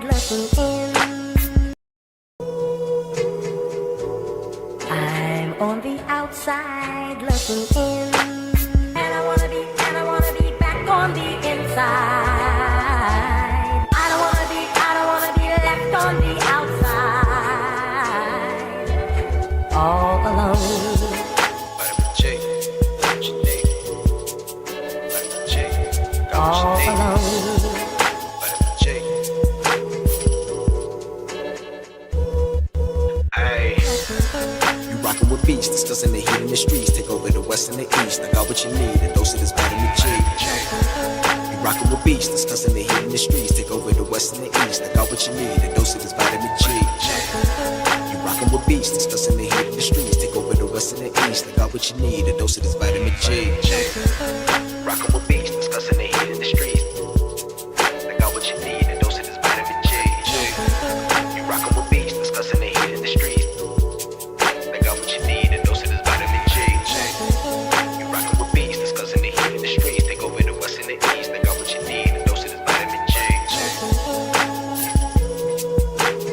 outside looking in. I'm on the outside looking in. And I wanna be back on the inside. I don't wanna be left on the outside. All alone. All alone. You rockin' with beats, discussing the heat in the streets. Take over the west and the east. I got what you need, a dose of this vitamin G. You rockin' with beats, discussing the heat in the streets. Take over the west and the east. I got what you need, a dose of this vitamin G. You rockin' with beats, discussing the heat in the streets. Take over the west and the east. I got what you need, a dose of this vitamin G. Rockin' with beats, discussing the heat in the streets. I got what you need, a dose of this vitamin G. You rockin' with beats, discussing the heat in the streets. I got what you need, a dose of this vitamin G. You rockin' with beats, discussing the heat in the streets. Take over the west and the east. I got what you need, a dose of this vitamin G.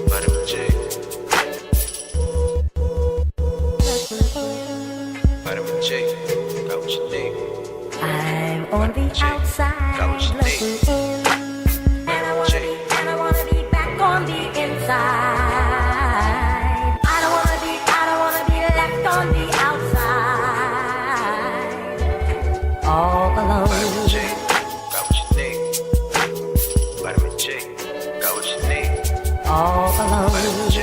Vitamin G. Vitamin G. Got what you need. I'm on the outside looking in. And I wanna be back on the inside. I don't wanna be left on the outside. All alone. Vitamin G. Got what you need. Vitamin G. Got what you need. All alone. Vitamin G.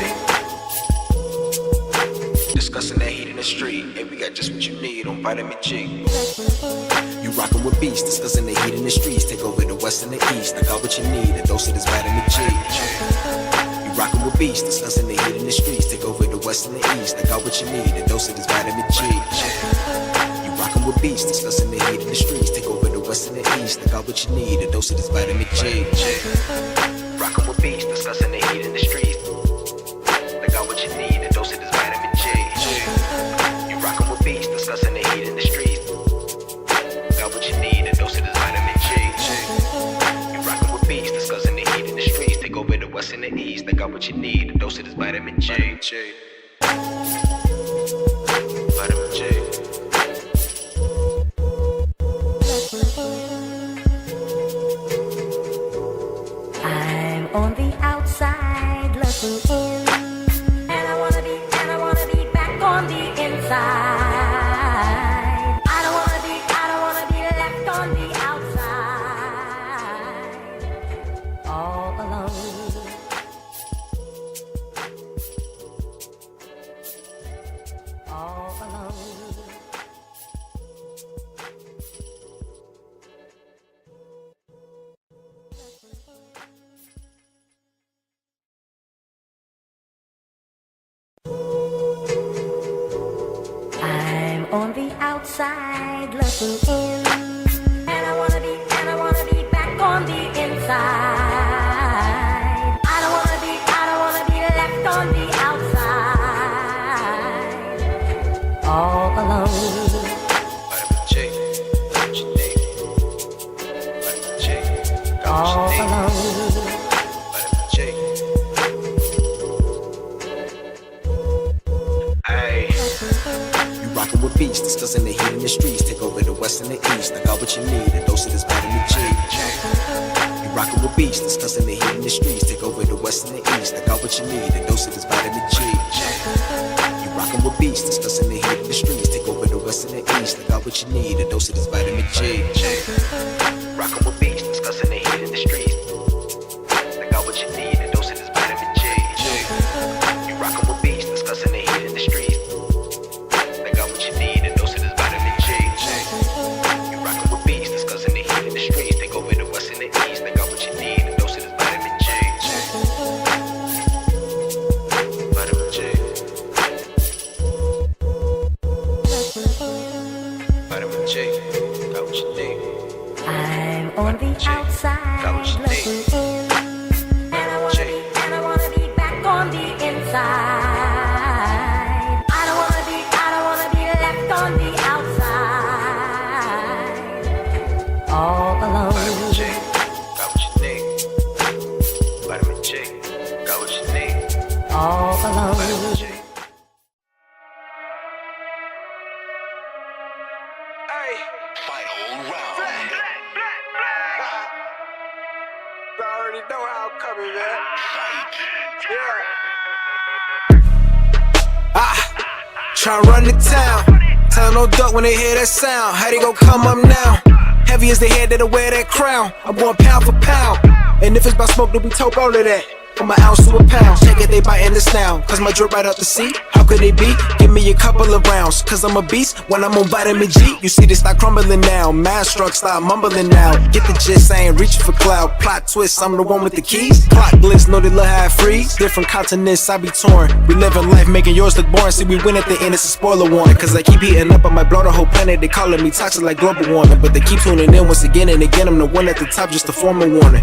Discussing that heat in the street. Hey, we got just what you need on Vitamin G. You rockin' with beats, discussing the heat in the streets. Take over the west and the east. I got what you need, a dose of this vitamin G. You rockin' with beats, discussing the heat in the streets. Take over the west and the east. I got what you need, a dose of this vitamin G. You rockin' with beats, discussing the heat in the streets. Take over the west and the east. I got what you need, a dose of this vitamin G. Rockin' with beats, discussing the heat in the streets. I got what you need, a dose of this vitamin G. You rockin' with beats, discussing the heat in the streets. Got what you need, a dose of this vitamin G. You rockin' with beats, discussing the heat in the streets. Take over the west and the east. I got what you need, a dose of this vitamin G. Vitamin G. I'm on the outside looking in. And I wanna be back on the inside. I don't wanna be left on the outside. All alone. All alone. I'm on the outside looking in. And I wanna be back on the inside. I don't wanna be left on the outside. All alone. Vitamin G. Got what you need. Vitamin G. Got All what you need. alone. Vitamin G. Hey. You rockin' with beats, discussing the heat in the streets. Take over the west and the east. I got what you need, a dose of this vitamin G. You rockin' with beats, discussing the heat in the streets. Take over the west and the east. I got what you need, a dose of this vitamin G. You rockin' with beats, discussing the heat in the streets. Take over the west and the east. I got what you need, a dose of this vitamin G. Rockin' with beats, discussing the heat in the streets. I got what you need, a dose of this vitamin G. You rockin' with beats, discussing the heat in the streets. I got what you need, a dose of this vitamin G. You rockin' with beats, discussing the heat in the streets. Take over the west and the east. I got what you need, a dose of this vitamin G. Vitamin G. Vitamin G. Got what you need. I'm on the outside looking in. And I all alone. I already know how I'm coming, man. Try run the town. Tell them no duck when they hear that sound. How they gon' come up now? Heavy as they head that'll wear that crown. I'm going pound for pound. And if it's about smoke, then we talk all of that. From an ounce to a pound. Check it, they biting this now. Cause my drip right out the seat. How could they be? Give me a couple of rounds. Cause I'm a beast when I'm on vitamin G. You see they start crumbling now. Mind struck, start mumbling now. Get the gist, I ain't reaching for clout. Plot twist, I'm the one with the keys. Clock glitz, know they love how I freeze. Different continents, I be torn. We living life, making yours look boring. See, we win at the end, it's a spoiler warning. Cause I keep heating up, I might blow the whole planet. They calling me toxic like global warming. But they keep tuning in once again and again. I'm the one at the top, just a formal warning.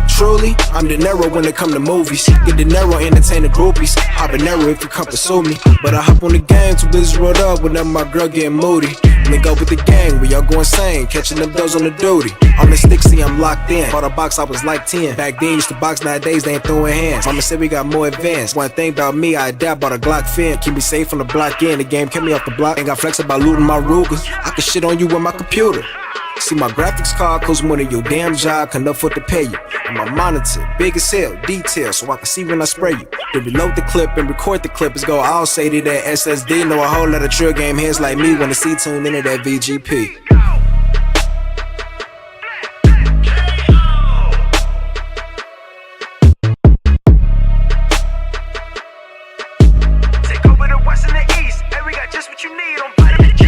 Truly, I'm De Niro when it come to movies. Get De Niro, entertain the groupies. Habanero if you come pursue me. But I hop on the game, too busy rolled up whenever my girl getting moody. Link up with the gang, we all go insane. Catching them bills on the duty. On the stick, see I'm locked in. Bought a box, I was like 10. Back then, used to box, nowadays they ain't throwing hands. Mama said we got more advanced. One thing about me, I adapt, bought a Glock fin. Keep me safe from the block in. The game kept me off the block. Ain't got flex about looting my Ruger. I can shit on you with my computer. See my graphics card costs more than your damn job can afford to pay you. And my monitor, big as hell, detail, so I can see when I spray you. Then reload the clip and record the clip. It's go all say to that SSD. Know a whole lot of trill game heads like me wanna see tuned into that VGP. Take over the west and the east, and we got just what you need on vitamin G.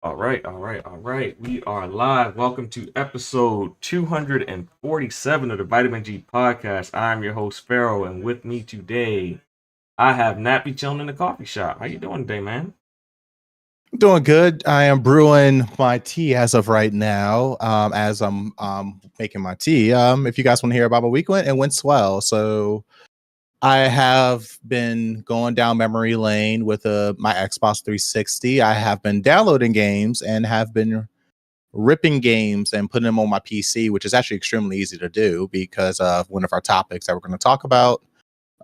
All right. We are live. Welcome to episode 247 of the Vitamin G podcast. I'm your host, Pharaoh, and with me today, I have Nappy chilling in the coffee shop. How you doing today, man? Doing good. I am brewing my tea as of right now. As I'm making my tea. If you guys want to hear about my week it went swell. So I have been going down memory lane with my Xbox 360. I have been downloading games and have been ripping games and putting them on my PC, which is actually extremely easy to do because of one of our topics that we're going to talk about.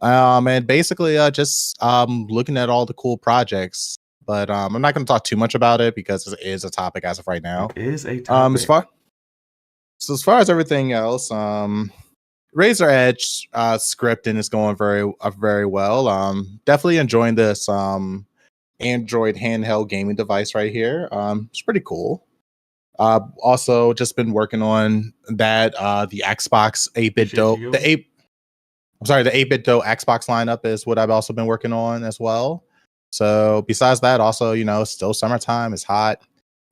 And basically just looking at all the cool projects. But I'm not going to talk too much about it because it is a topic as of right now. It is a topic. As far as everything else, Razor Edge scripting is going very well. Definitely enjoying this Android handheld gaming device right here. It's pretty cool. Also, just been working on that. The Xbox 8-bit dough. The 8-bit dough Xbox lineup is what I've also been working on as well. So besides that, also, it's still summertime. It's hot,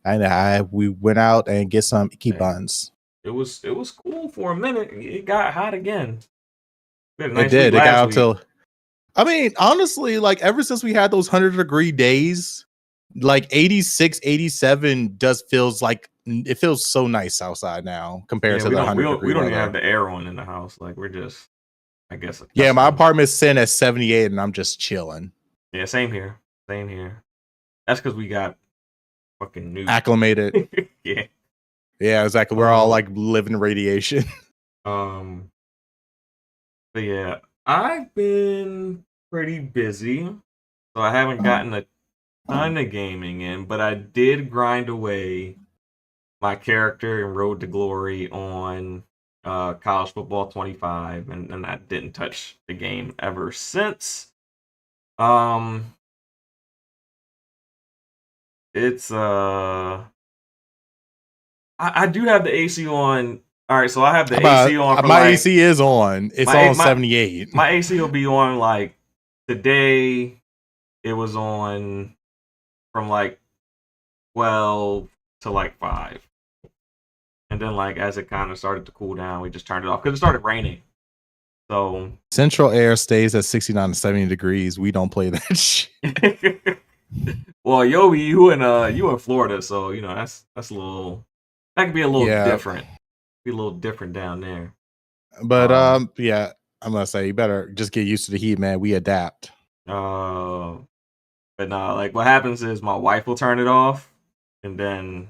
and we went out and get some Icky buns. It was cool for a minute. It got hot again. It did. It got out till. I mean, honestly, like ever since we had those 100-degree days, like 86, 87 feels like it feels so nice outside now compared to the 100-degree. We don't even have the air on in the house. Like we're just, I guess. Yeah, my apartment's sitting at 78, and I'm just chilling. Yeah, same here. That's because we got fucking new acclimated. Yeah, exactly. We're all like living radiation. But yeah, I've been pretty busy, so I haven't gotten a ton of gaming in, but I did grind away my character in Road to Glory on College Football 25, and I didn't touch the game ever since. It's I do have the AC on All right, so I have the My, AC on for my like AC is on. It's my on my 78. my AC will be on like today. It was on from like 12 to like 5, and then like as it kind of started to cool down, we just turned it off because it started raining. So Central air stays at 69 to 70 degrees. We don't play that shit. well, Yobi, you in Florida, so you know that's a little that could be a little Yeah. different. Be a little different down there. But yeah, I'm gonna say you better just get used to the heat, man. We adapt. But nah, like what happens is my wife will turn it off, and then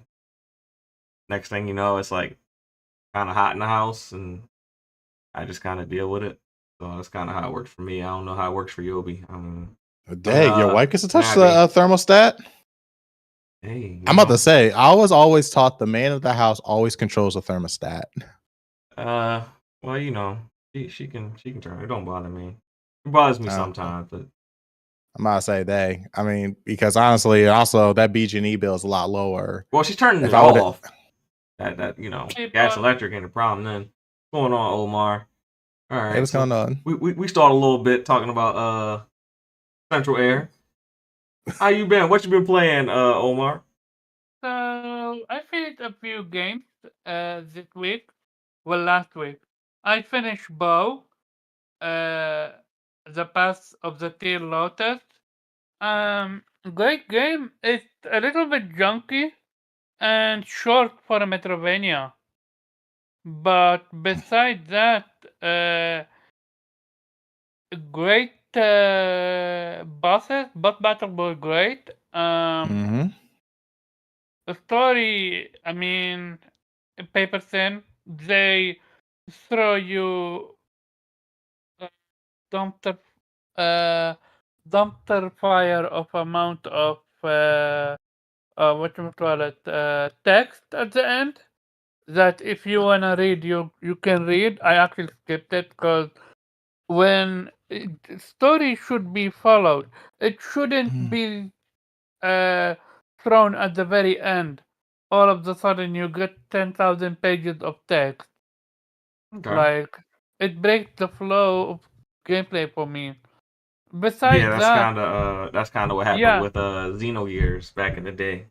next thing you know, it's like kind of hot in the house, and I just kind of deal with it. So that's kind of how it works for me. I don't know how it works for Yobi. Dang, your wife gets to touch the Nappy. thermostat. Hey, I'm about to say, I was always taught the man of the house always controls the thermostat. Well, you know, she can turn it. It don't bother me. It bothers me Oh. sometimes, but I'm about to say they. I mean, because honestly, also that BG&E bill is a lot lower. well, she's turning If it I would've- off. That you know, gas and electric ain't a problem. Then what's going on, Omar? All right, Hey, what's going on? We started a little bit talking about Central Air. How you been? What you been playing, Omar? So I finished a few games this week. Well, last week I finished Bow, the Path of the Teal Lotus. Great game. It's a little bit junky and short for a Metrovania. But besides that, great bosses. Boss battles were great. Mm-hmm. The story, I mean, paper thin. They throw you dumpster, uh, dumpster fire of amount of what you call it, text at the end. That if you wanna read, you can read. I actually skipped it because when story should be followed, it shouldn't be thrown at the very end. All of a sudden, you get 10,000 pages of text. Okay. Like it breaks the flow of gameplay for me. Besides Yeah, that's kind of what happened yeah. with Xenogears back in the day.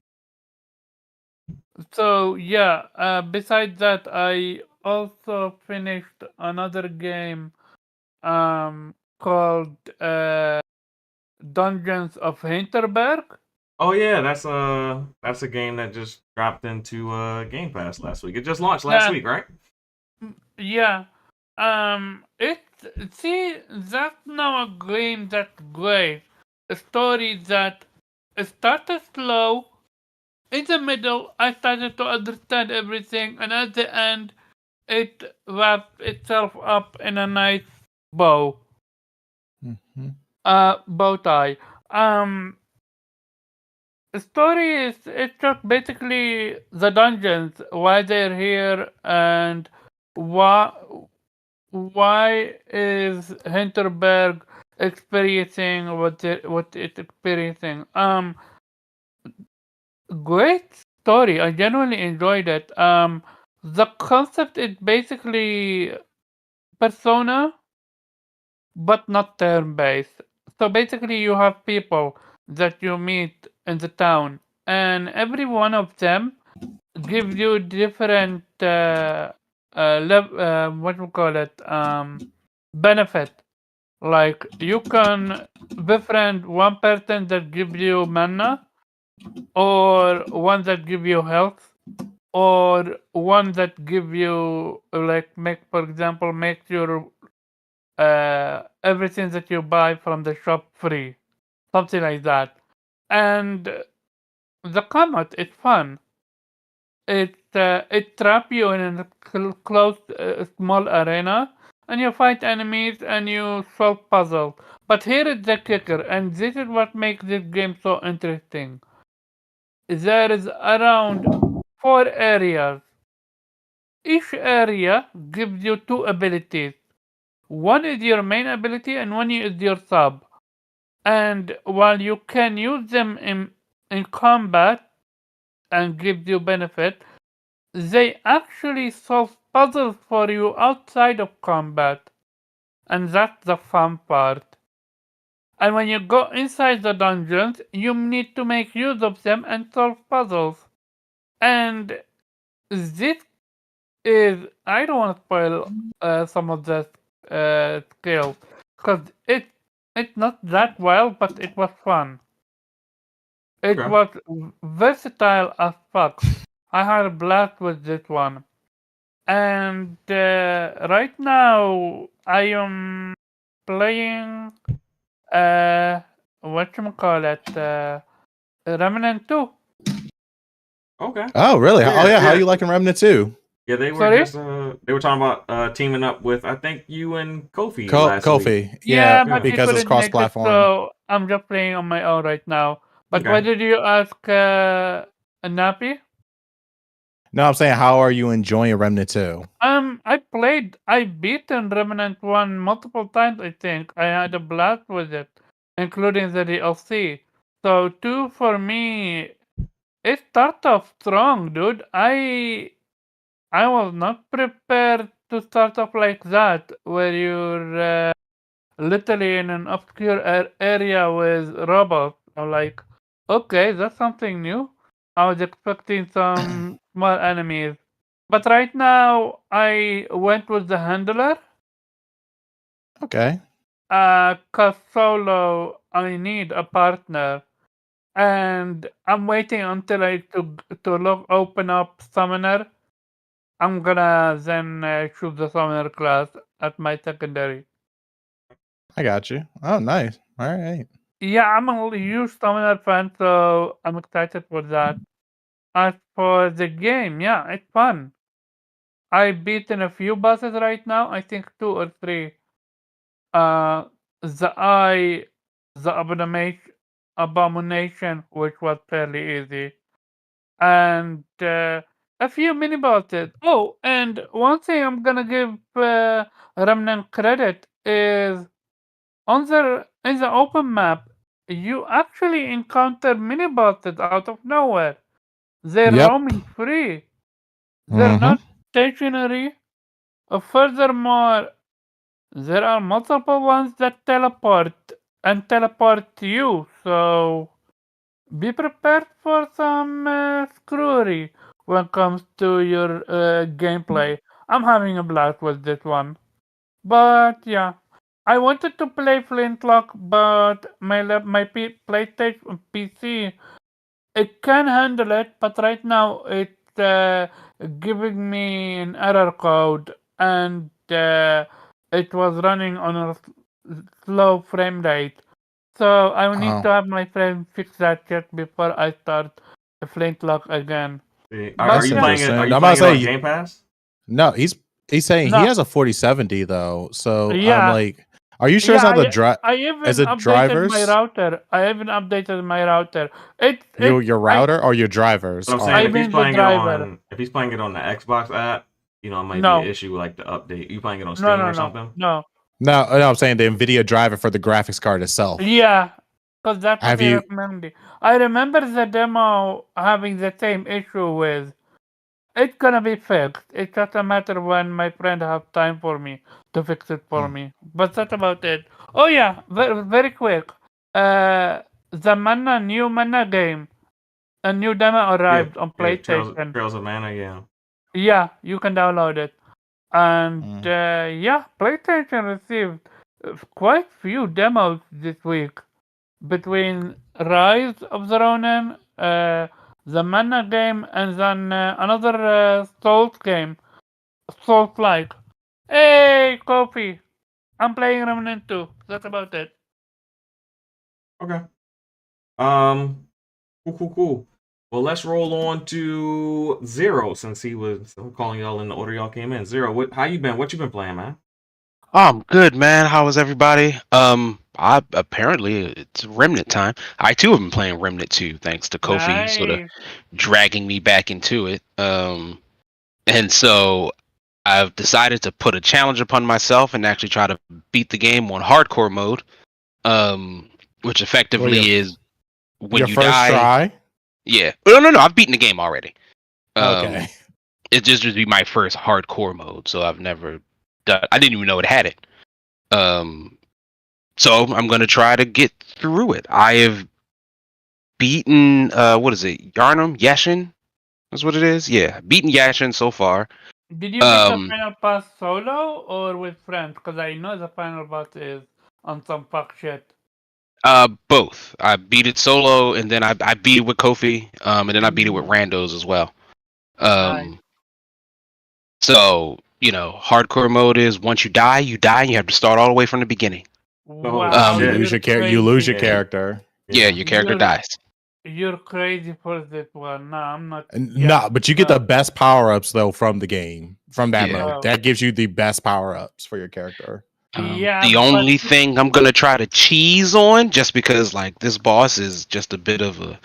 So yeah. Besides that, I also finished another game called Dungeons of Hinterberg. Oh yeah, that's a game that just dropped into Game Pass last week. It just launched last week, right? Yeah. It see that's now a game that's great. A story that started slow. In the middle, I started to understand everything, and at the end, it wrapped itself up in a nice bow. Mm-hmm. Bow tie. The story is it's just basically the dungeons, why they're here, and why is Hinterberg experiencing what it's experiencing. Great story. I genuinely enjoyed it. The concept is basically Persona, but not turn-based. So basically, you have people that you meet in the town, and every one of them gives you different what we call it benefit. Like you can befriend one person that gives you mana, or one that give you health, or one that give you like make for example make your everything that you buy from the shop free, something like that. And the combat is fun. It trap you in a closed small arena, and you fight enemies and you solve puzzles. But here is the kicker, and this is what makes this game so interesting. There is around 4 areas. Each area gives you 2 abilities. One is your main ability and one is your sub. And while you can use them in combat and gives you benefit, they actually solve puzzles for you outside of combat, and that's the fun part. And when you go inside the dungeons, you need to make use of them and solve puzzles. And this is, I don't want to spoil some of the skills, because it's not that wild, but it was fun. It Okay. was versatile as fuck. I had a blast with this one. And right now I am playing whatchamacallit, Remnant 2. Okay. Oh, really? Yeah, Oh, yeah. How yeah. you liking Remnant 2? Yeah, they were Sorry? just they were talking about teaming up with I think you and Kofi last week. Kofi. Yeah, Yeah, but Yeah. he because it's couldn't make it, cross-platform. so I'm just playing on my own right now. But why Okay. did you ask Nappy? No, I'm saying, how are you enjoying Remnant 2? I beaten Remnant 1 multiple times, I think. I had a blast with it, including the DLC. So 2 for me, it started off strong, dude. I was not prepared to start off like that, where you're literally in an obscure area with robots. I'm like, okay, that's something new. I was expecting some small enemies. But right now, I went with the handler. Okay. Cause solo, I need a partner. And I'm waiting until I to open up summoner. I'm gonna then choose the summoner class at my secondary. I got you. Oh, nice. All right. Yeah, I'm a huge summoner fan, so I'm excited for that. As for the game, yeah, it's fun. I've beaten a few bosses right now. I think 2 or 3. Uh, the eye, the abomination, which was fairly easy, and a few mini bosses. Oh, and one thing I'm gonna give Remnant credit is in the open map, you actually encounter mini bosses out of nowhere. They're Yep. roaming free. They're Mm-hmm. not stationary. Furthermore, there are multiple ones that teleport to you. So be prepared for some screwery when it comes to your gameplay. I'm having a blast with this one. But yeah, I wanted to play Flintlock, but my PlayStation PC, it can handle it, but right now it's giving me an error code, and it was running on a slow frame rate. So I will need Oh, to have my friend fix that shit before I start the Flintlock again. Are But that's you yeah, playing it? interesting. Are I'm you about to playing it on say Game Pass? no. He's saying he no, has a 4070 though. So I'm yeah, like, are you sure it's yeah. not the I Is even it updated my drivers? router. I even updated my router. Your I router or your drivers But I'm saying I are? if he's mean the playing it driver. on the Xbox app, it might be an No, issue like the update. You playing it on no, Steam no, or no, something? no. No, I'm saying the Nvidia driver for the graphics card itself. Yeah, because that's what Have he you? recommended. I remember the demo having the same issue with. It's gonna be fixed. It's just a matter when my friend have time for me to fix it for Hmm. me. But that's about it. Oh yeah, very quick. The new Mana game, a new demo Yeah, arrived on yeah. PlayStation. Trails of Mana. Yeah. Yeah, you can download it. And Hmm. yeah, PlayStation received quite few demos this week between Rise of the Ronin, the Mana game, and then another Souls game, Souls-like. Hey, Kofi, I'm playing Remnant 2. That's about it. Okay. Cool. Well, let's roll on to Zero since I'm calling y'all in the order y'all came in. Zero, how you been? What you been playing, man? Oh, I'm good, man. How is everybody? I apparently it's Remnant time. I too have been playing Remnant 2, thanks to Kofi sort of Nice. dragging me back into it. And so I've decided to put a challenge upon myself and actually try to beat the game on hardcore mode. Which Well, your effectively is when your you first die. try. Yeah. No. I've beaten the game already. Um, Okay. it just would be my first hardcore mode, so I've never done. I didn't even know it had it. So I'm gonna try to get through it. I have beaten what is it? Yashin? That's what it is. Yeah, beaten Yashin so far. Did you beat the final boss solo or with friends? Because I know the final boss is on some fuck shit. Both. I beat it solo, and then I beat it with Kofi, and then I beat it with randos as well. Nice. So hardcore mode is once you die, and you have to start all the way from the beginning. Wow, shit. You lose your crazy. character. Yeah, your character dies. You're crazy for this one. No, I'm not. No, but you get the best power ups though from the game, from that Yeah. mode. That gives you the best power ups for your character. The only thing I'm gonna try to cheese on, just because like this boss is just a bit of a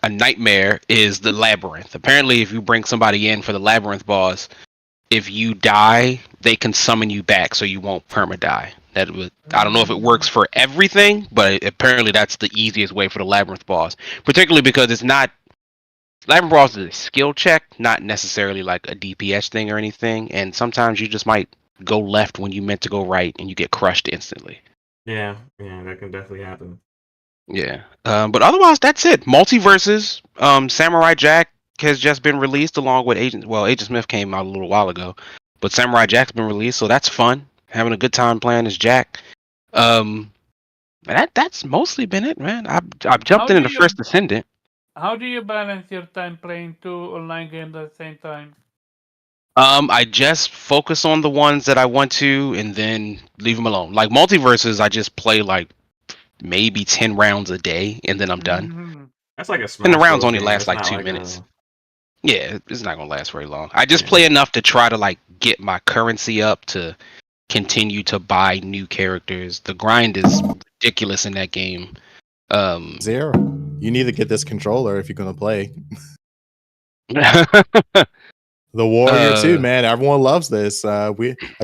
nightmare, is the labyrinth. Apparently, if you bring somebody in for the labyrinth boss, if you die, they can summon you back, so you won't perma die. I don't know if it works for everything, but apparently that's the easiest way for the labyrinth boss. Particularly because it's not labyrinth boss is a skill check, not necessarily like a DPS thing or anything. And sometimes you just might go left when you meant to go right, and you get crushed instantly. Yeah, that can definitely happen. Yeah, but otherwise that's it. Multiverses. Samurai Jack has just been released along with Agent Smith came out a little while ago, but Samurai Jack's been released, so that's fun. Having a good time playing as Jack. That's mostly been it, man. I've jumped in the First Descendant. How do you balance your time playing 2 online games at the same time? I just focus on the ones that I want to, and then leave them alone. Like Multiverses, I just play like maybe 10 rounds a day, and then I'm done. That's like a Smash And the rounds Bros. only Game. last It's like not 2 like minutes. Yeah, it's not gonna last very long. I just play enough to try to like get my currency up to continue to buy new characters. The grind is ridiculous in that game. Zero. You need to get this controller if you're gonna play. The Warrior too, man. Everyone loves this. I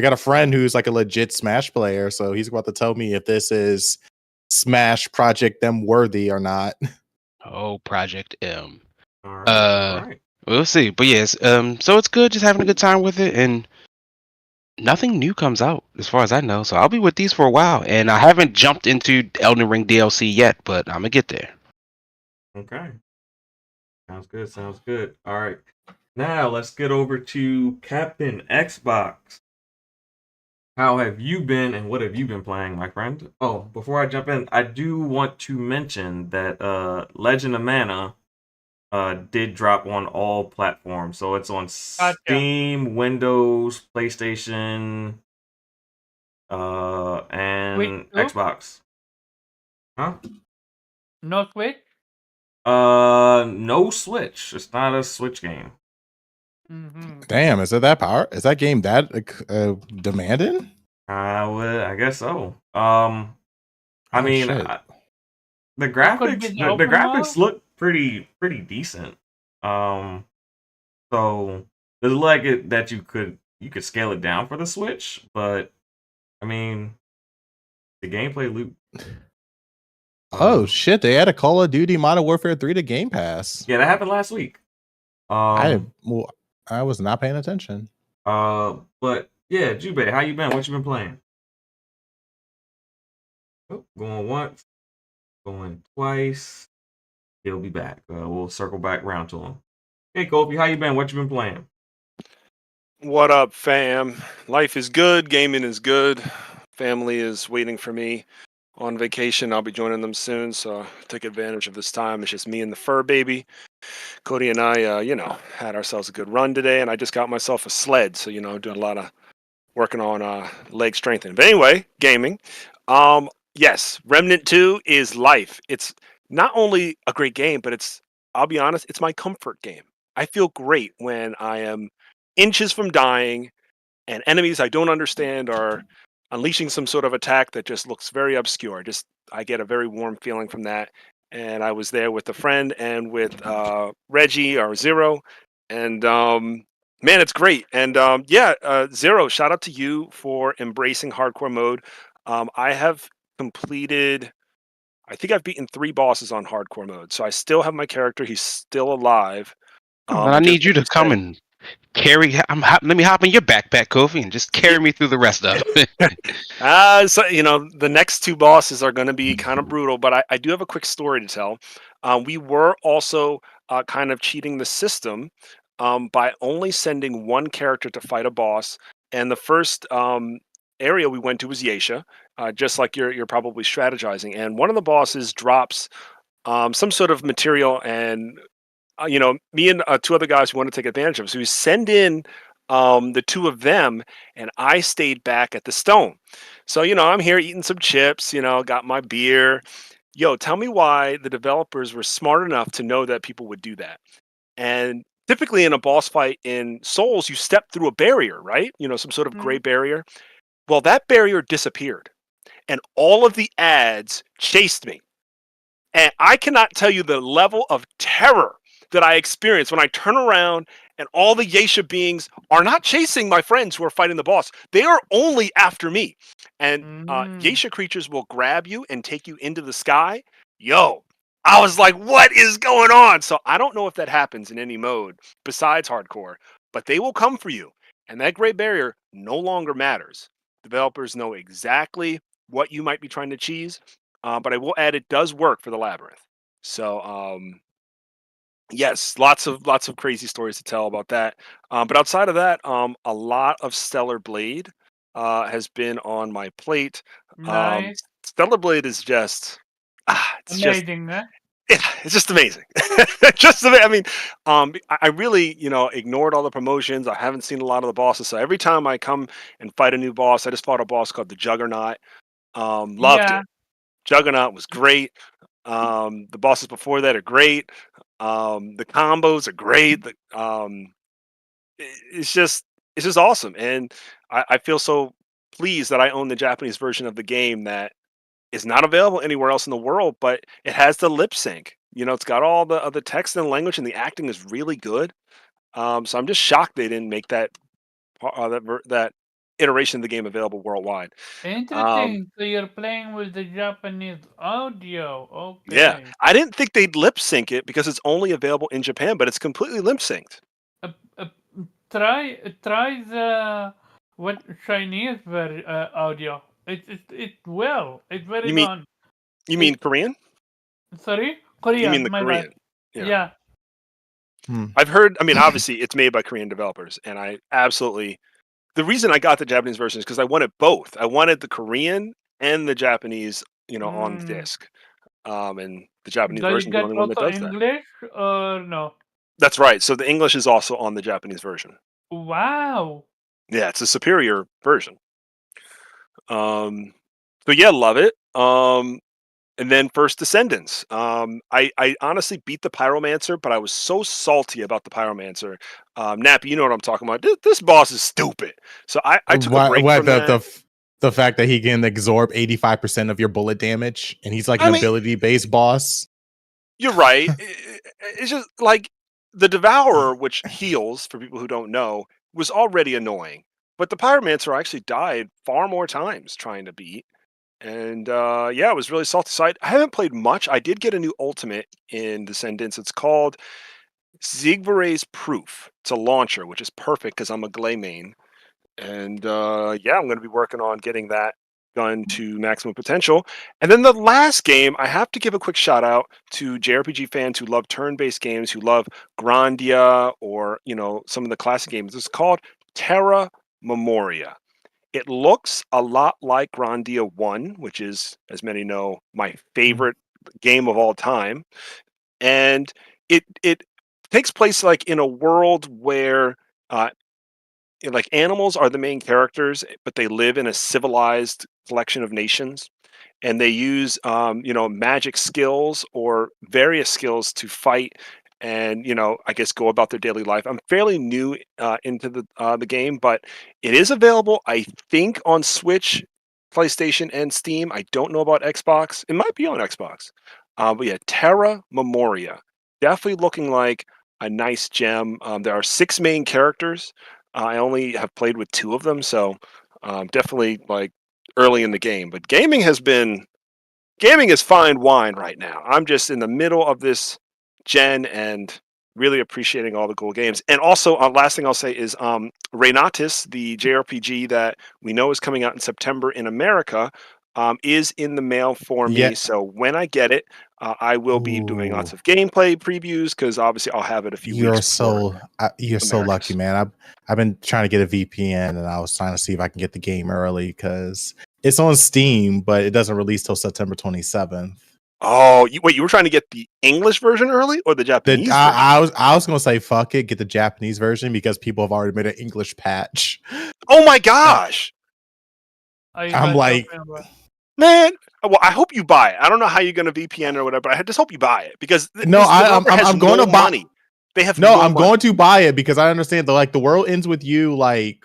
got a friend who's like a legit Smash player, so he's about to tell me if this is Smash Project M worthy or not. Oh, Project M. All right. We'll see. But yes, so it's good, just having a good time with it, and nothing new comes out as far as I know. So I'll be with these for a while, and I haven't jumped into Elden Ring DLC yet, but I'm gonna get there. Okay. Sounds good. All right. Now let's get over to Captain Xbox. How have you been and what have you been playing, my friend? Oh, before I jump in, I do want to mention that Legend of Mana did drop on all platforms. So it's on Steam, Windows, PlayStation, and Xbox. Huh? No Switch? No Switch. It's not a Switch game. Damn, is it that power? Is that game that demanding? I guess so. I mean, the graphics look pretty decent. So there's like it that you could scale it down for the Switch, but I mean, the gameplay loop. Oh shit! They added Call of Duty Modern Warfare 3 to Game Pass. Yeah, that happened last week. I was not paying attention. But yeah, Jubei, how you been? What you been playing? Oh, going once, going twice. He'll be back. We'll circle back round to him. Hey, Kofi, how you been? What you been playing? What up, fam? Life is good. Gaming is good. Family is waiting for me on vacation. I'll be joining them soon, so take advantage of this time. It's just me and the fur baby. Cody and I, had ourselves a good run today, and I just got myself a sled. So, doing a lot of working on leg strengthening. But anyway, gaming. Yes, Remnant 2 is life. It's not only a great game, but I'll be honest, it's my comfort game. I feel great when I am inches from dying and enemies I don't understand are unleashing some sort of attack that just looks very obscure. I get a very warm feeling from that. And I was there with a friend and with Reggie or Zero. And man, it's great. And Zero, shout out to you for embracing hardcore mode. I have completed, I think I've beaten 3 bosses on hardcore mode. So I still have my character. He's still alive. But I Because need you like to you come said, and let me hop in your backpack, Kofi, and just carry me through the rest of it. so the next two bosses are going to be kind of brutal, but I do have a quick story to tell. We were also kind of cheating the system by only sending one character to fight a boss, and the first area we went to was Yeisha, just like you're probably strategizing, and one of the bosses drops some sort of material, and me and two other guys who want to take advantage of it. So we send in the two of them, and I stayed back at the stone. So, I'm here eating some chips, got my beer. Yo, tell me why the developers were smart enough to know that people would do that. And typically in a boss fight in Souls, you step through a barrier, right? Some sort of gray Mm. barrier. Well, that barrier disappeared, and all of the ads chased me. And I cannot tell you the level of terror that I experience when I turn around and all the Yeisha beings are not chasing my friends who are fighting the boss. They are only after me. And Mm. Yeisha creatures will grab you and take you into the sky. Yo, I was like, what is going on? So I don't know if that happens in any mode besides hardcore, but they will come for you. And that gray barrier no longer matters. Developers know exactly what you might be trying to cheese, but I will add it does work for the labyrinth. So yes, lots of crazy stories to tell about that. But outside of that, a lot of Stellar Blade has been on my plate. Nice. Stellar Blade is just it's just Amazing, huh? yeah, it's just amazing. I mean, I really ignored all the promotions. I haven't seen a lot of the bosses, so every time I come and fight a new boss, I just fought a boss called the Juggernaut. Loved Yeah. it. Juggernaut was great. The bosses before that are great. The combos are great. It's just awesome, and I feel so pleased that I own the Japanese version of the game that is not available anywhere else in the world. But it has the lip sync. It's got all the text and language, and the acting is really good. So I'm just shocked they didn't make that iteration of the game available worldwide. Um, Interesting. So you're playing with the Japanese audio. Yeah, Okay. I didn't think they'd lip sync it because it's only available in Japan, but it's completely lip synced. Uh, uh, try the what Chinese audio. It's well. It's very You mean good. you mean It Korean? sorry You mean Korean. the My bad. Korean? Yeah, Yeah. Hmm. I've heard. I mean, obviously, it's made by Korean developers, and I absolutely the reason I got the Japanese version is because I wanted both. I wanted the Korean and the Japanese, on Mm. disc. And the Japanese Does version it is the get only one that also does that. English or no? That's right. So the English is also on the Japanese version. Wow. Yeah, it's a superior version. Um, so yeah, love it. And then First Descendants. I honestly beat the Pyromancer, but I was so salty about the Pyromancer. Nappy, you know what I'm talking about. This boss is stupid. So I took a break Why from that. the fact that he can absorb 85% of your bullet damage and he's like an I mean, ability based boss. you're right. It's just like the Devourer, which heals for people who don't know, was already annoying. But the Pyromancer actually died far more times trying to beat. And yeah, it was really salty. So I haven't played much. I did get a new ultimate in Descendants. It's called Zigvare's Proof. It's a launcher, which is perfect because I'm a Glay main. And yeah, I'm going to be working on getting that gun to maximum potential. And then the last game, I have to give a quick shout out to JRPG fans who love turn-based games, who love Grandia or some of the classic games. It's called Terra Memoria. It looks a lot like Grandia 1, which is, as many know, my favorite game of all time. And it takes place like in a world where uh, like animals are the main characters, but they live in a civilized collection of nations, and they use magic skills or various skills to fight and I guess go about their daily life. I'm fairly new into the game, but it is available, I think, on Switch, PlayStation, and Steam. I don't know about Xbox. It might be on Xbox. But yeah, Terra Memoria, definitely looking like a nice gem. There are 6 main characters. I only have played with 2 of them, so definitely like early in the game. But gaming is fine wine right now. I'm just in the middle of this gen, and really appreciating all the cool games. And also, last thing I'll say is Renatus, the JRPG that we know is coming out in September in America, is in the mail for me. Yeah. So when I get it, I will be doing lots Ooh. of gameplay previews because obviously I'll have it a few weeks before You're so lucky, Americas. man. I've been trying to get a VPN, and I was trying to see if I can get the game early because it's on Steam, but it doesn't release till September 27th. Oh, you were trying to get the English version early or the Japanese version? I was gonna say fuck it, get the Japanese version because people have already made an English patch. Oh my gosh, Are you I'm guys like, talking about? man! Well, I hope you buy it. I don't know how you're going to VPN or whatever. But I just hope you buy it because no, this developer has I'm going no to buy. money. They have No, no I'm money. going to buy it because I understand the world ends with you. Like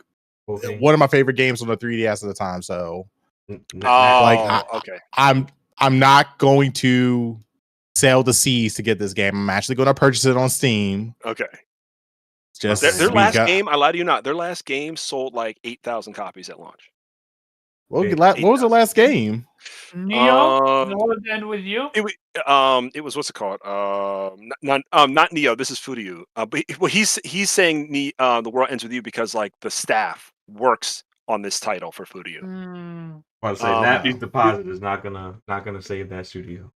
Okay. one of my favorite games on the 3DS at the time. So Oh, okay. I'm not going to sail the seas to get this game. I'm actually going to purchase it on Steam. Okay. Just Their last because. game, I lie to you not, their last game sold like 8,000 copies at launch. What was the last game? Neo, the whole end with you. It was what's it called? Not Neo. This is Furyu. But he's saying the world ends with you because like the staff works on this title for Furyu. I was say Nappy's deposit is not gonna save that studio.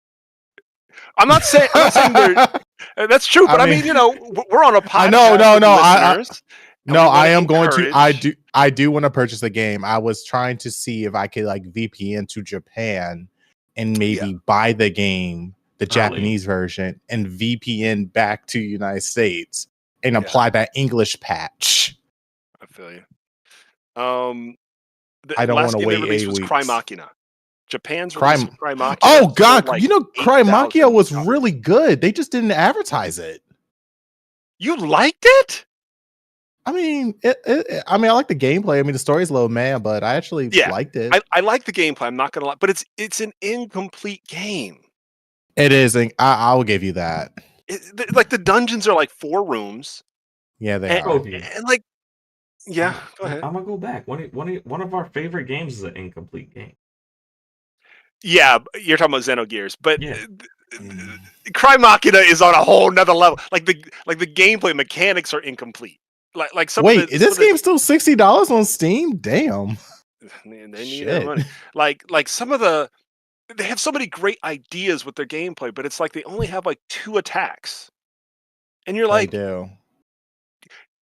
I'm not saying they're. That's true, but I mean, you know, we're on a podcast. I am going to. I do want to purchase the game. I was trying to see if I could like VPN to Japan and maybe buy the game, the Japanese version, and VPN back to United States and apply that English patch. I feel you. I don't want to wait 8 was weeks. Cry Machina. Japan's release of Cry Machina. Oh god, like you know Cry Machina was really good. They just didn't advertise it. You liked it? I mean, I like the gameplay. I mean, the story's a little man, but I actually liked it. I like the gameplay. I'm not gonna lie, but it's an incomplete game. It is. I will give you that. Like the dungeons are like 4 rooms. Yeah, they are. And like, yeah. Go ahead. I'm gonna go back. One of our favorite games is an incomplete game. Yeah, you're talking about Xenogears, but Cry Machina is on a whole nother level. Like the gameplay mechanics are incomplete. Like some. Wait, this game's still $60 on Steam? Damn. Man, they need that money. Like some of they have so many great ideas with their gameplay, but it's like they only have like 2 attacks, and you're like, they do.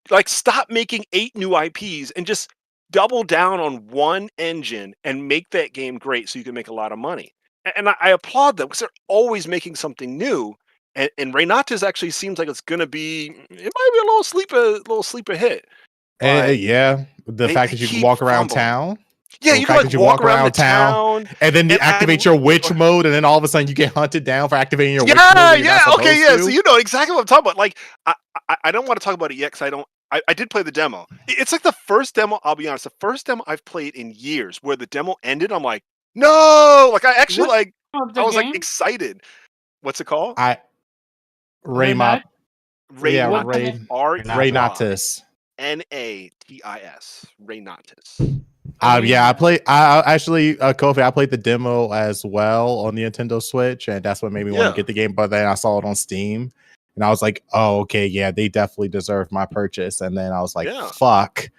Like stop making 8 new IPs and just double down on one engine and make that game great so you can make a lot of money. And I applaud them because they're always making something new. And Renatus actually seems like it's gonna be. It might be a little sleeper hit. Yeah, the fact that you can walk around town. Yeah, you can like walk around the town, and then you activate your witch mode, and then all of a sudden you get hunted down for activating your witch mode. So you know exactly what I'm talking about. Like I don't want to talk about it yet because I did play the demo. It's like the first demo. I'll be honest, the first demo I've played in years where the demo ended. I'm like, no, like I actually I was like excited. What's it called? Renatus. Renatus. Renatus. Renatus. I actually Kofi, I played the demo as well on the Nintendo Switch, and that's what made me want to get the game. But then I saw it on Steam, and I was like, "Oh, okay, yeah, they definitely deserve my purchase." And then I was like, "Fuck,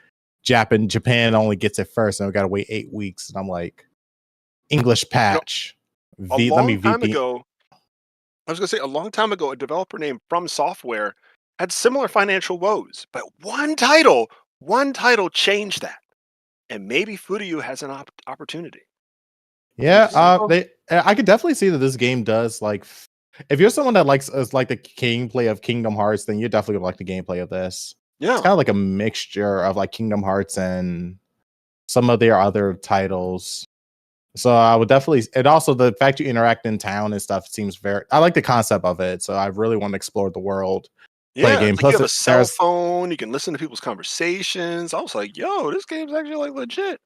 Japan only gets it first, and we got to wait 8 weeks." And I'm like, "English patch." A long time ago, a developer named From Software had similar financial woes, but one title changed that. And maybe Furyu has an opportunity. Yeah, I could definitely see that this game does like. If you're someone that likes like the gameplay of Kingdom Hearts, then you're definitely gonna like the gameplay of this. Yeah, it's kind of like a mixture of like Kingdom Hearts and some of their other titles. So I would definitely, and also the fact you interact in town and stuff seems very. I like the concept of it, so I really want to explore the world. Play a game. Plus, you have a cell phone. You can listen to people's conversations. I was like, "Yo, this game's actually like legit."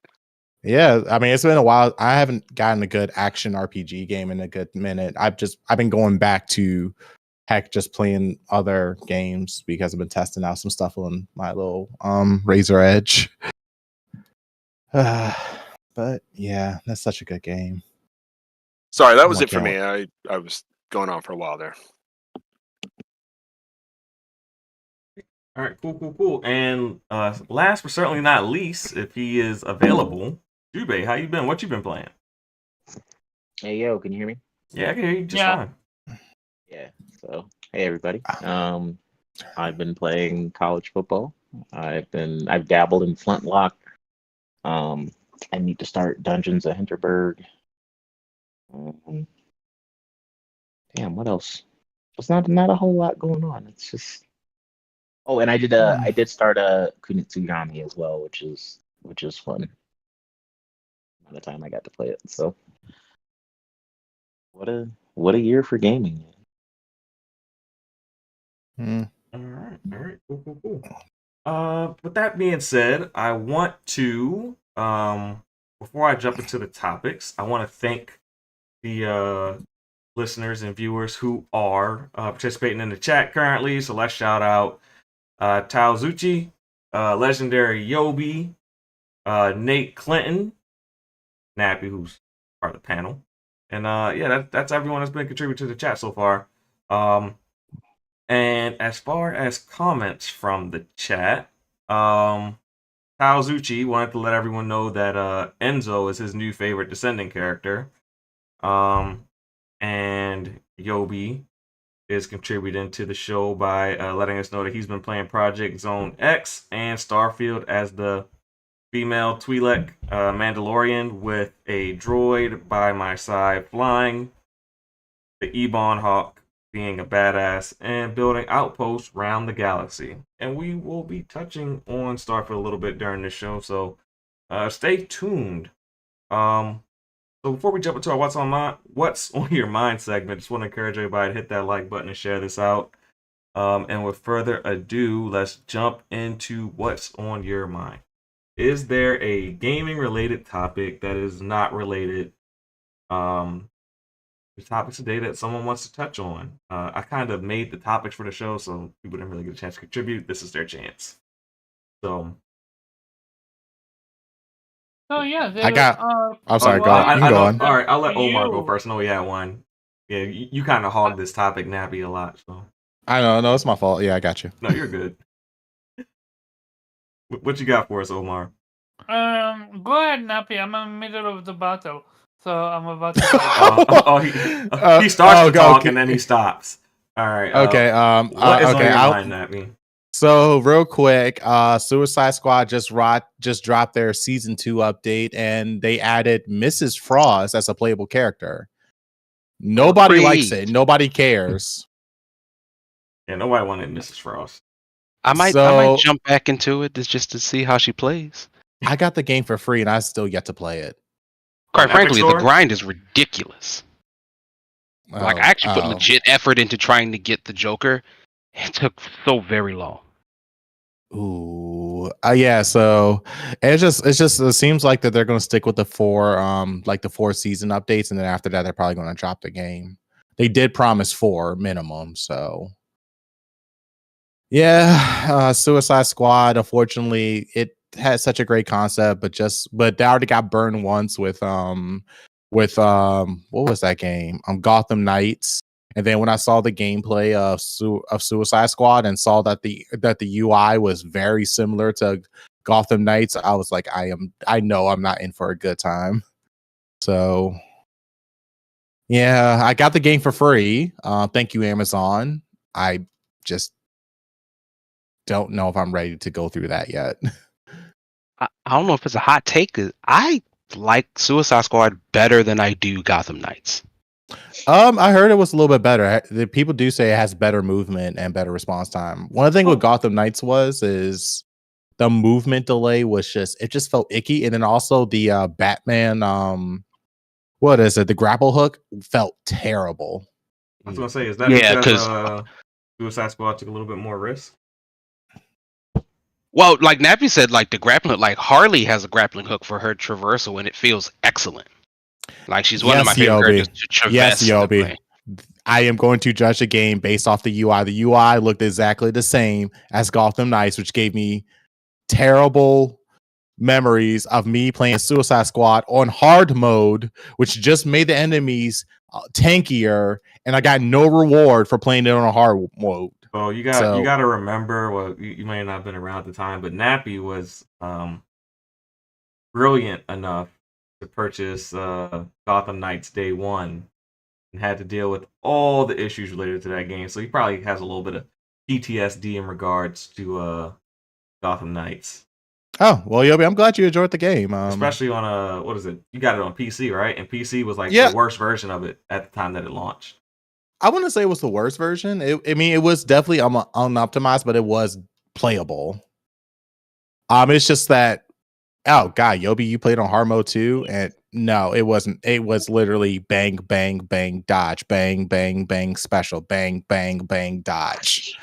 Yeah, I mean, it's been a while. I haven't gotten a good action RPG game in a good minute. I've been going back to just playing other games because I've been testing out some stuff on my little Razor Edge. But yeah, that's such a good game. Sorry, that was it for me. I was going on for a while there. All right, cool. And last but certainly not least, if he is available, Jubei, how you been? What you been playing? Hey yo, can you hear me? Yeah, I can hear you just Yeah. fine. Yeah. So, hey everybody. I've been playing college football. I've dabbled in Flintlock. I need to start Dungeons at Hinterberg. Um, Damn, what else? There's not a whole lot going on. It's just and I did start a Kunitsugami as well, which is fun. By the time I got to play it. So what a year for gaming. Mm. All right, cool. With that being said, I want to before I jump into the topics, I want to thank the listeners and viewers who are participating in the chat currently. So let's shout out Tao Zucci, Legendary Yobi, Nate Clinton, Nappy, who's part of the panel, and that's everyone that's been contributing to the chat so far. And as far as comments from the chat, Tao Zucci wanted to let everyone know that Enzo is his new favorite descending character. And Yobi is contributing to the show by letting us know that he's been playing Project Zone X and Starfield as the female Twi'lek Mandalorian with a droid by my side flying, the Ebon Hawk being a badass, and building outposts around the galaxy. And we will be touching on Starfield a little bit during this show, so stay tuned. So before we jump into our what's on your mind segment, just want to encourage everybody to hit that like button and share this out. And with further ado, let's jump into what's on your mind. Is there a gaming related topic that is not related to topics today that someone wants to touch on? I kind of made the topics for the show, so people didn't really get a chance to contribute. This is their chance. So Yeah, I got. I'm sorry. Go why on. You can go on. All right, I'll let for Omar go you. first. I know he had one. Yeah, you kind of hogged this topic, Nappy, a lot. So I know. No, it's my fault. Yeah, I got you. no, you're good. What you got for us, Omar? Go ahead, Nappy. I'm in the middle of the battle, so I'm about to. He starts to talk and then he stops. All right. Okay. What is okay. on your mind, Nappy? So real quick, Suicide Squad just dropped their season 2 update, and they added Mrs. Frost as a playable character. Nobody likes it. Nobody cares. Yeah, nobody wanted Mrs. Frost. I might jump back into it just to see how she plays. I got the game for free, and I still yet to play it. Quite frankly, the grind is ridiculous. Like, I actually put legit effort into trying to get the Joker. It took so very long. Ooh, yeah. So it seems like that they're going to stick with the 4 season updates, and then after that, they're probably going to drop the game. They did promise 4 minimum, so yeah. Suicide Squad. Unfortunately, it has such a great concept, but they already got burned once with what was that game? Gotham Knights. And then when I saw the gameplay of Suicide Squad and saw that the UI was very similar to Gotham Knights, I was like, I know I'm not in for a good time. So yeah, I got the game for free. Thank you, Amazon. I just don't know if I'm ready to go through that yet. I don't know if it's a hot take. I like Suicide Squad better than I do Gotham Knights. I heard it was a little bit better. The people do say it has better movement and better response time. One thing with Gotham Knights is the movement delay was just felt icky, and then also the Batman what is it? The grapple hook felt terrible. I was gonna say, is that because Suicide Squad took a little bit more risk? Well, like Nappy said, like the grappling hook, like Harley has a grappling hook for her traversal, and it feels excellent. Like she's one of my favorite characters to traverse. Yes, Yobi. I am going to judge the game based off the UI. The UI looked exactly the same as Gotham Knights, which gave me terrible memories of me playing Suicide Squad on hard mode, which just made the enemies tankier, and I got no reward for playing it on a hard mode. So you got to remember. Well, you may not have been around at the time, but Nappy was brilliant enough to purchase Gotham Knights Day One and had to deal with all the issues related to that game. So he probably has a little bit of PTSD in regards to Gotham Knights. Oh well, Yobi, I'm glad you enjoyed the game. Especially on what is it? You got it on PC, right? And PC was like Yeah. the worst version of it at the time that it launched. I wouldn't say it was the worst version. It was definitely unoptimized, but it was playable. It's just that, oh god, Yobi, you played on hard mode too, and no, it wasn't. It was literally bang, bang, bang, dodge, bang, bang, bang, special, bang, bang, bang, dodge.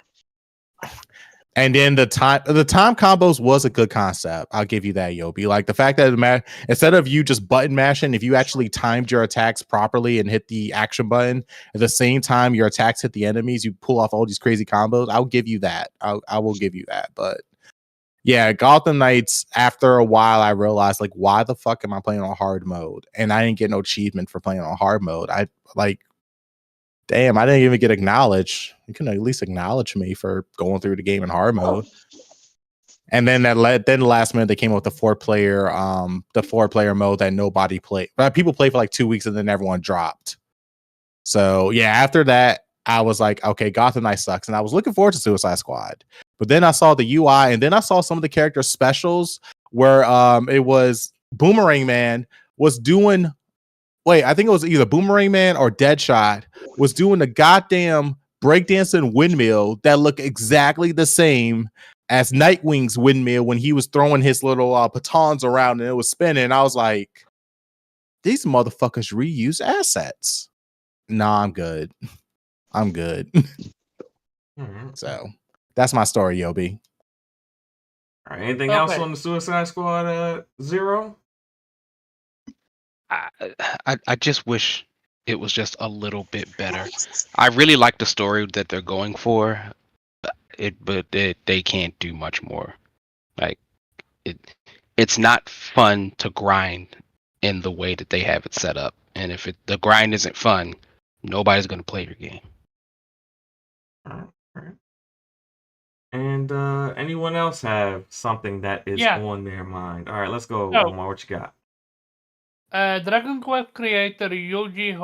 And then the time combos was a good concept. I'll give you that, Yobi. Like the fact that instead of you just button mashing, if you actually timed your attacks properly and hit the action button at the same time your attacks hit the enemies, you pull off all these crazy combos. I'll give you that. I will give you that. But yeah, Gotham Knights, after a while, I realized, like, why the fuck am I playing on hard mode? And I didn't get no achievement for playing on hard mode. Damn, I didn't even get acknowledged. You can at least acknowledge me for going through the game in hard mode. And then then the last minute they came up with the four player mode that nobody played. But people played for like 2 weeks and then everyone dropped. So yeah, after that, I was like, okay, Gotham Knight sucks. And I was looking forward to Suicide Squad. But then I saw the UI and then I saw some of the character specials where it was Boomerang Man was doing. Wait, I think it was either Boomerang Man or Deadshot was doing a goddamn breakdancing windmill that looked exactly the same as Nightwing's windmill when he was throwing his little batons around and it was spinning. And I was like, these motherfuckers reuse assets. Nah, I'm good. I'm good. So that's my story, Yobi. All right, anything else on the Suicide Squad Zero? I just wish it was just a little bit better. I really like the story that they're going for, but they can't do much more. Like it's not fun to grind in the way that they have it set up. And if the grind isn't fun, nobody's going to play your game. All right. And anyone else have something that is on their mind? All right, let's go, Omar. What you got? Dragon Quest creator Yuji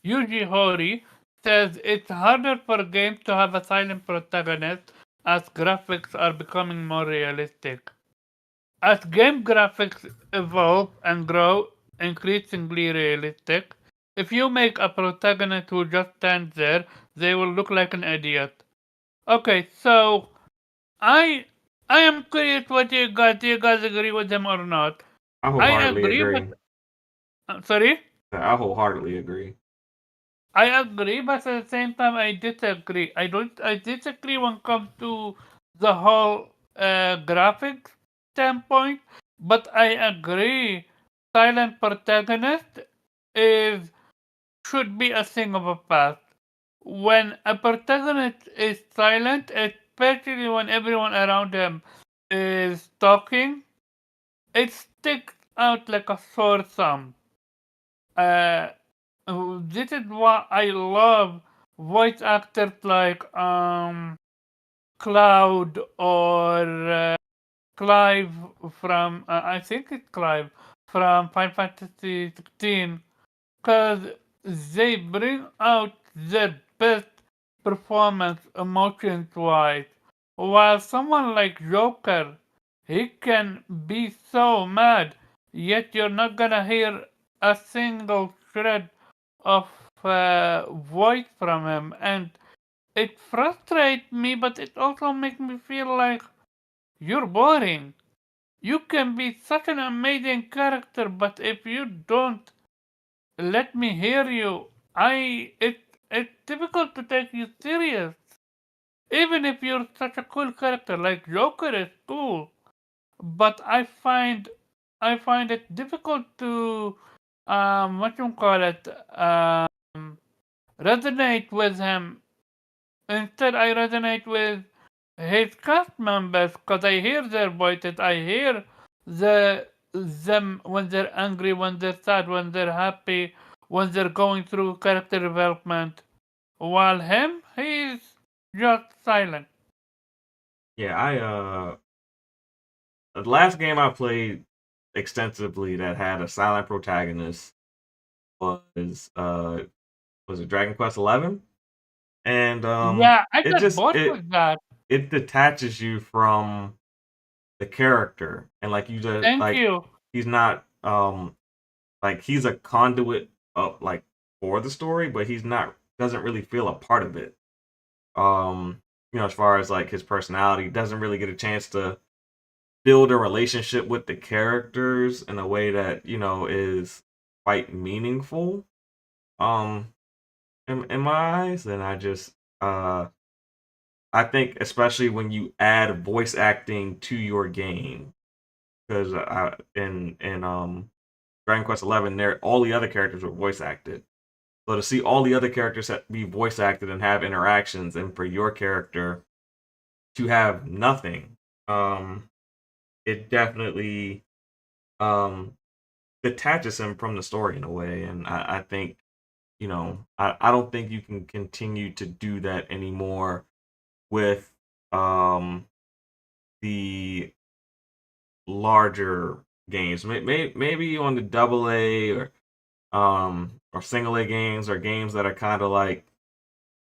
Horii says it's harder for games to have a silent protagonist as graphics are becoming more realistic. As game graphics evolve and grow increasingly realistic, if you make a protagonist who just stands there, they will look like an idiot. Okay, so I am curious what you guys agree with him or not. I wholeheartedly agree. Sorry? I wholeheartedly agree. I agree, but at the same time, I disagree. I disagree when it comes to the whole graphics standpoint, but I agree. Silent protagonist should be a thing of the past. When a protagonist is silent, especially when everyone around him is talking, it sticks out like a sore thumb. This is why I love voice actors like Cloud or Clive from I think it's Clive from Final Fantasy 16, because they bring out their best performance emotions wise. While someone like Joker, he can be so mad, yet you're not gonna hear a single shred of voice from him, and it frustrates me, but it also makes me feel like you're boring. You can be such an amazing character, but if you don't let me hear you, it's difficult to take you serious. Even if you're such a cool character, like Joker is cool, but I find it difficult to what you call it resonate with him. Instead, I resonate with his cast members because I hear their voices. I hear them when they're angry, when they're sad, when they're happy, when they're going through character development. While him, he's just silent. Yeah, the last game I played extensively that had a silent protagonist was was it Dragon Quest 11? And Yeah, I it got just bored with that. it detaches you from the character, and like you just Thank like you. he's not like he's a conduit of like for the story, but he's not doesn't really feel a part of it. You know, as far as like his personality, doesn't really get a chance to build a relationship with the characters in a way that, you know, is quite meaningful. Um in my eyes, and I think especially when you add voice acting to your game, because in Dragon Quest 11, there all the other characters were voice acted. So to see all the other characters be voice acted and have interactions, and for your character to have nothing, it definitely um, detaches him from the story in a way. And I think, you know, I don't think you can continue to do that anymore with the larger games. Maybe on the double A or single A games, or games that are kind of like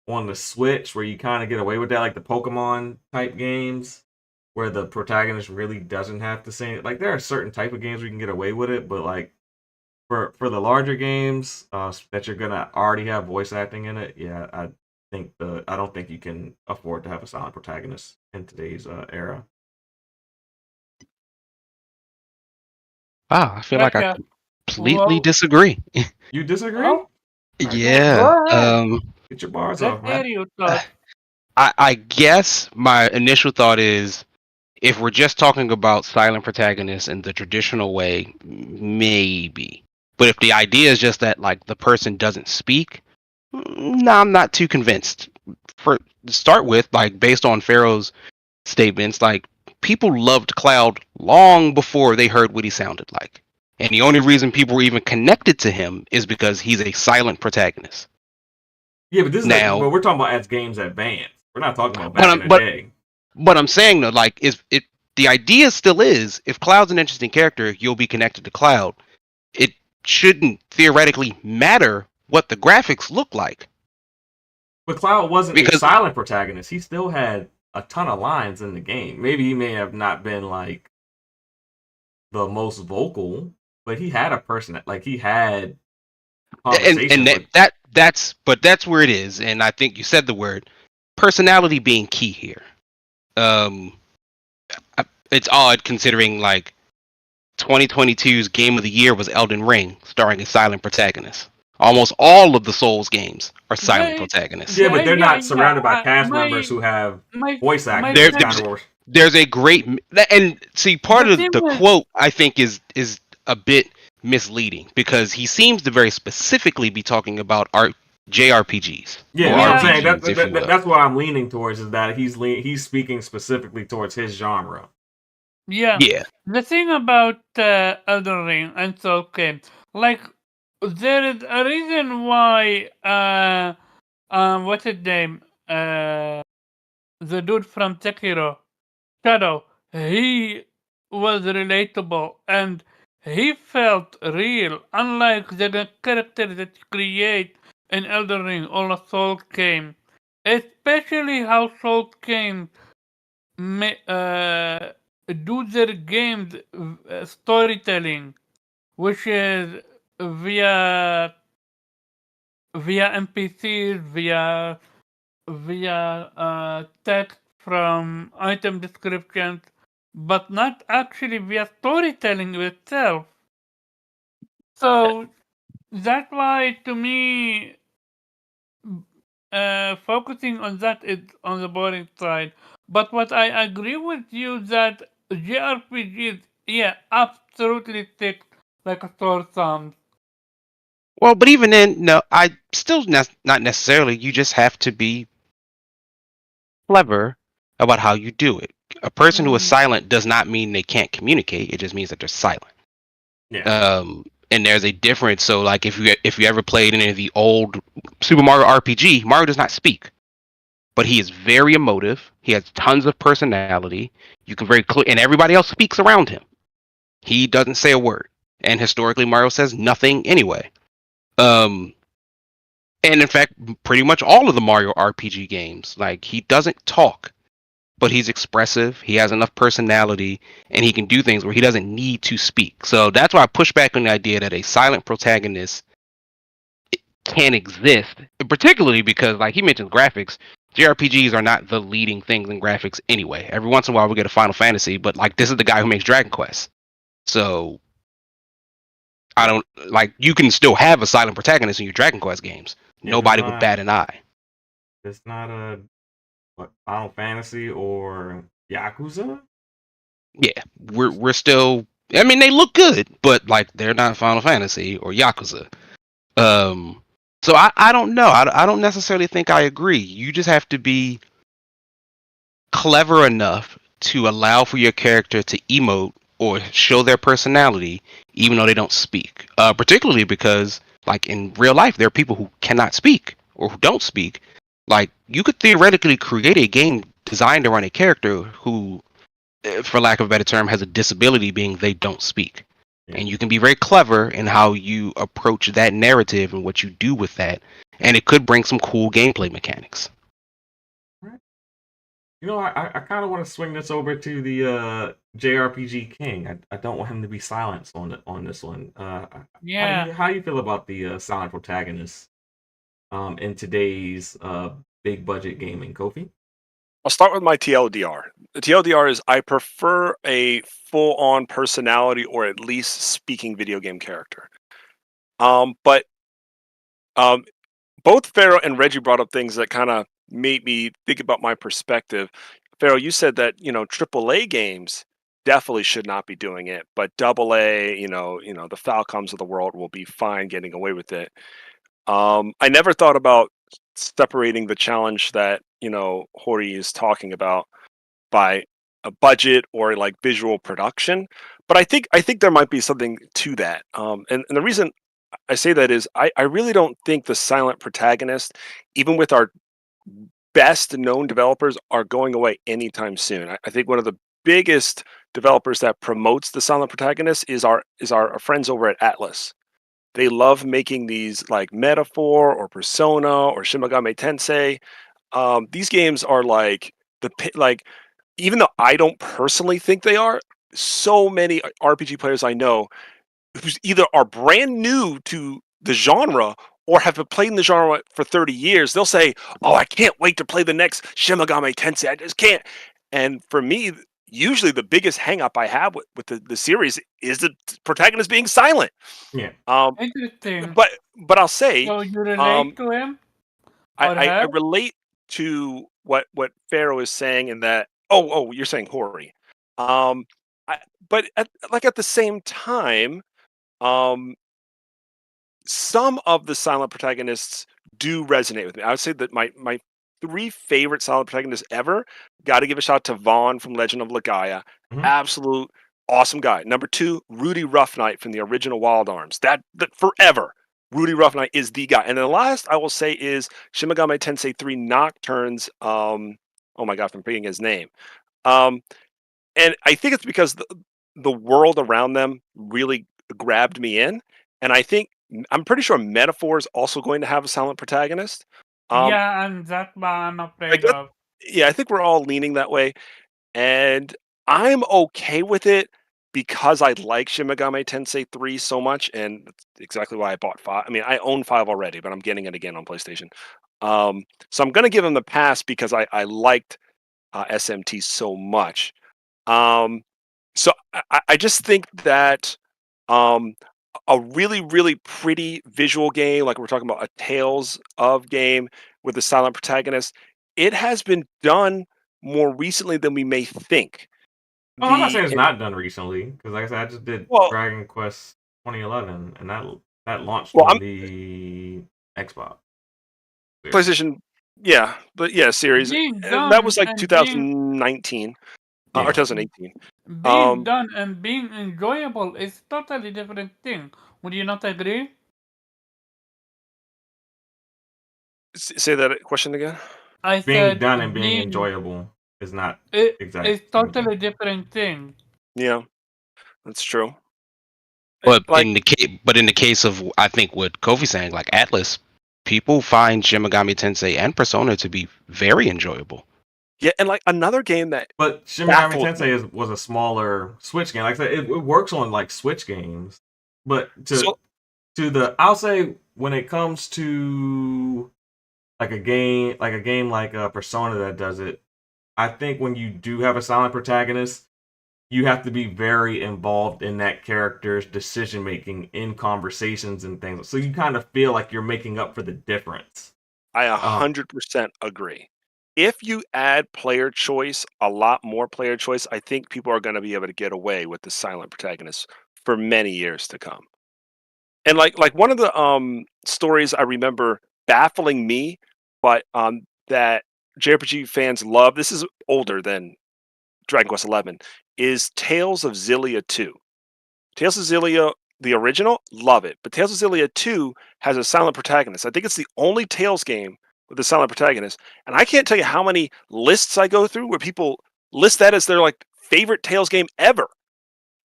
on the Switch where you kind of get away with that, like the Pokemon type games where the protagonist really doesn't have to say it. Like there are certain type of games where you can get away with it, but like for the larger games that you're gonna already have voice acting in it, yeah, I don't think you can afford to have a silent protagonist in today's era. I feel like I Gotcha. completely Well, disagree. You disagree? oh, Yeah. go ahead. Get your bars Let's off, hear man. your thoughts. I guess my initial thought is if we're just talking about silent protagonists in the traditional way, maybe. But if the idea is just that like the person doesn't speak, no, I'm not too convinced. For to start with, like based on Pharaoh's statements, like people loved Cloud long before they heard what he sounded like. And the only reason people were even connected to him is because he's a silent protagonist. Yeah, but this is Now, but we're talking about as games advance. We're not talking about but back in I'm the but day. what I'm saying though, like, is it the idea still is if Cloud's an interesting character, you'll be connected to Cloud. It shouldn't theoretically matter what the graphics look like. But Cloud wasn't a Because silent protagonist. He still had a ton of lines in the game. Maybe he may have not been like the most vocal, but he had a person like he had and conversations with. that's where it is, and I think you said the word personality being key here. It's odd considering like 2022's game of the year was Elden Ring, starring a silent protagonist. Almost all of the Souls games are silent Right. protagonists. Yeah, but they're Yeah, not surrounded by cast my members who have my voice my acting. There, It's kind of there's a great and see part the of thing the was quote I think is a bit misleading because he seems to very specifically be talking about JRPGs. yeah. Or That's what I'm yeah saying. RPGs, if you will. That's what I'm leaning towards is that he's speaking specifically towards his genre. yeah. Yeah. The thing about Elden Ring and so okay, like there is a reason why what's his name the dude from Sekiro Shadow, he was relatable and he felt real, unlike the character that you create in Elden Ring or Soul Game. Especially how Soul Game do their games storytelling, which is via NPCs, via text from item descriptions, but not actually via storytelling itself. So that's why, to me, focusing on that is on the boring side. But what I agree with you that JRPGs, yeah, absolutely tick like a sore thumb. Well, but even then, no, I still not necessarily. You just have to be clever about how you do it. A person who is Mm. silent does not mean they can't communicate. It just means that they're silent. Yeah. And there's a difference. So, like, if you ever played any of the old Super Mario RPG, Mario does not speak. but he is very emotive. He has tons of personality. You can very clear, and everybody else speaks around him. He doesn't say a word, and historically, Mario says nothing anyway. And in fact, pretty much all of the Mario RPG games, like he doesn't talk, but he's expressive. He has enough personality, and he can do things where he doesn't need to speak. So that's why I push back on the idea that a silent protagonist can exist, particularly because, like he mentioned, graphics. JRPGs are not the leading things in graphics anyway. Every once in a while, we get a Final Fantasy, but like this is the guy who makes Dragon Quest. So I don't like you can still have a silent protagonist in your Dragon Quest games. Nobody would bat an eye. It's not a Final Fantasy or Yakuza. Yeah, we're still. I mean, they look good, but like they're not Final Fantasy or Yakuza. So I don't know. I don't necessarily think I agree. You just have to be clever enough to allow for your character to emote or show their personality, even though they don't speak. Particularly because, like in real life, there are people who cannot speak or who don't speak. Like you could theoretically create a game designed around a character who, for lack of a better term, has a disability, being they don't speak. And you can be very clever in how you approach that narrative and what you do with that, and it could bring some cool gameplay mechanics. You know, I kind of want to swing this over to the JRPG King. I don't want him to be silenced on this one. Yeah. How do you feel about the silent protagonist in today's big budget gaming, Kofi? I'll start with my TLDR. The TLDR is I prefer a full-on personality or at least speaking video game character. But both Pharaoh and Reggie brought up things that kind of made me think about my perspective. Pharaoh, you said that AAA games definitely should not be doing it, but AA, the Falcoms of the world will be fine getting away with it. I never thought about separating the challenge that Hori is talking about by a budget or like visual production, but I think there might be something to that. And the reason I say that is I really don't think the silent protagonist, even with our best known developers, are going away anytime soon. I think one of the biggest developers that promotes the silent protagonist is our friends over at Atlas. They love making these like Metaphor or Persona or Shin Megami Tensei. These games are like like even though I don't personally think they are, so many RPG players I know who's either are brand new to the genre or have been playing the genre for 30 years, they'll say, "Oh, I can't wait to play the next Shin Megami Tensei. I just can't." And for me, usually the biggest hang up I have with the series is the protagonist being silent. Yeah. Interesting. But I'll say, So you relate to him or I her? relate to what Pharaoh is saying in that. Oh, you're saying Hori. Um, but at the same time, um, some of the silent protagonists do resonate with me. I would say that my three favorite silent protagonists ever. Got to give a shout out to Vaughn from Legend of Legaia. Mhm. Absolute awesome guy. Number two, Rudy Rough-Knight from the original Wild Arms. That forever. Rudy Rough-Knight is the guy. And then the last I will say is Shin Megami Tensei 3 Nocturne's oh my god, I'm forgetting his name. Um and I think it's because the world around them really grabbed me in. And I'm pretty sure Metaphor is also going to have a silent protagonist. Um, Yeah, and that's what I'm I afraid guess, of. yeah, I think we're all leaning that way, and I'm okay with it because I like Shin Megami Tensei 3 so much, and that's exactly why I bought 5. I mean, I own 5 already, but I'm getting it again on PlayStation. So I'm gonna give him the pass because I liked SMT so much. Um, so I just think that um, a really, really pretty visual game, like we're talking about a Tales of game with a silent protagonist, it has been done more recently than we may think. Oh, I'm not The saying it's not done recently, because like I said, I just did well, Dragon Quest 2011, and that launched well, on I'm the Xbox series. PlayStation, yeah, but yeah, series. Being That done was like and 2019 or Yeah. 2018. being Um, done and being enjoyable is totally different thing. Would you not agree? say that question again. I being said done and being being enjoyable is not it exact is same thing. totally different thing. Yeah, that's true. But Like, in the case of, I think what Kofi's saying, like Atlas, people find Shin Megami Tensei and Persona to be very enjoyable. yeah, and like another game that But Shin Megami baffled me. Tensei was a smaller Switch game. Like I said, it works on like Switch games. But So I'll say when it comes to like a game like Persona that does it, I think when you do have a silent protagonist, you have to be very involved in that character's decision making in conversations and things. So you kind of feel like you're making up for the difference. I Um, 100% agree. If you add player choice, a lot more player choice, I think people are going to be able to get away with the silent protagonist for many years to come. And like one of the stories I remember baffling me, but that JRPG fans love. This is older than Dragon Quest 11. Is Tales of Xillia 2. Tales of Xillia, the original, love it. But Tales of Xillia 2 has a silent protagonist. I think it's the only Tales game with a silent protagonist. And I can't tell you how many lists I go through where people list that as their like favorite Tales game ever.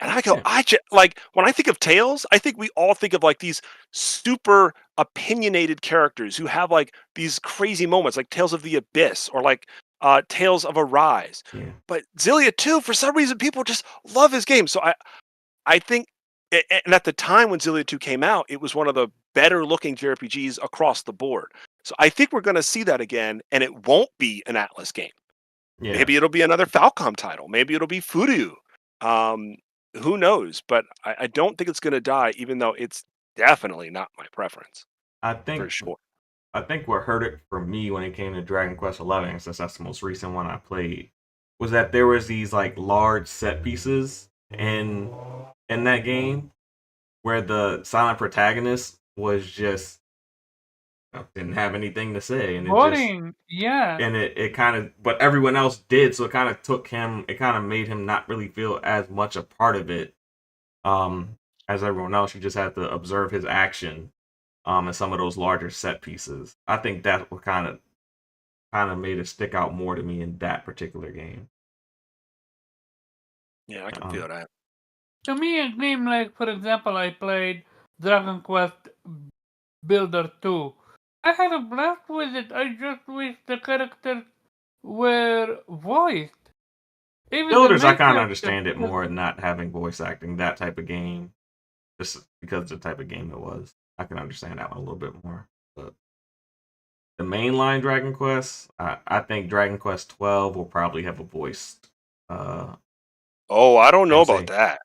And I go, yeah, like when I think of Tales, I think we all think of like these super opinionated characters who have like these crazy moments, like Tales of the Abyss or like Tales of Arise. yeah. But Xillia 2, for some reason, people just love his game. So I think, and at the time when Xillia 2 came out, it was one of the better looking JRPGs across the board. So I think we're going to see that again, and it won't be an Atlas game. Yeah, Maybe it'll be another Falcom title. Maybe it'll be Furyu. Um, who knows? But I don't think it's going to die, even though it's definitely not my preference I for think sure. what hurt it for me when it came to Dragon Quest 11, since that's the most recent one I played, was that there was these like large set pieces in that game where the silent protagonist was just didn't have anything to say, and Boring. Yeah. it kind of, but everyone else did, so it kind of took him, it kind of made him not really feel as much a part of it, um, as everyone else. You just had to observe his action, in some of those larger set pieces. I think that what kind of made it stick out more to me in that particular game. Yeah, I can Um, feel that. To me, a game like, for example, I played Dragon Quest Builder 2. I had a blast with it. I just wish the characters were voiced. Even the Builders, I main kind of character. understand it more not having voice acting, that type of game, just because of the type of game it was. I can understand that one a little bit more. But the mainline Dragon Quest, I think Dragon Quest 12 will probably have a voiced Oh, I don't know about MC. that.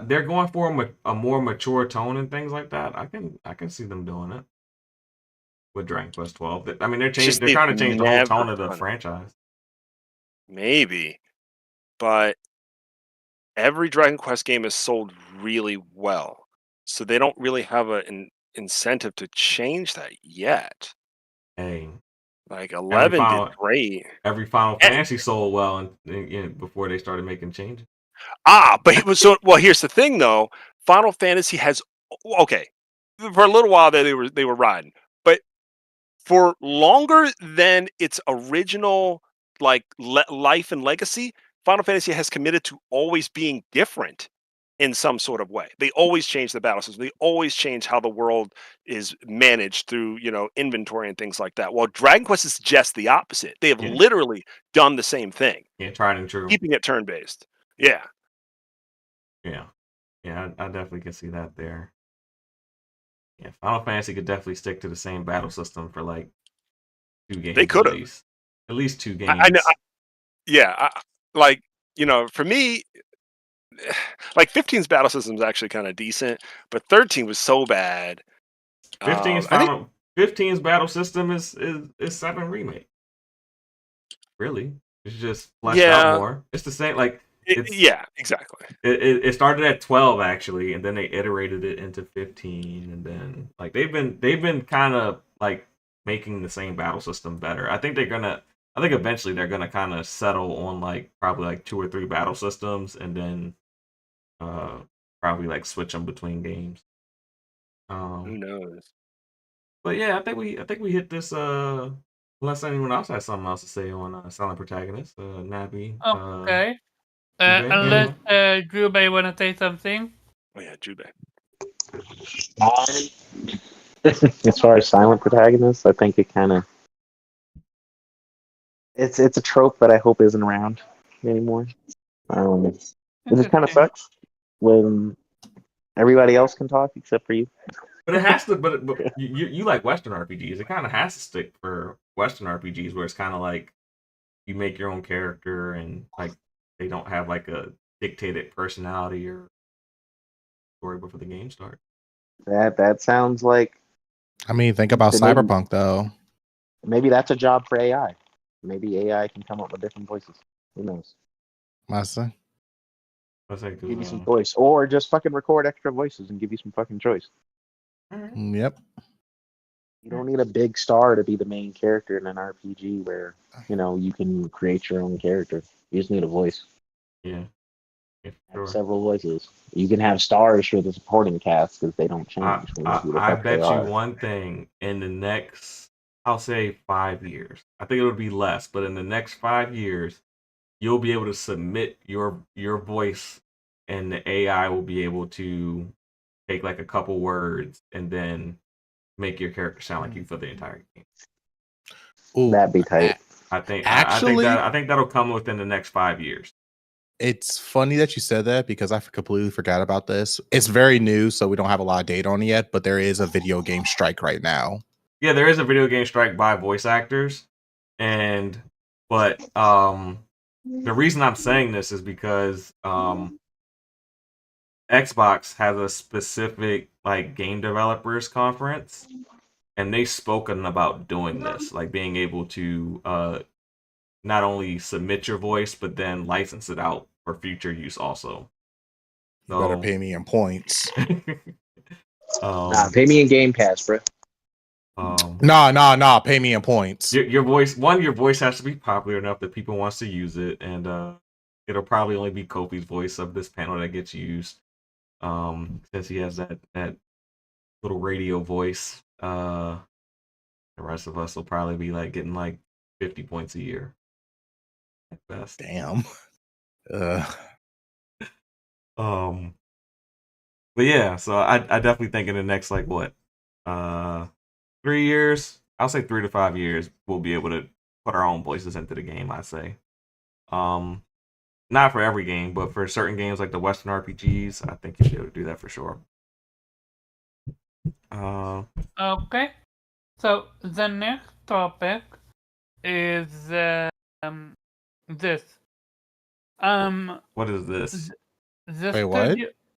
They're going for a more mature tone and things like that. I can see them doing it with Dragon Quest 12. I mean, It's just they're they've trying to change the whole never tone of the done it. franchise. Maybe, but every Dragon Quest game is sold really well, so they don't really have an incentive to change that yet. Hey, Like every 11 did final great. every Final And, Fantasy sold well, before they started making changes. but it was so well. Here's the thing, though. Final Fantasy has okay for a little while there they were riding, but for longer than its original like life and legacy, Final Fantasy has committed to always being different in some sort of way. They always change the battle system. They always change how the world is managed through, inventory and things like that. While Dragon Quest is just the opposite. They have Yeah, literally done the same thing, yeah, tried and true. keeping it turn-based. Yeah. Yeah, yeah, I definitely can see that there. Yeah, Final Fantasy could definitely stick to the same battle system for like two They games at could have. least. At least two I know. games. Yeah. Like, for me, like 15's battle system is actually kind of decent, but 13 was so bad. 15's I think, final 15's battle system is 7 remake. Really. It's just fleshed out yeah, more. It's the same, like it's yeah, exactly. it started at 12 actually, and then they iterated it into 15, and then like they've been kind of like making the same battle system better. I think eventually they're gonna kind of settle on like probably like 2 or 3 battle systems, and then uh probably like switch them between games. Who Um knows? but yeah, I think we hit this Unless anyone else has something else to say on Silent Protagonist, Nappy. Okay. Jubei, Unless anyone? Jubei wanna say something. Oh yeah, Jubei. As far as silent protagonists, I think it kind of it's a trope that I hope isn't around anymore. It just kind of Interesting. sucks when everybody else can talk except for you. But it has to. But you like Western RPGs. It kind of has to stick for Western RPGs, where it's kind of like you make your own character and like they don't have like a dictated personality or story before the game starts. That sounds like I mean, think about Then maybe- Cyberpunk though. maybe that's a job for AI. Maybe AI can come up with different voices. Who knows? Master. That's like, Give you some choice, or just fucking record extra voices and give you some fucking choice. Yep. You don't need a big star to be the main character in an RPG where you can create your own character. You just need a voice. Yeah. Have Sure. several voices. You can have stars for the supporting cast because they don't change when you see the I fuck they bet you are. one thing in the next, I'll say 5 years. I think it would be less, but in the next 5 years, you'll be able to submit your voice, and the AI will be able to take like a couple words and then make your character sound like you for the entire game. Ooh, That'd be tight. I think Actually- I think that'll come within the next 5 years. it's funny that you said that because I completely forgot about this. It's very new, so we don't have a lot of data on it yet, but there is a video game strike right now. Yeah, there is a video game strike by voice actors, but the reason I'm saying this is because Xbox has a specific like game developers conference, and they've spoken about doing this, like being able to not only submit your voice but then license it out for future use also. You better pay me in points. Pay me in Game Pass, bro. No, pay me in points. Your voice has to be popular enough that people wants to use it, and it'll probably only be Kofi's voice of this panel that gets used, since he has that little radio voice. The rest of us will probably be like getting like 50 points a year at best. Damn. But yeah, so I definitely think in the next like what 3 years, I'll say 3 to 5 years, we'll be able to put our own voices into the game. I say, not for every game, but for certain games like the Western RPGs, I think you should be able to do that for sure. Okay. So the next topic is this. What is this? Wait, what?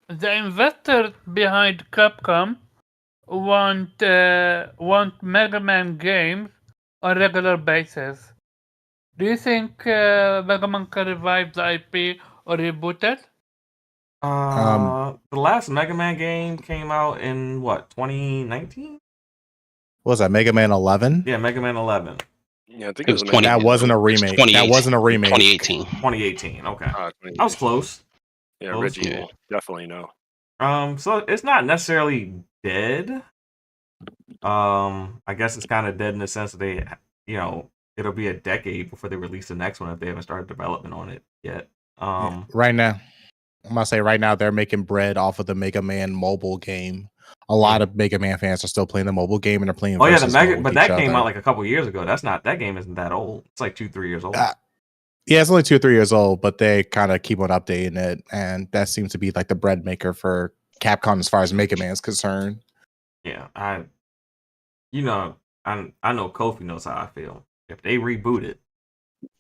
The investors behind Capcom want Mega Man games on regular basis. Do you think Mega Man can revive the IP or reboot it? The last Mega Man game came out in what, 2019? What was that, Mega Man 11? Yeah, Mega Man 11. Yeah, I think It was Mega 20. Man. That wasn't a remake. That wasn't a remake. 2018. 2018. Okay, I was 2018. close. Yeah, Close. Reggie Yeah. will definitely know. So it's not necessarily dead. I guess it's kind of dead in the sense that it'll be a decade before they release the next one if they haven't started development on it yet. Right now, I'm gonna say right now they're making bread off of the Mega Man mobile game. A lot of Mega Man fans are still playing the mobile game and they're playing. Oh yeah, versus mode with but that each came other. out like a couple years ago. That game isn't that old. It's like 2-3 years old. Yeah, it's only 2 or 3 years old, but they kind of keep on updating it, and that seems to be like the bread maker for Capcom as far as Mega Man's concerned. Yeah, I know Kofi knows how I feel. If they reboot it,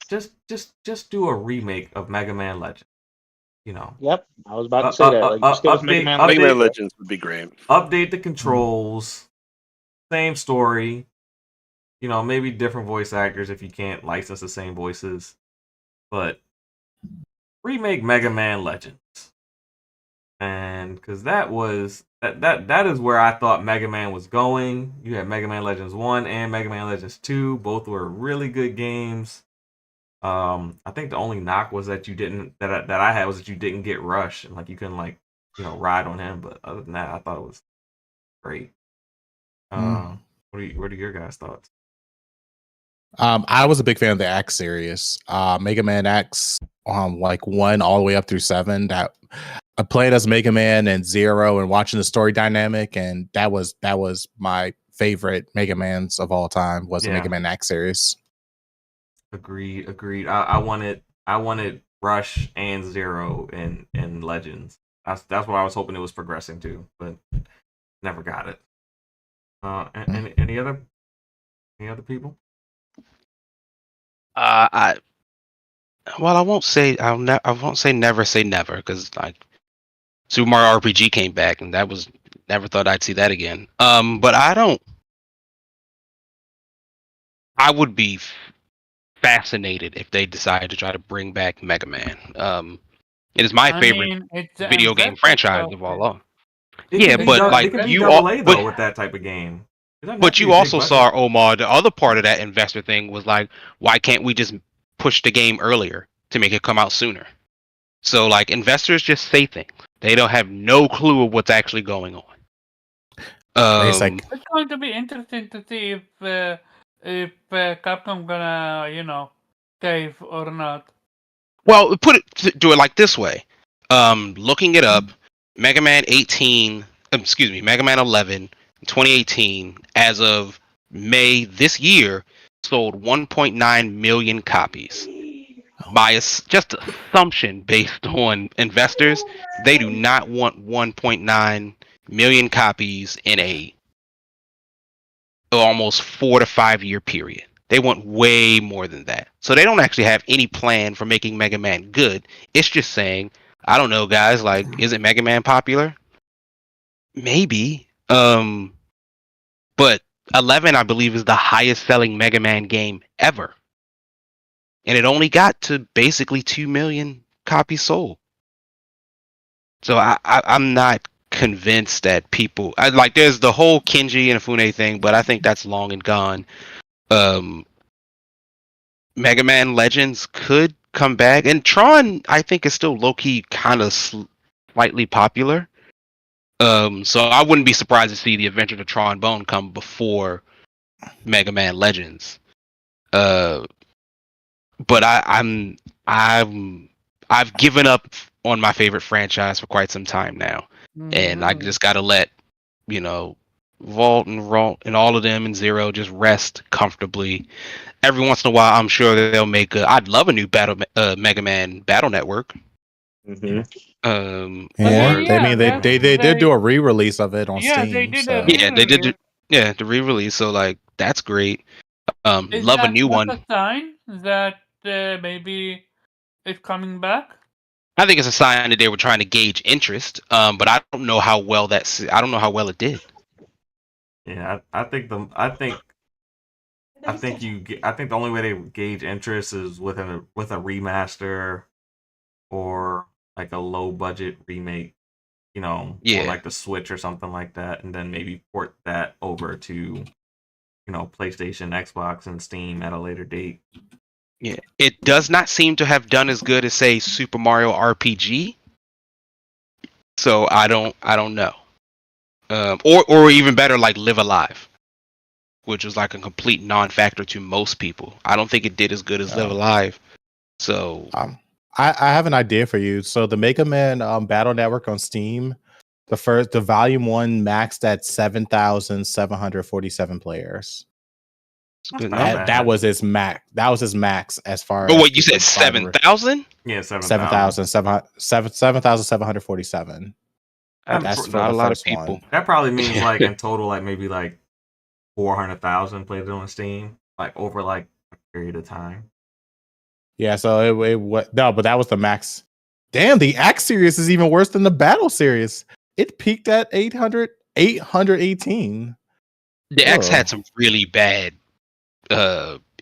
just do a remake of Mega Man Legend. Yep, I was about to say that. Just give us Mega Man Mega Man Legends. Legends would be great. Update the controls, same story. Maybe different voice actors if you can't license the same voices, but remake Mega Man Legends. And because that is where I thought Mega Man was going. You had Mega Man Legends 1 and Mega Man Legends 2. Both were really good games. I think the only knock was that you didn't that I had was that you didn't get Rush and like you couldn't ride on him. But other than that, I thought it was great. What are your guys' thoughts? I was a big fan of the X series, Mega Man X, like 1 all the way up through 7. That I played as Mega Man and Zero and watching the story dynamic, and that was my favorite Mega Mans of all time was the Yeah. Mega Man X series. Agreed. I wanted Rush and Zero in Legends. That's what I was hoping it was progressing to, but never got it. Any other people? I won't say I won't say never because like Super Mario RPG came back and that was never thought I'd see that again. But I would be fascinated if they decided to try to bring back Mega Man. It is my favorite It's the video game investor franchise stuff of all is- long. It Yeah, could be but it could be you double A though but with that type of game. It doesn't have but to be you a big also budget. saw Omar. The other part of that investor thing was like, why can't we just push the game earlier to make it come out sooner? So like investors just say things. They don't have no clue of what's actually going on. It's like It's going to be interesting to see if Capcom gonna cave or not. Well, do it like this way. Looking it up, Mega Man 18, Mega Man 11, 2018, as of May this year, sold 1.9 million copies. By just assumption based on investors, they do not want 1.9 million copies in a almost 4 to 5 year period. They want way more than that. So they don't actually have any plan for making Mega Man good. It's just saying, I don't know, guys, like, is it Mega Man popular? Maybe. But 11, I believe, is the highest selling Mega Man game ever. And it only got to basically 2 million copies sold. So I'm not convinced that people there's the whole Kenji and Fune thing, but I think that's long and gone. Mega Man Legends could come back, and Tron I think is still low key kind of slightly popular. So I wouldn't be surprised to see the Adventure of Tron Bone come before Mega Man Legends. But I've given up on my favorite franchise for quite some time now, and I just gotta let Vault and all of them and Zero just rest comfortably. Every once in a while, I'm sure they'll make I'd love a new Mega Man Battle Network. Mm-hmm. They did do a re-release of it on Yeah, Steam. they did So. a Yeah, they did. Yeah, the re-release. So like, that's great. Is Love a that new not one. a sign that maybe it's coming back? I think it's a sign that they were trying to gauge interest. But I don't know how well I don't know how well it did. Yeah, I think the only way they gauge interest is with a remaster or like a low budget remake, for Yeah. like the Switch or something like that, and then maybe port that over to PlayStation, Xbox, and Steam at a later date. Yeah, it does not seem to have done as good as say Super Mario RPG. So I don't know. Or even better, like Live Alive, which was like a complete non-factor to most people. I don't think it did as good as Live Alive. So I have an idea for you. So the Mega Man Battle Network on Steam, the volume 1 maxed at 7,747 players. That was his max. That was his max as far as. Oh wait, you said 7,000? Yeah, 7,000. 7,747. That's not a lot of people. That probably means like in total, like maybe like 400,000 played it on Steam, like over like a period of time. Yeah, so it no, but that was the max. Damn, the X series is even worse than the Battle series. It peaked at 818. The X had some really bad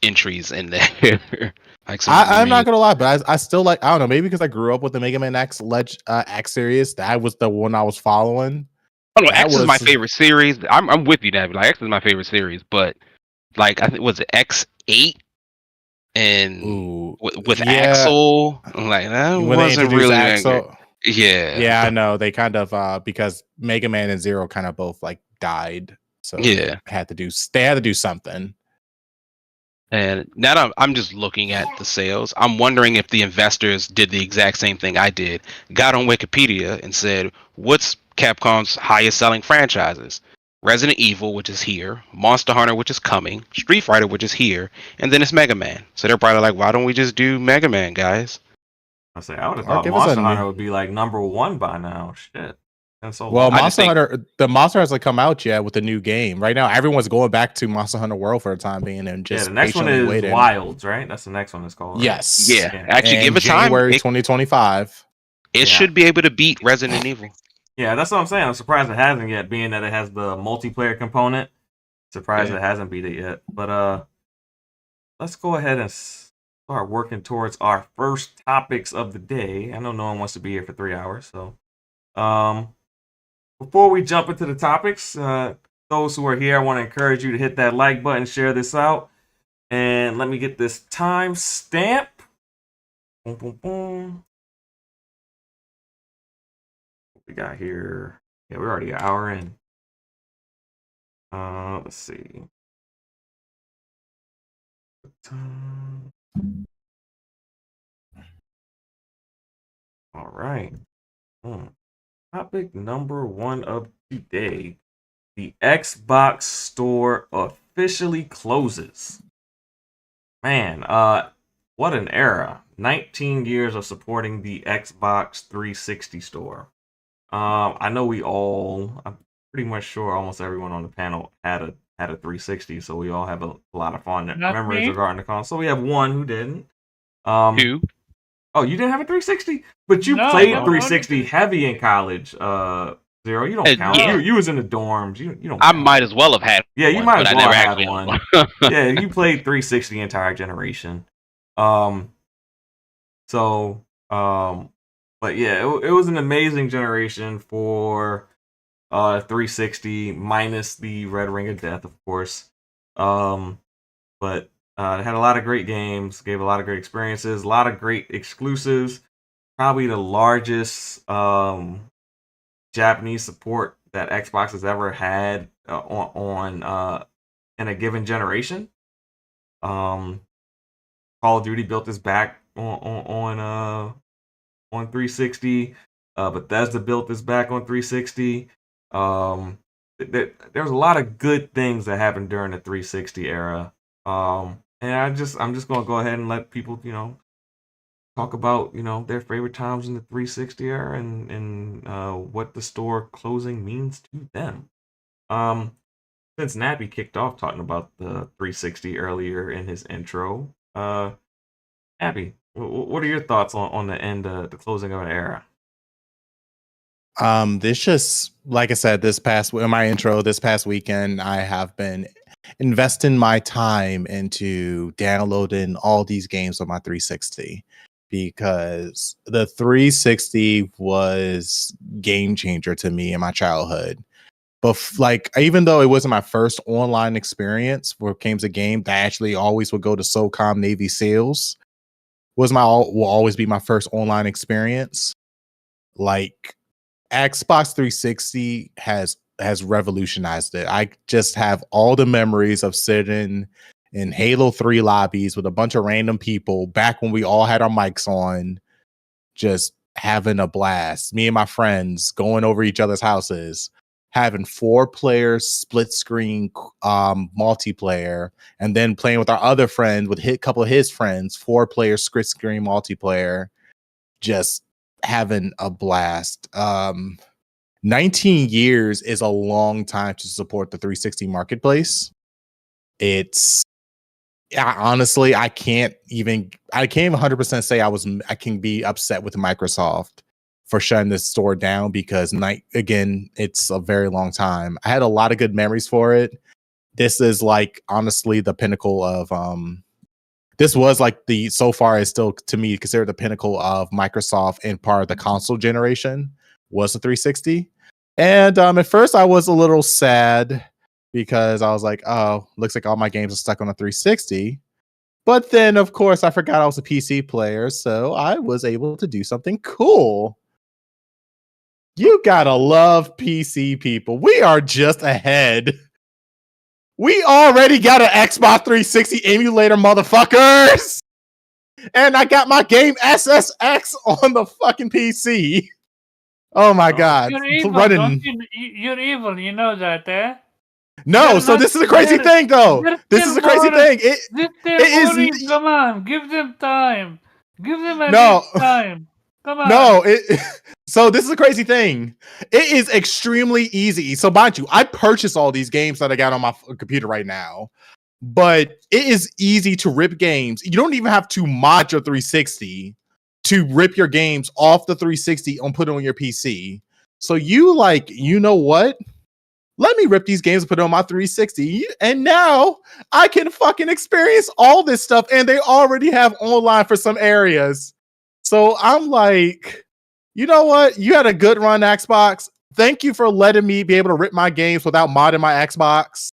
entries in there. I'm not gonna lie, but I still like. I don't know, maybe because I grew up with the Mega Man X X series. That was the one I was following. Oh no, X is my favorite series. I'm with you, David. Like X is my favorite series, but like I think was it X8 and with Axel. Like that when wasn't really Axel. Yeah, I know they kind of because Mega Man and Zero kind of both like died, so they had to do something. And now that I'm just looking at the sales, I'm wondering if the investors did the exact same thing I did, got on Wikipedia and said, what's Capcom's highest selling franchises? Resident Evil, which is here, Monster Hunter, which is coming, Street Fighter, which is here, and then it's Mega Man. So they're probably like, why don't we just do Mega Man, guys? I would have Or thought give us Monster a Hunter new. would be like number one by now. Shit. That's so Well, long. I just Monster think- Hunter, the Monster hasn't come out yet with the new game. Right now, everyone's going back to Monster Hunter World for the time being and Yeah, just the next one patiently is waiting. Wilds, right? That's the next one it's called. Right? Yes. Yeah, Yeah. actually, And give it time. January It 2025. Yeah. should be able to beat Resident Evil. Yeah, that's what I'm saying. I'm surprised it hasn't yet, being that it has the multiplayer component. Surprised Yeah. it hasn't beat it yet. But let's go ahead and start working towards our first topics of the day. I know no one wants to be here for 3 hours, so before we jump into the topics, those who are here, I want to encourage you to hit that like button, share this out, and let me get this time stamp. Boom, boom, boom. What we got here? Yeah, we're already an hour in. Let's see. All right. Topic number 1 of today. The Xbox store officially closes. Man, what an era. 19 years of supporting the Xbox 360 store. I know I'm pretty much sure almost everyone on the panel had a 360, so we all have a lot of fond memories regarding the console. We have one who didn't. Two. Oh, you didn't have a 360? But you No, played no, 360 heavy in college, Zero. You don't count. Yeah. You was in the dorms. You don't I count. might as well have had Yeah, you one, might but as I well never have actually one. owned one. Yeah, you played 360 the entire generation. But yeah, it was an amazing generation for 360 minus the Red Ring of Death, of course. But it had a lot of great games, gave a lot of great experiences, a lot of great exclusives. Probably the largest Japanese support that Xbox has ever had on in a given generation. Call of Duty built this back on 360. Bethesda built this back on 360. There was a lot of good things that happened during the 360 era. And I'm just gonna go ahead and let people, talk about, their favorite times in the 360 era and what the store closing means to them. Since Nappy kicked off talking about the 360 earlier in his intro, Nappy, what are your thoughts on the end, the closing of an era? This just like I said, this past weekend, I have been investing my time into downloading all these games on my 360 because the 360 was game changer to me in my childhood. But even though it wasn't my first online experience where it came to game, that actually always would go to SOCOM Navy SEALs will always be my first online experience. Like Xbox 360 has revolutionized it. I just have all the memories of sitting in Halo 3 lobbies with a bunch of random people back when we all had our mics on, just having a blast. Me and my friends going over each other's houses, having 4-player split screen multiplayer, and then playing with our other friends with a couple of his friends, 4-player split screen multiplayer, just having a blast. 19 years is a long time to support the 360 marketplace. Honestly, I can't even 100% say I can be upset with Microsoft for shutting this store down because it's a very long time. I had a lot of good memories for it. This is like honestly the pinnacle of this was like so far is still to me considered the pinnacle of Microsoft and part of the console generation was the 360. And at first I was a little sad because I was like, oh, looks like all my games are stuck on a 360. But then of course I forgot I was a PC player, so I was able to do something cool. You gotta love PC people. We are just ahead. We already got an Xbox 360 emulator, motherfuckers. And I got my game SSX on the fucking PC. Oh my god. You're evil, Running. don't you? You're evil, you know that, eh? No, They're so not- this is a crazy they're- thing though. they're This is a crazy still thing. They're It is- boring. Come on, give them time. Give them a No. bit time. Come on. No, so this is a crazy thing. It is extremely easy. So mind you, I purchased all these games that I got on my computer right now, but it is easy to rip games. You don't even have to mod your 360 to rip your games off the 360 and put it on your PC. So you know what? Let me rip these games and put it on my 360. And now I can fucking experience all this stuff. And they already have online for some areas. So I'm like, you know what? You had a good run, Xbox. Thank you for letting me be able to rip my games without modding my Xbox.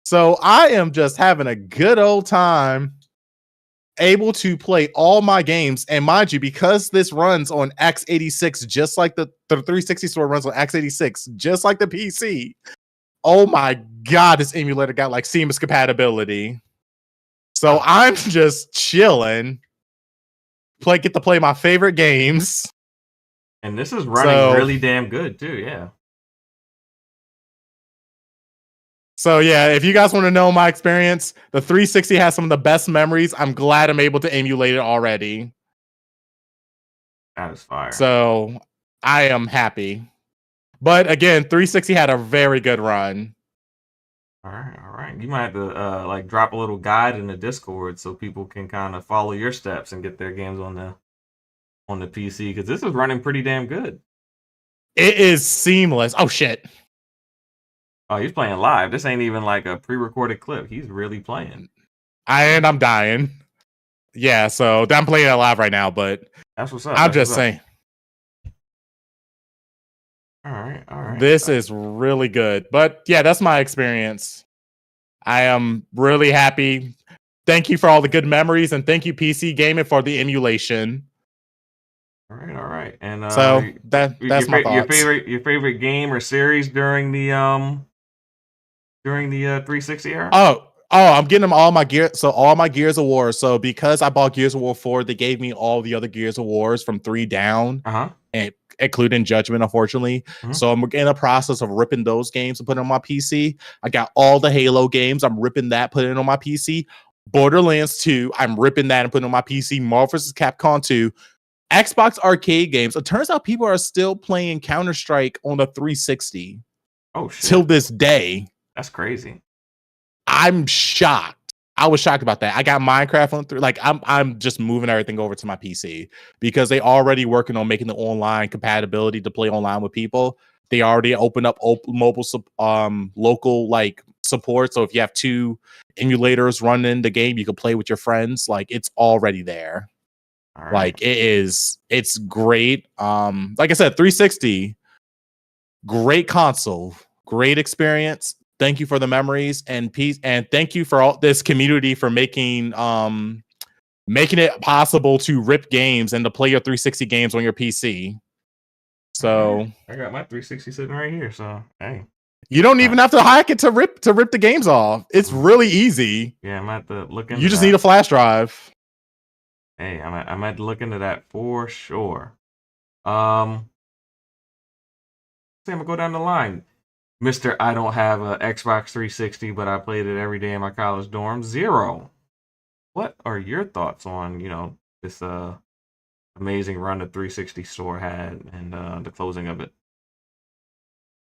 So I am just having a good old time able to play all my games. And mind you, because this runs on x86, just like the 360 store runs on x86, just like the PC. Oh my god, this emulator got like seamless compatibility. So I'm just chilling. Get to play my favorite games. And this is running really damn good too, yeah. So yeah, if you guys want to know my experience, the 360 has some of the best memories. I'm glad I'm able to emulate it already. That is fire. So I am happy. But again, 360 had a very good run. All right. You might have to like drop a little guide in the Discord so people can kind of follow your steps and get their games on the PC, because this is running pretty damn good. It is seamless. Oh shit. Oh, he's playing live. This ain't even like a pre-recorded clip. He's really playing. I'm dying. Yeah, so I'm playing it live right now, but that's what's up. I'm just saying. All right. This is really good. But yeah, that's my experience. I am really happy. Thank you for all the good memories, and thank you, PC Gaming, for the emulation. All right. And so that's my thoughts. Your favorite game or series during the 360 era? Oh, I'm getting them all my gear. So all my Gears of War. So because I bought Gears of War 4, they gave me all the other Gears of Wars from 3 down. And including Judgment, unfortunately. So I'm in the process of ripping those games and putting on my PC. I got all the Halo games. I'm ripping that, putting it on my PC. Borderlands 2, I'm ripping that and putting it on my PC. Marvel vs. Capcom 2. Xbox arcade games. It turns out people are still playing Counter-Strike on the 360. Oh shit. Till this day. That's crazy. I'm shocked. I was shocked about that. I got Minecraft on 3. Like I'm just moving everything over to my PC because they already working on making the online compatibility to play online with people. They already opened up mobile local like support. So if you have 2 emulators running the game, you can play with your friends. Like it's already there. All right. Like it's great. Like I said, 360, great console, great experience. Thank you for the memories and peace, and thank you for all this community for making it possible to rip games and to play your 360 games on your PC. So I got my 360 sitting right here. So hey, you don't even have to hack it to rip the games off. It's really easy. Yeah, I'm at the look into You just that. need a flash drive. Hey, I'm at to look into that for sure. See, I'm gonna go down the line. Mr. I don't have a Xbox 360, but I played it every day in my college dorm. 0. What are your thoughts on, this amazing run the 360 store had and the closing of it?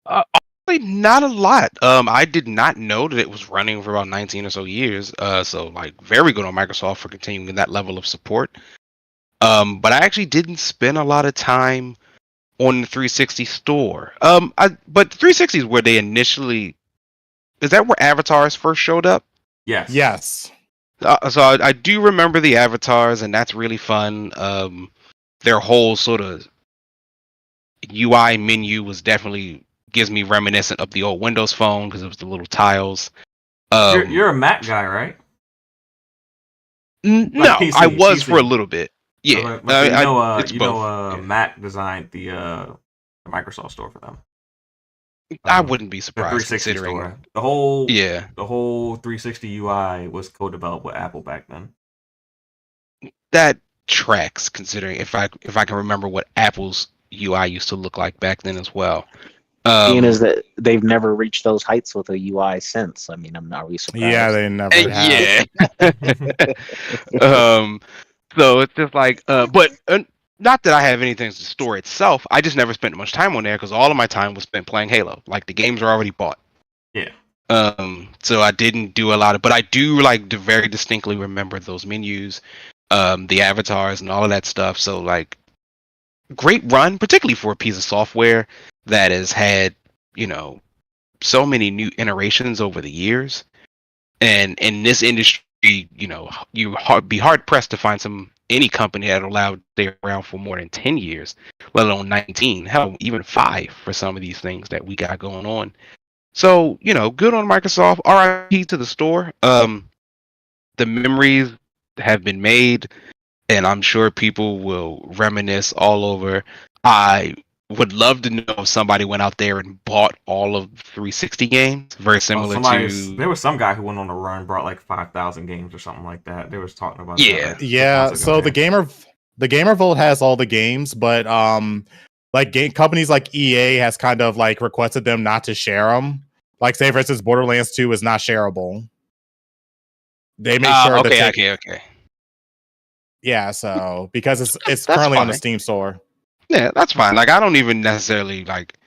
Honestly, not a lot. I did not know that it was running for about 19 or so years. So like very good on Microsoft for continuing that level of support. But I actually didn't spend a lot of time on the 360 store. But the 360 is where they initially. Is that where avatars first showed up? Yes. Yes. So I do remember the avatars, and that's really fun. Their whole sort of UI menu was definitely gives me reminiscent of the old Windows Phone because it was the little tiles. You're a Mac guy, right? No, PC, I was PC. For a little bit. Yeah, but Mac designed the Microsoft store for them. I wouldn't be The surprised 360 considering. store. The whole Yeah, 360 UI was co-developed with Apple back then. that tracks considering if I can remember what Apple's UI used to look like back then as well. Being is that they've never reached those heights with a UI since. I mean, I'm not really surprised. Yeah, they never have. yeah. So it's just like, but not that I have anything to the store itself. I just never spent much time on there because all of my time was spent playing Halo. Like the games are already bought. Yeah. So I didn't do a lot of, but I do like to very distinctly remember those menus, the avatars and all of that stuff. So like, great run, particularly for a piece of software that has had, so many new iterations over the years. And in this industry, you be hard pressed to find any company that allowed to stay around for more than 10 years, let alone 19, hell, even 5 for some of these things that we got going on. So, good on Microsoft. RIP to the store. The memories have been made, and I'm sure people will reminisce all over. I would love to know if somebody went out there and bought all of 360 games, very similar to. There was some guy who went on a run, brought like 5,000 games or something like that. They was talking about Yeah. that. Yeah, so the Gamer Vault has all the games, but like game companies like EA has kind of like requested them not to share them. Like, say for instance, Borderlands 2 is not shareable. They make sure okay. Yeah, so because it's That's currently on the fine. Steam store. Yeah, that's fine. Like, I don't even necessarily like.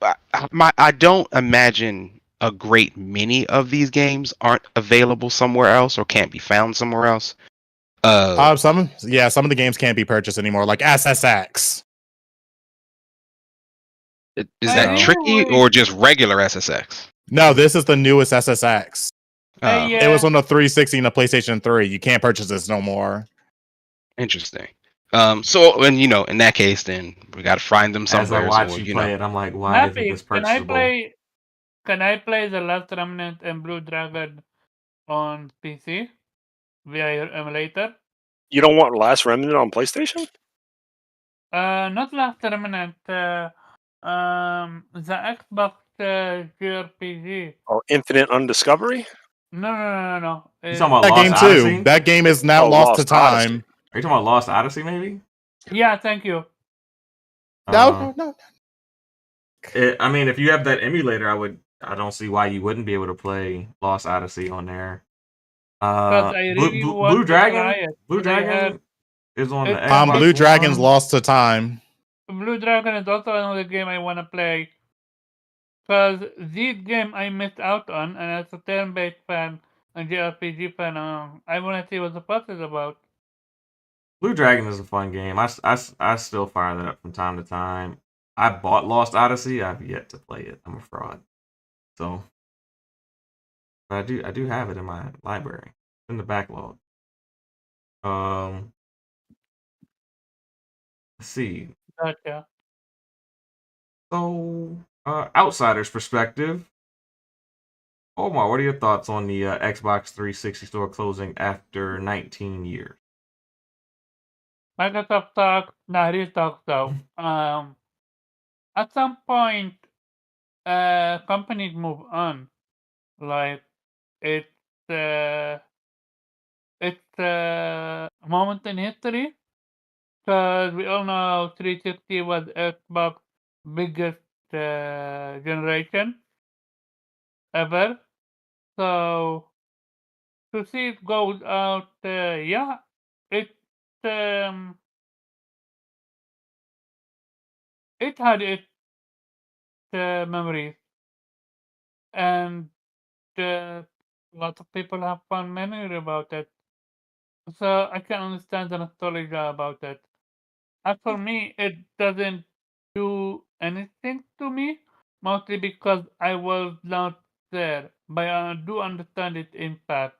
I don't imagine a great many of these games aren't available somewhere else or can't be found somewhere else. Some of the games can't be purchased anymore, like SSX. Is that tricky or just regular SSX? No, this is the newest SSX. Yeah. It was on the 360 and the PlayStation 3. You can't purchase this no more. Interesting. So, and in that case, then we got to find them somewhere. As I watch you play it, I'm like, why isn't this purchasable? Can I play The Last Remnant and Blue Dragon on PC via your emulator? You don't want Last Remnant on PlayStation? Not Last Remnant. The Xbox JRPG. Or Infinite Undiscovery? No. You talking about that Lost game Odyssey? too. That game is now lost to time. Odyssey. Are you talking about Lost Odyssey, maybe? Yeah, thank you. No. I mean, if you have that emulator, I don't see why you wouldn't be able to play Lost Odyssey on there. Blue Dragon. Blue Dragon is on the Xbox Blue Dragon's One. lost to time. Blue Dragon is also another game I want to play. Because this game I missed out on, and as a turn-based fan and JRPG fan, I want to see what the fuss is about. Blue Dragon is a fun game. I still fire that up from time to time. I bought Lost Odyssey. I've yet to play it. I'm a fraud. So, but I do have it in my library, in the backlog. Let's see. Gotcha. So, outsider's perspective. Omar, what are your thoughts on the Xbox 360 store closing after 19 years? Microsoft talk, real talk though. At some point, companies move on. Like, it's a moment in history. Because we all know 360 was Xbox biggest generation ever. So to see it goes out, yeah, it had its memories, and a lot of people have fun memory about it. So I can understand the nostalgia about it. As for me, it doesn't do anything to me, mostly because I was not there. But I do understand its impact.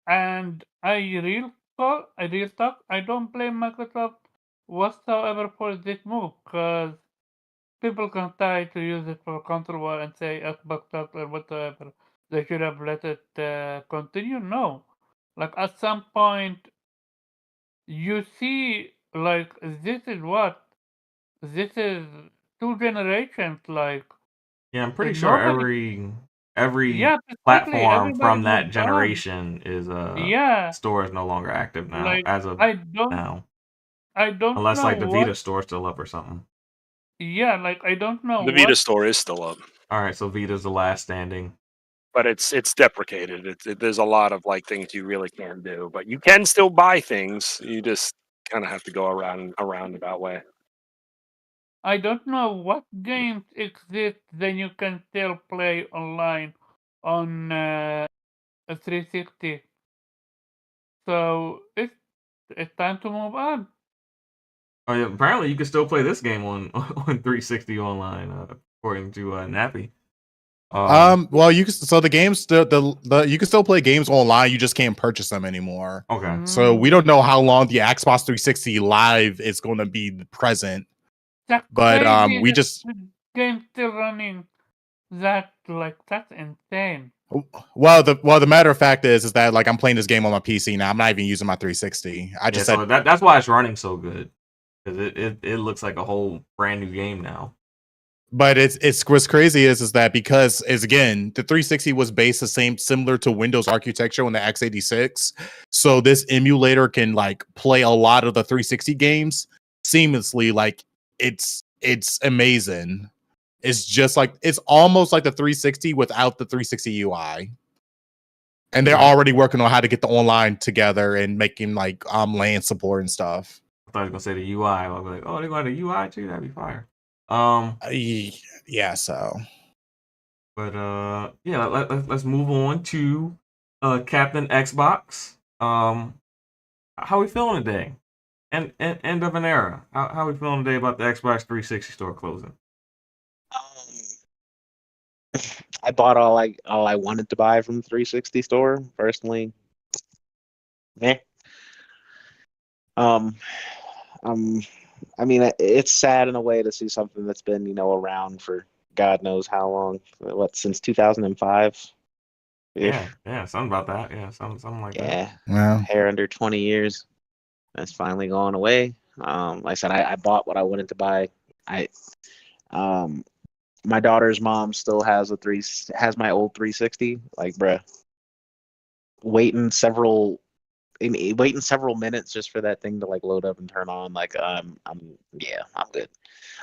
And I real talk, I don't blame Microsoft whatsoever for this move, because people can try to use it for control war and say Xbox sucks or whatever. They should have let it continue. No, like at some point, you see, like this is 2 generations. Like, Yeah, I'm pretty sure nobody. every Yeah, exactly. platform Everybody from that moved on. generation is Yeah, store is no longer active now like as of I don't, now, I don't unless know like the what. Vita store's still up or something. Yeah, like I don't know The Vita what. store is still up, All right, so Vita's the last standing. but it's deprecated. There's a lot of like things you really can't do, but you can still buy things. You just kind of have to go around a roundabout way. I don't know what games exist then you can still play online on a 360. So it's time to move on. Oh yeah, apparently you can still play this game on on 360 online, according to Nappy. Well, you can, so the games still the you can still play games online. You just can't purchase them anymore. Okay. So we don't know how long the Xbox 360 Live is going to be present. That's But crazy we that just the game's still running. That's insane. the matter of fact is that like I'm playing this game on my PC now. I'm not even using my 360. I Yeah, just so said, that's why it's running so good, because it looks like a whole brand new game now. but it's what's crazy is that because is again the 360 was based the same similar to Windows architecture on the x86, so this emulator can like play a lot of the 360 games seamlessly. Like it's amazing. It's just like it's almost like the 360 without the 360 UI. And they're Okay. already working on how to get the online together and making like LAN support and stuff. I thought I was gonna say the UI. I was like, oh, they got a UI too. That'd be fire. Yeah, so But yeah, let's move on to Captain Xbox. How we feeling today? And end of an era. How we feeling today about the Xbox 360 store closing? I bought all I wanted to buy from the 360 store personally. Eh. Um, um, I mean, it's sad in a way to see something that's been, around for God knows how long. What, since 2005 ish? Yeah, something about that. Yeah, something like that. Yeah, yeah. hair under 20 years. That's finally gone away. Like I said, I bought what I wanted to buy. I um my daughter's mom still has my old 360. Like, bruh, waiting several waiting several minutes just for that thing to like load up and turn on. Like, yeah, I'm good.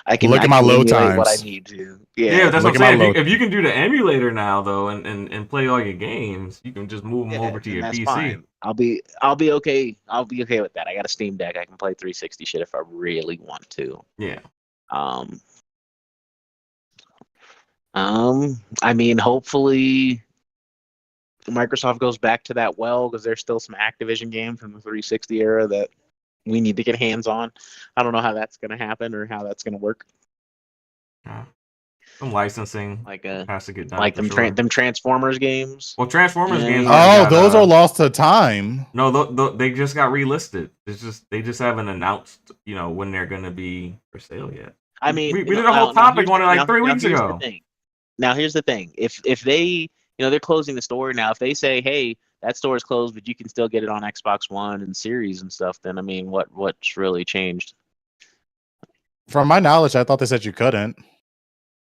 I can Look at my load emulate what I times. need to. Yeah, Yeah, that's Look what at I'm my saying. load. If you can do the emulator now though, and play all your games, you can just move them yeah, over to then your that's PC. fine. I'll be okay. I'll be okay with that. I got a Steam Deck. I can play 360 shit if I really want to. Yeah. Um, I mean, hopefully Microsoft goes back to that well because there's still some Activision games from the 360 era that we need to get hands on. I don't know how that's going to happen or how that's going to work. Some licensing Like has to get done like for them sure. them Transformers games. Well, Transformers games Yeah. already Oh, got, those are lost to time. No, they just got relisted. They just haven't announced, when they're gonna be for sale yet. I mean, We did a whole topic on it like 3 weeks here's ago. the thing. Now here's the thing. If they, they're closing the store now. If they say, hey, that store is closed, but you can still get it on Xbox One and Series and stuff, then I mean, what's really changed? From my knowledge, I thought they said you couldn't.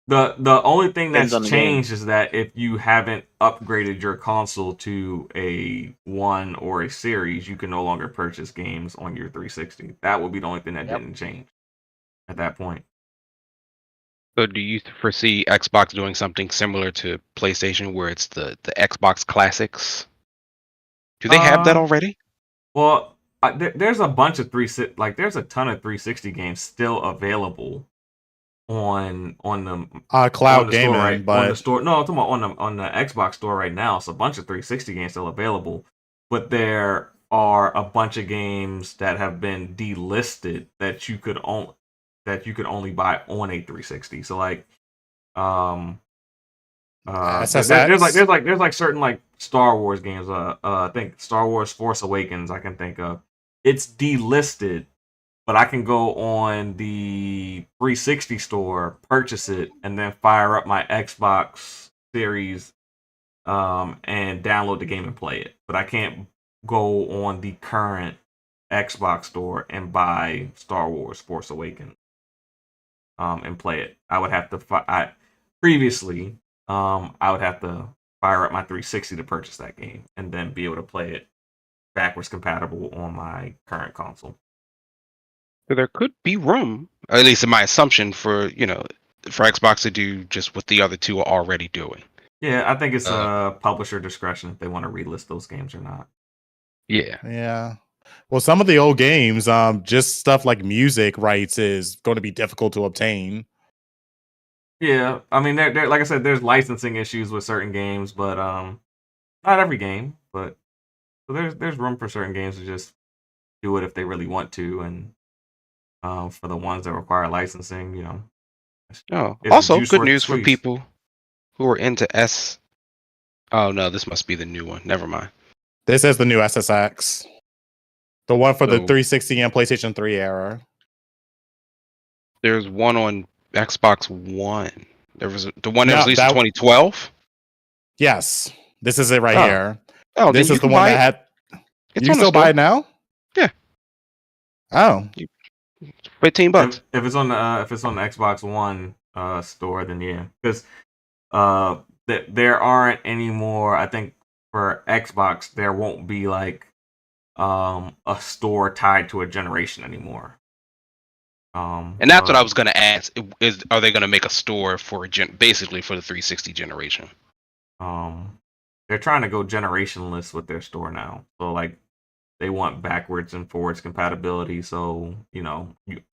The only thing Depends that's on the game. changed is that if you haven't upgraded your console to a One or a Series, you can no longer purchase games on your 360. That would be the only thing that didn't change at that point. So do you foresee Xbox doing something similar to PlayStation where it's the Xbox Classics? Do they have that already? Well, there's a bunch of there's a ton of 360 games still available on the Cloud on the gaming, store, right? but On the store, no, I'm talking about on the Xbox store right now. It's a bunch of 360 games still available, but there are a bunch of games that have been delisted that you could only buy on a 360. So like, SSX. there's like certain like Star Wars games. I think Star Wars Force Awakens. I can think of. It's delisted, but I can go on the 360 store, purchase it, and then fire up my Xbox Series, and download the game and play it. But I can't go on the current Xbox store and buy Star Wars Force Awakens. and play it. I would have to previously I would have to fire up my 360 to purchase that game and then be able to play it backwards compatible on my current console. So there could be room, at least in my assumption, for for Xbox to do just what the other two are already doing. Yeah, I think it's publisher discretion if they want to relist those games or not. Yeah. Yeah. Well, some of the old games, just stuff like music rights is going to be difficult to obtain. Yeah, I mean, there like I said, there's licensing issues with certain games, but not every game. But so there's room for certain games to just do it if they really want to, and for the ones that require licensing, Oh, it's also juice good worth the news for squeeze. people who are into S. Oh no, this must be the new one. Never mind. This is the new SSX, the one for the So- 360 and PlayStation 3 era. There's one on Xbox One. There was the one that No, was released in that- 2012. Yes, this is it right Oh. here. Oh, This then is you the can one buy that it. had. It's You on the still buy store. it now? Yeah. Oh, $15. If it's on the Xbox One store, then yeah, because there aren't any more. I think for Xbox there won't be like a store tied to a generation anymore. And that's what I was going to ask: are they going to make a store for basically for the 360 generation? They're trying to go generationless with their store now. So like they want backwards and forwards compatibility. So you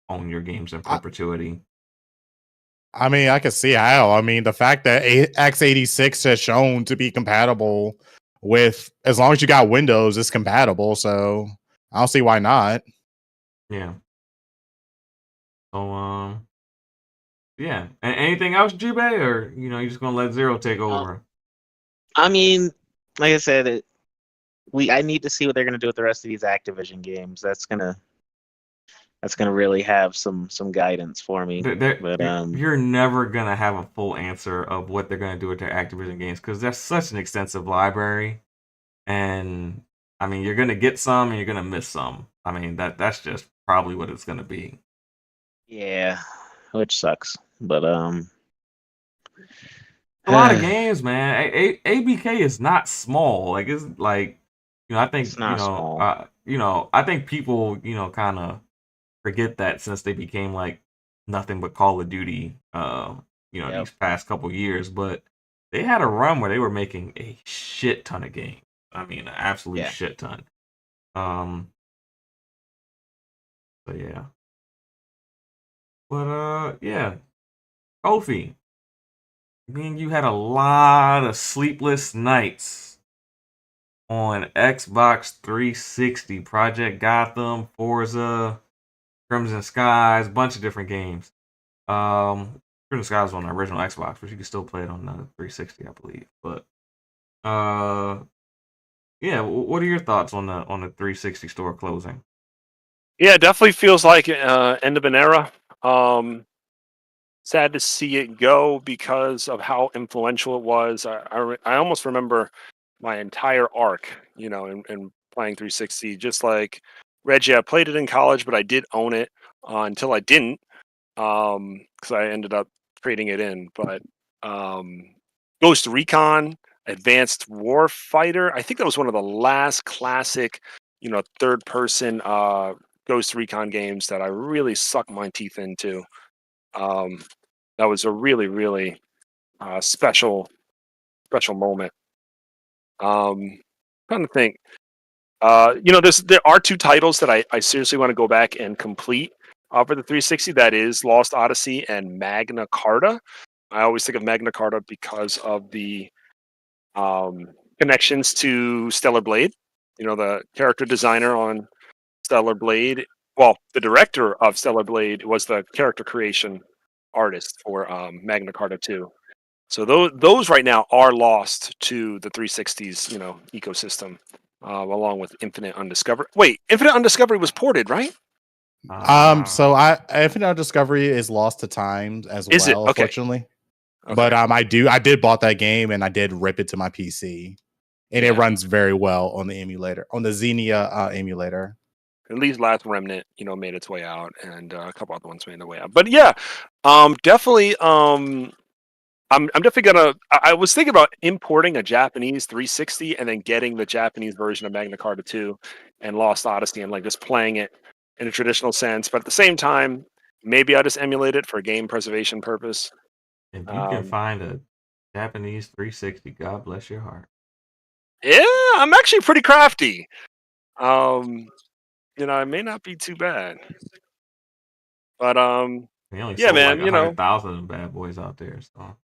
own your games in perpetuity. I mean, I can see how. I mean, the fact that x86 has shown to be compatible with, as long as you got Windows, it's compatible. So I don't see why not. Yeah. So yeah. Anything else, Jube, or you just gonna let Zero take over? I mean, like I said, I need to see what they're gonna do with the rest of these Activision games. That's gonna really have some guidance for me. You're never gonna have a full answer of what they're gonna do with their Activision games because there's such an extensive library, and I mean you're gonna get some and you're gonna miss some. I mean that's just probably what it's gonna be. Yeah, which sucks, but a lot of games, man. ABK is not small. Like it's like I think It's not small. I think people kind of forget that since they became like nothing but Call of Duty, these past couple years. But they had a run where they were making a shit ton of games. I mean, an absolute shit ton. So yeah. But yeah, Kofi, you had a lot of sleepless nights on Xbox 360, Project Gotham, Forza, Crimson Skies, bunch of different games. Crimson Skies was on the original Xbox, but you can still play it on the 360, I believe. But yeah, what are your thoughts on the 360 store closing? Yeah, it definitely feels like end of an era. Sad to see it go because of how influential it was. I almost remember my entire arc, in playing 360. Just like Reggie, I played it in college, but I did own it until I didn't, because I ended up trading it in. But Ghost Recon, Advanced Warfighter, I think that was one of the last classic, third-person Ghost Recon games that I really sucked my teeth into. That was a really, really special moment. Trying to think. There are two titles that I seriously want to go back and complete for the 360. That is Lost Odyssey and Magna Carta. I always think of Magna Carta because of the connections to Stellar Blade. The character designer on Stellar Blade. Well, the director of Stellar Blade was the character creation artist for Magna Carta 2. So those right now are lost to the 360's ecosystem, along with Infinite Undiscovered. Wait, Infinite Undiscovery was ported, right? So Infinite Discovery is lost to time as Is it? well, Okay. unfortunately. Okay. But I did bought that game and I did rip it to my PC, and it runs very well on the emulator, on the Xenia emulator. At least Last Remnant, made its way out, and a couple other ones made their way out. But yeah, Definitely. I'm definitely gonna. I was thinking about importing a Japanese 360 and then getting the Japanese version of Magna Carta 2 and Lost Odyssey and like just playing it in a traditional sense. But at the same time, maybe I'll just emulate it for game preservation purpose. If you can find a Japanese 360, God bless your heart. Yeah, I'm actually pretty crafty. It may not be too bad. But They only yeah, sold man, like 100,000 of them bad boys out there. So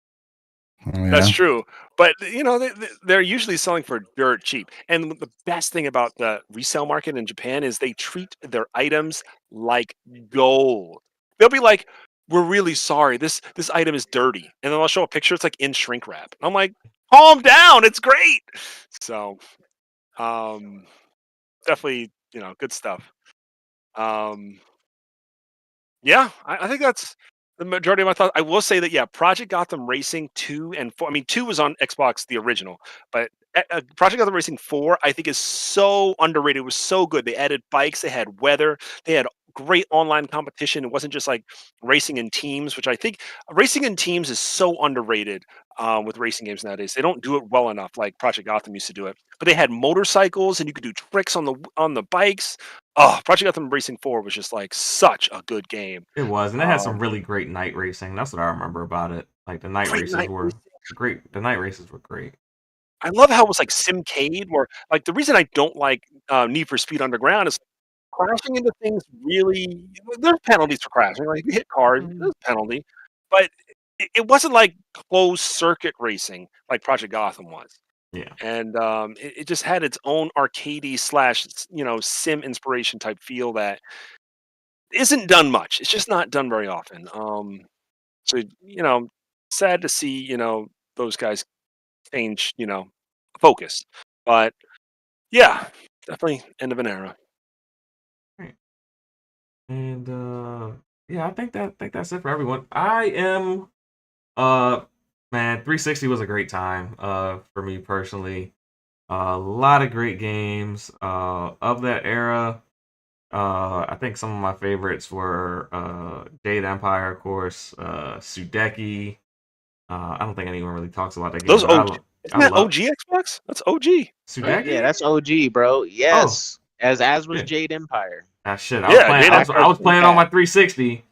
that's true. But they're usually selling for dirt cheap. And the best thing about the resale market in Japan is they treat their items like gold. They'll be like, "We're really sorry. This item is dirty," and then I'll show a picture. It's like in shrink wrap. I'm like, "Calm down. It's great." So, definitely, good stuff. Um, Yeah, I think that's the majority of my thoughts. I will say that, yeah, Project Gotham Racing 2 and 4. I mean, 2 was on Xbox, the original, but Project Gotham Racing 4, I think, is so underrated. It was so good. They added bikes, they had weather, they had great online competition. It wasn't just like racing in teams, which I think racing in teams is so underrated with racing games nowadays. They don't do it well enough like Project Gotham used to do it. But they had motorcycles and you could do tricks on the bikes. Oh, Project Gotham Racing 4 was just like such a good game. it was, and it had some really great night racing. That's what I remember about it. Like the night Great races night were racing. great. The night races were great. I love how it was like Simcade, where like the reason I don't like Need for Speed Underground is crashing into things really. There's penalties for crashing. Like you hit cars, there's a penalty, but it wasn't like closed circuit racing like Project Gotham was. Yeah. And it just had its own arcadey slash sim inspiration type feel that isn't done much. It's just not done very often. So sad to see those guys change focus, but yeah, definitely end of an era. Right. And yeah, I think that's it for everyone. I am man, 360 was a great time for me personally. A lot of great games of that era. I think some of my favorites were Jade Empire, of course, Sudeki. I don't think anyone really talks about that game, Those but OG, isn't I that love OG Xbox? That's OG. Sudeki. Yeah, that's OG, bro. Oh, Yes, as was shit. Jade Empire. Ah, shit. I was Yeah, playing. Jade I was Empire's playing on yeah. my 360.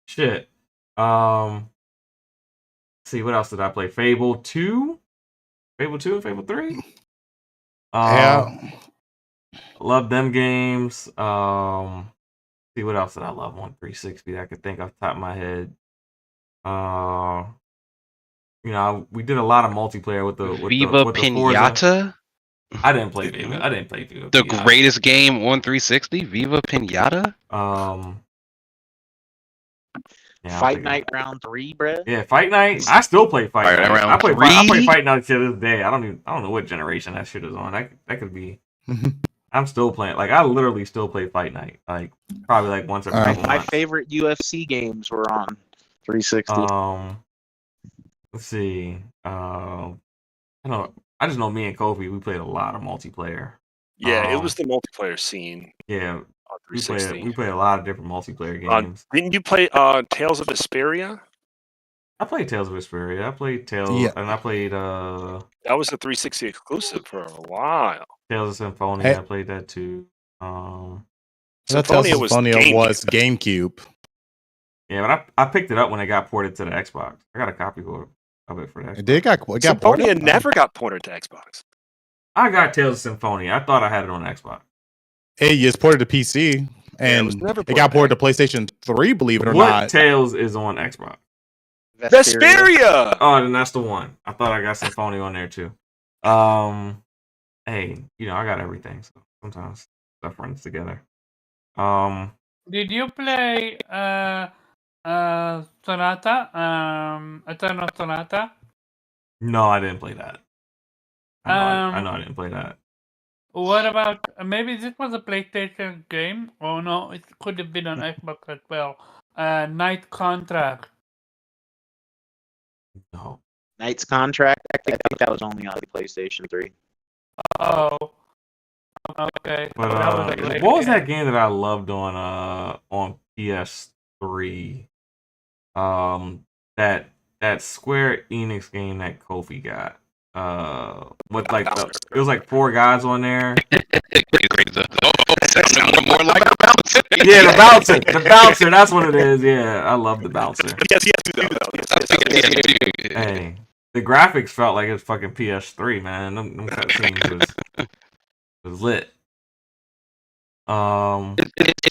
Shit. See what else did I play? Fable 2, Fable 2, and Fable 3. Yeah. Love them games. See what else did I love on 360 that I could think off the top of my head. We did a lot of multiplayer with the Viva Forza. Pinata, I didn't play Viva. I didn't play Viva. the Pinata. greatest game on 360. Viva Pinata. Yeah, Fight Night Round 3, bruh. Yeah, Fight Night. I still play Fight Fight Night. Round I play three? Fight Night to this day. I don't know what generation that shit is on. That could be. I'm still playing. Like I literally still play Fight Night. Like probably like once every couple My months. favorite UFC games were on 360. Let's see. I don't. I just know me and Kofi. We played a lot of multiplayer. Yeah, it was the multiplayer scene Yeah, on we 360. played a lot of different multiplayer games. Didn't you play Tales of Vesperia? I played Tales of Vesperia. I played Tales, Yeah. and I played That was a 360 exclusive for a while. Tales of Symphonia. Hey. I played that too. Symphonia was GameCube. Yeah, but I picked it up when it got ported to the Xbox. I got a copy of it for that. It got Symphonia ported? never got ported to Xbox. I got Tales of Symphonia. I thought I had it on Xbox. It's ported to PC, and was never it got ported to PlayStation 3. Believe it or What not. Tales is on Xbox? Vesperia. Oh, then that's the one. I thought I got Symphonia on there too. Hey, I got everything, so sometimes stuff runs together. Did you play Sonata? Eternal Sonata? No, I didn't play that. I know I didn't play that. What about maybe this was a PlayStation game? Oh no, it could have been on Xbox as well. Night Contract. No. Knight's Contract. I think that was only on PlayStation 3. Oh, okay. But That was a great what was game. that game that I loved on PS3? That Square Enix game that Kofi got. With like it was like 4 guys on there. More like a bouncer. Yeah, the bouncer. The bouncer, that's what it is. Yeah, I love the bouncer. Yes, though. Hey, the graphics felt like it was fucking PS3, man. Them cutscenes was lit.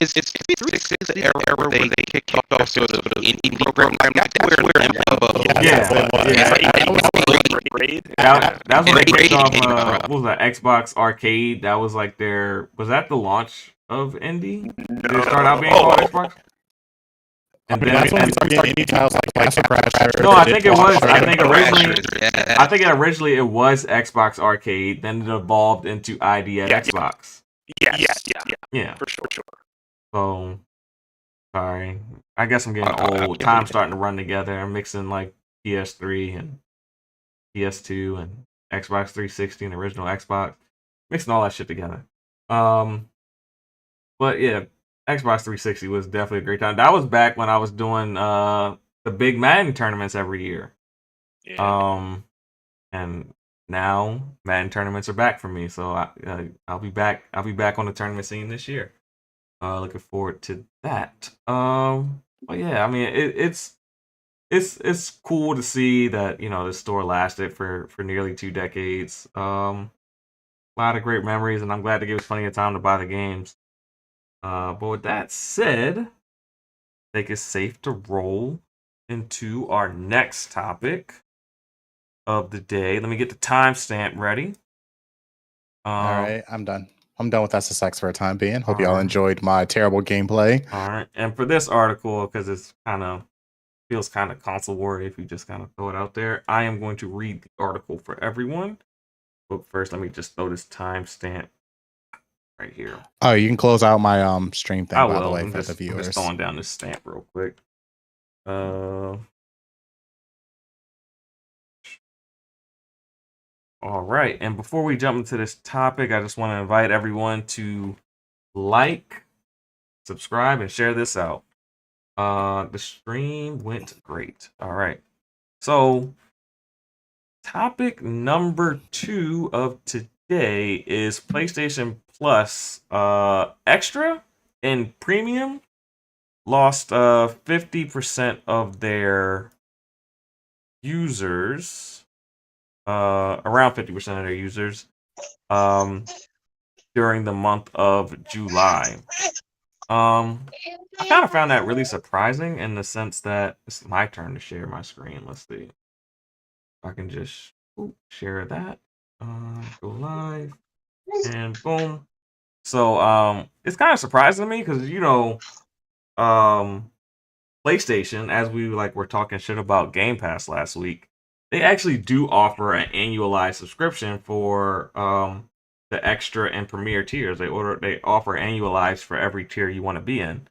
It's 366 the era where they kicked off sort of indie program like that. That's when they kicked off. What was that? Xbox Arcade. That was like their. Was that the launch of indie? Did it start out being called Xbox? And then that's when we started getting indie titles like Castle Crasher. No, I think it was. I think originally it was Xbox Arcade. Then it evolved into ID at Xbox. Yeah, for sure. So, sorry. I guess I'm getting old. Time's starting to run together. I'm mixing like PS3 and PS2 and Xbox 360 and original Xbox. Mixing all that shit together. But yeah, Xbox 360 was definitely a great time. That was back when I was doing the big Madden tournaments every year. Yeah. And now Madden tournaments are back for me, so I'll be back. I'll be back on the tournament scene this year. Looking forward to that. But yeah, I mean it's cool to see that the store lasted for nearly 2 decades. A lot of great memories, and I'm glad to give us plenty of time to buy the games. But with that said, I think it's safe to roll into our next topic of the day. Let me get the timestamp ready. All right, I'm done. I'm done with SSX for a time being. Hope y'all Alright. enjoyed my terrible gameplay. All right, and for this article, because it's feels kind of console war if you just kind of throw it out there, I am going to read the article for everyone. But first, let me just throw this timestamp right here. Oh, you can close out my stream thing, I by will. the way, I'm for just, the I'm viewers. just throwing down this stamp real quick. All right, and before we jump into this topic, I just want to invite everyone to like, subscribe, and share this out. The stream went great. All right, so topic number 2 of today is PlayStation Plus Extra and Premium lost 50% of their users, around 50% of their users, during the month of July. I kind of found that really surprising in the sense that it's my turn to share my screen. Let's see if I can just share that. Go live and boom. So it's kind of surprising to me because PlayStation, as we were talking shit about Game Pass last week, they actually do offer an annualized subscription for the extra and premier tiers. They offer annualized for every tier you want to be in.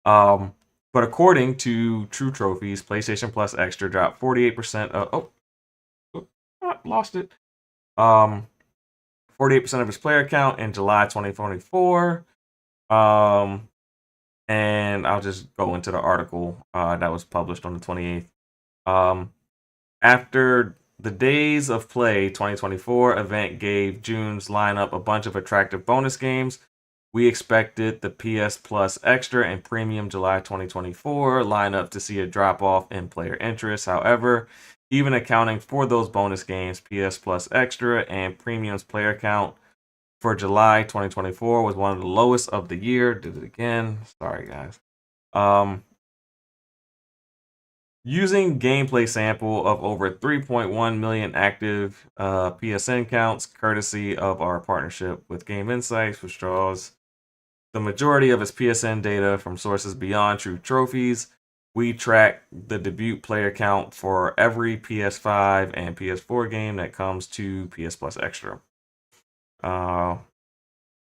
But according to True Trophies, PlayStation Plus Extra dropped 48% of lost it. 48% of its player count in July 2024. And I'll just go into the article that was published on the 28th. After the Days of Play 2024 event gave June's lineup a bunch of attractive bonus games, we expected the PS Plus Extra and Premium July 2024 lineup to see a drop-off in player interest. However, even accounting for those bonus games, PS Plus Extra and Premium's player count for July 2024 was one of the lowest of the year. Did it again. Sorry, guys. Using gameplay sample of over 3.1 million active PSN counts, courtesy of our partnership with Game Insights, which draws the majority of its PSN data from sources beyond True Trophies, we track the debut player count for every PS5 and PS4 game that comes to PS Plus Extra. Let's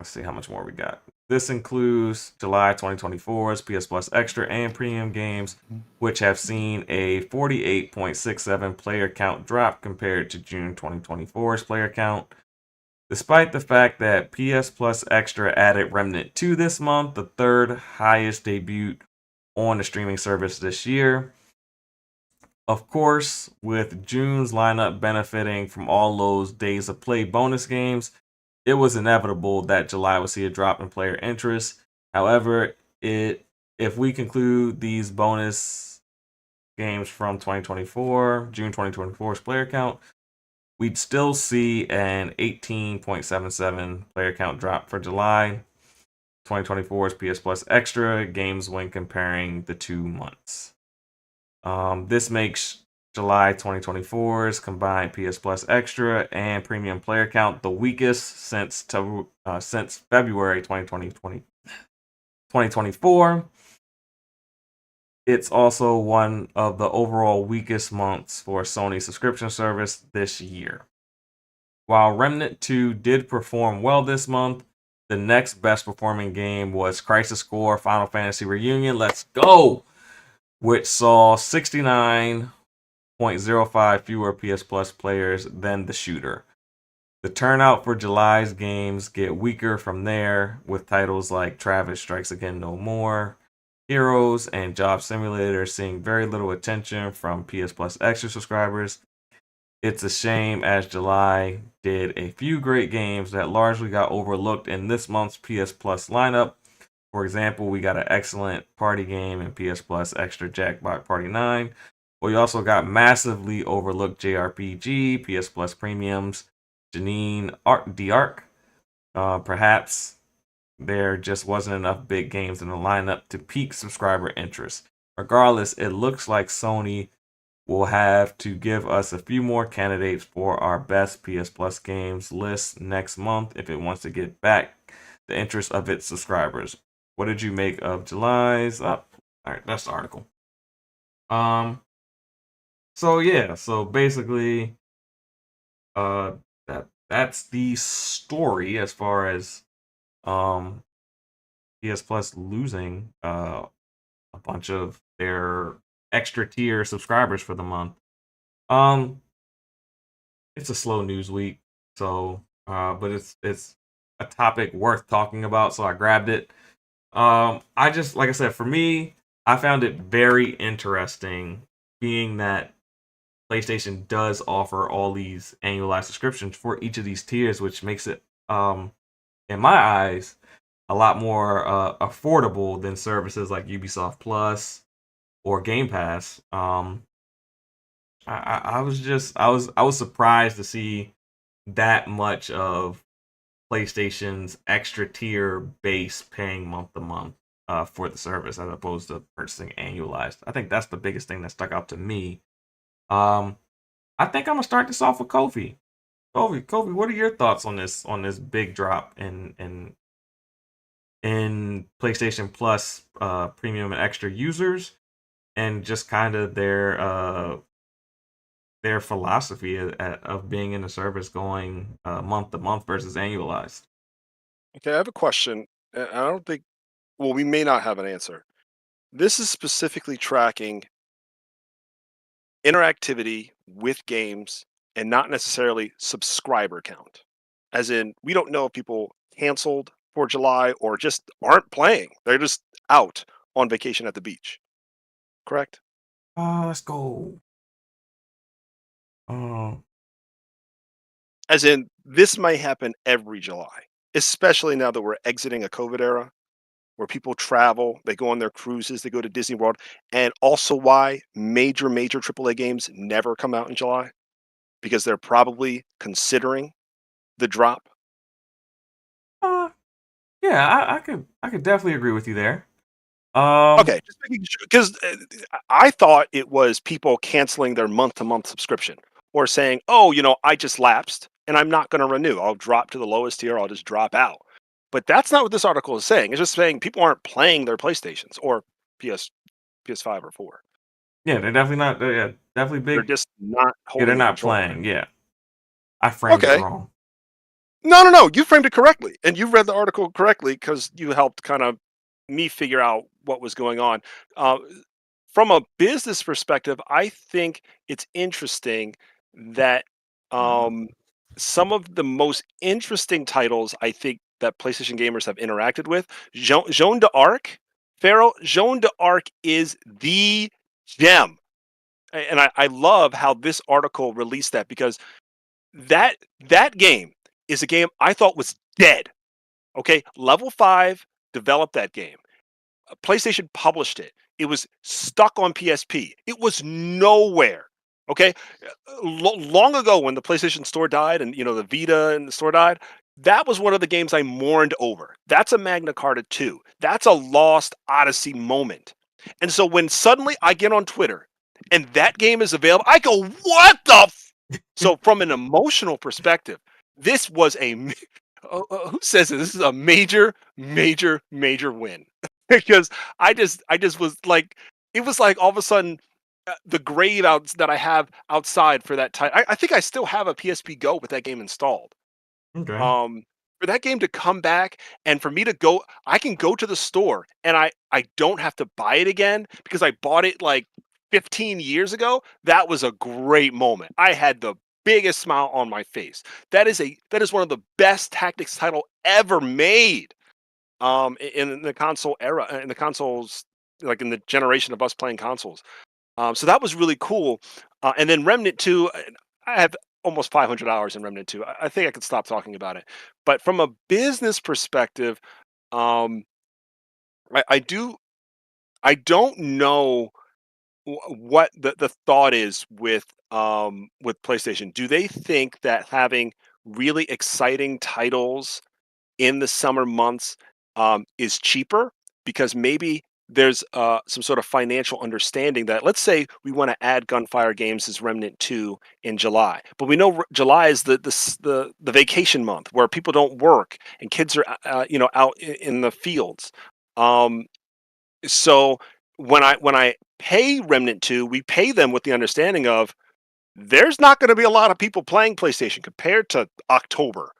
see how much more we got. This includes July 2024's PS Plus Extra and Premium games, which have seen a 48.67 player count drop compared to June 2024's player count. Despite the fact that PS Plus Extra added Remnant 2 this month, the third highest debut on the streaming service this year, Of course, with June's lineup benefiting from all those days of play bonus games, it was inevitable that July would see a drop in player interest. However, if we conclude these bonus games from 2024, June 2024's player count, we'd still see an 18.77 player count drop for July 2024's PS Plus Extra games when comparing the 2 months. This makes July 2024's combined PS Plus Extra and Premium player count the weakest since February 2024. It's also one of the overall weakest months for Sony subscription service this year. While Remnant 2 did perform well this month, the next best performing game was Crisis Core Final Fantasy Reunion. Let's go! Which saw 69.05 fewer PS Plus players than the shooter. The turnout for July's games get weaker from there, with titles like Travis Strikes Again No More, Heroes, and Job Simulator seeing very little attention from PS Plus Extra subscribers. It's a shame, as July did a few great games that largely got overlooked in this month's PS Plus lineup. For example, we got an excellent party game in PS Plus Extra Jackpot Party 9. We also got massively overlooked JRPG, PS Plus Premiums, Janine d'Arc. Perhaps there just wasn't enough big games in the lineup to pique subscriber interest. Regardless, it looks like Sony will have to give us a few more candidates for our best PS Plus games list next month if it wants to get back the interest of its subscribers. What did you make of July's? All right, that's the article. So basically, that's the story as far as PS Plus losing a bunch of their extra tier subscribers for the month. It's a slow news week, so but it's a topic worth talking about, so I grabbed it. I just, like I said, for me, I found it very interesting, being that PlayStation does offer all these annualized subscriptions for each of these tiers, which makes it, in my eyes, a lot more affordable than services like Ubisoft Plus or Game Pass. I was surprised to see that much of PlayStation's extra tier base paying month to month for the service as opposed to purchasing annualized. I think that's the biggest thing that stuck out to me. I think I'm gonna start this off with Kofi. Kofi, what are your thoughts on this big drop in PlayStation Plus premium and extra users, and just kind of their philosophy of being in the service going month to month versus annualized? Okay, I have a question. I don't think, well, we may not have an answer. This is specifically tracking interactivity with games and not necessarily subscriber count. As in, we don't know if people canceled for July or just aren't playing. They're just out on vacation at the beach. Correct? Let's go. As in, this might happen every July, especially now that we're exiting a COVID era where people travel, they go on their cruises, they go to Disney World, and also why major AAA games never come out in July, because they're probably considering the drop. Yeah, I could definitely agree with you there. Okay, just making sure, because I thought it was people canceling their month-to-month subscription or saying, "Oh, I just lapsed and I'm not going to renew. I'll drop to the lowest tier. I'll just drop out." But that's not what this article is saying. It's just saying people aren't playing their PlayStations or PS5 or 4. Yeah, they're definitely not. Yeah, definitely They're big. just not Yeah, holding they're the not controller. playing. Yeah, I framed it Okay. wrong. No. You framed it correctly, and you read the article correctly because you helped kind of me figure out what was going on. Uh, from a business perspective, I think it's interesting that some of the most interesting titles I think that PlayStation gamers have interacted with, Joan d'Arc, Pharaoh, Joan d'Arc is the gem. And I love how this article released that, because that game is a game I thought was dead. Okay, Level 5 developed that game. PlayStation published it. It was stuck on PSP. It was nowhere. Okay, long ago when the PlayStation Store died, and the Vita and the store died, that was one of the games I mourned over. That's a Magna Carta 2. That's a lost Odyssey moment. And so when suddenly I get on Twitter and that game is available, I go, "What the?" So from an emotional perspective, this was who says it? This is a major, major, major win. Because I just was like, it was like all of a sudden, the grave outs that I have outside for that time. I think I still have a PSP Go with that game installed. Okay. For that game to come back, and for me to go, I can go to the store and I don't have to buy it again because I bought it like 15 years ago. That was a great moment. I had the biggest smile on my face. That is one of the best tactics title ever made. In the console era, in the consoles, like in the generation of us playing consoles. So that was really cool. And then Remnant 2, I have almost 500 hours in Remnant 2. I think I could stop talking about it. But from a business perspective, um, I don't know what the thought is with PlayStation. Do they think that having really exciting titles in the summer months is cheaper, because maybe there's some sort of financial understanding that, let's say we want to add Gunfire Games as Remnant 2 in July, but we know July is the vacation month where people don't work and kids are out in the fields. Um, so when I pay Remnant 2, we pay them with the understanding of there's not going to be a lot of people playing PlayStation compared to October,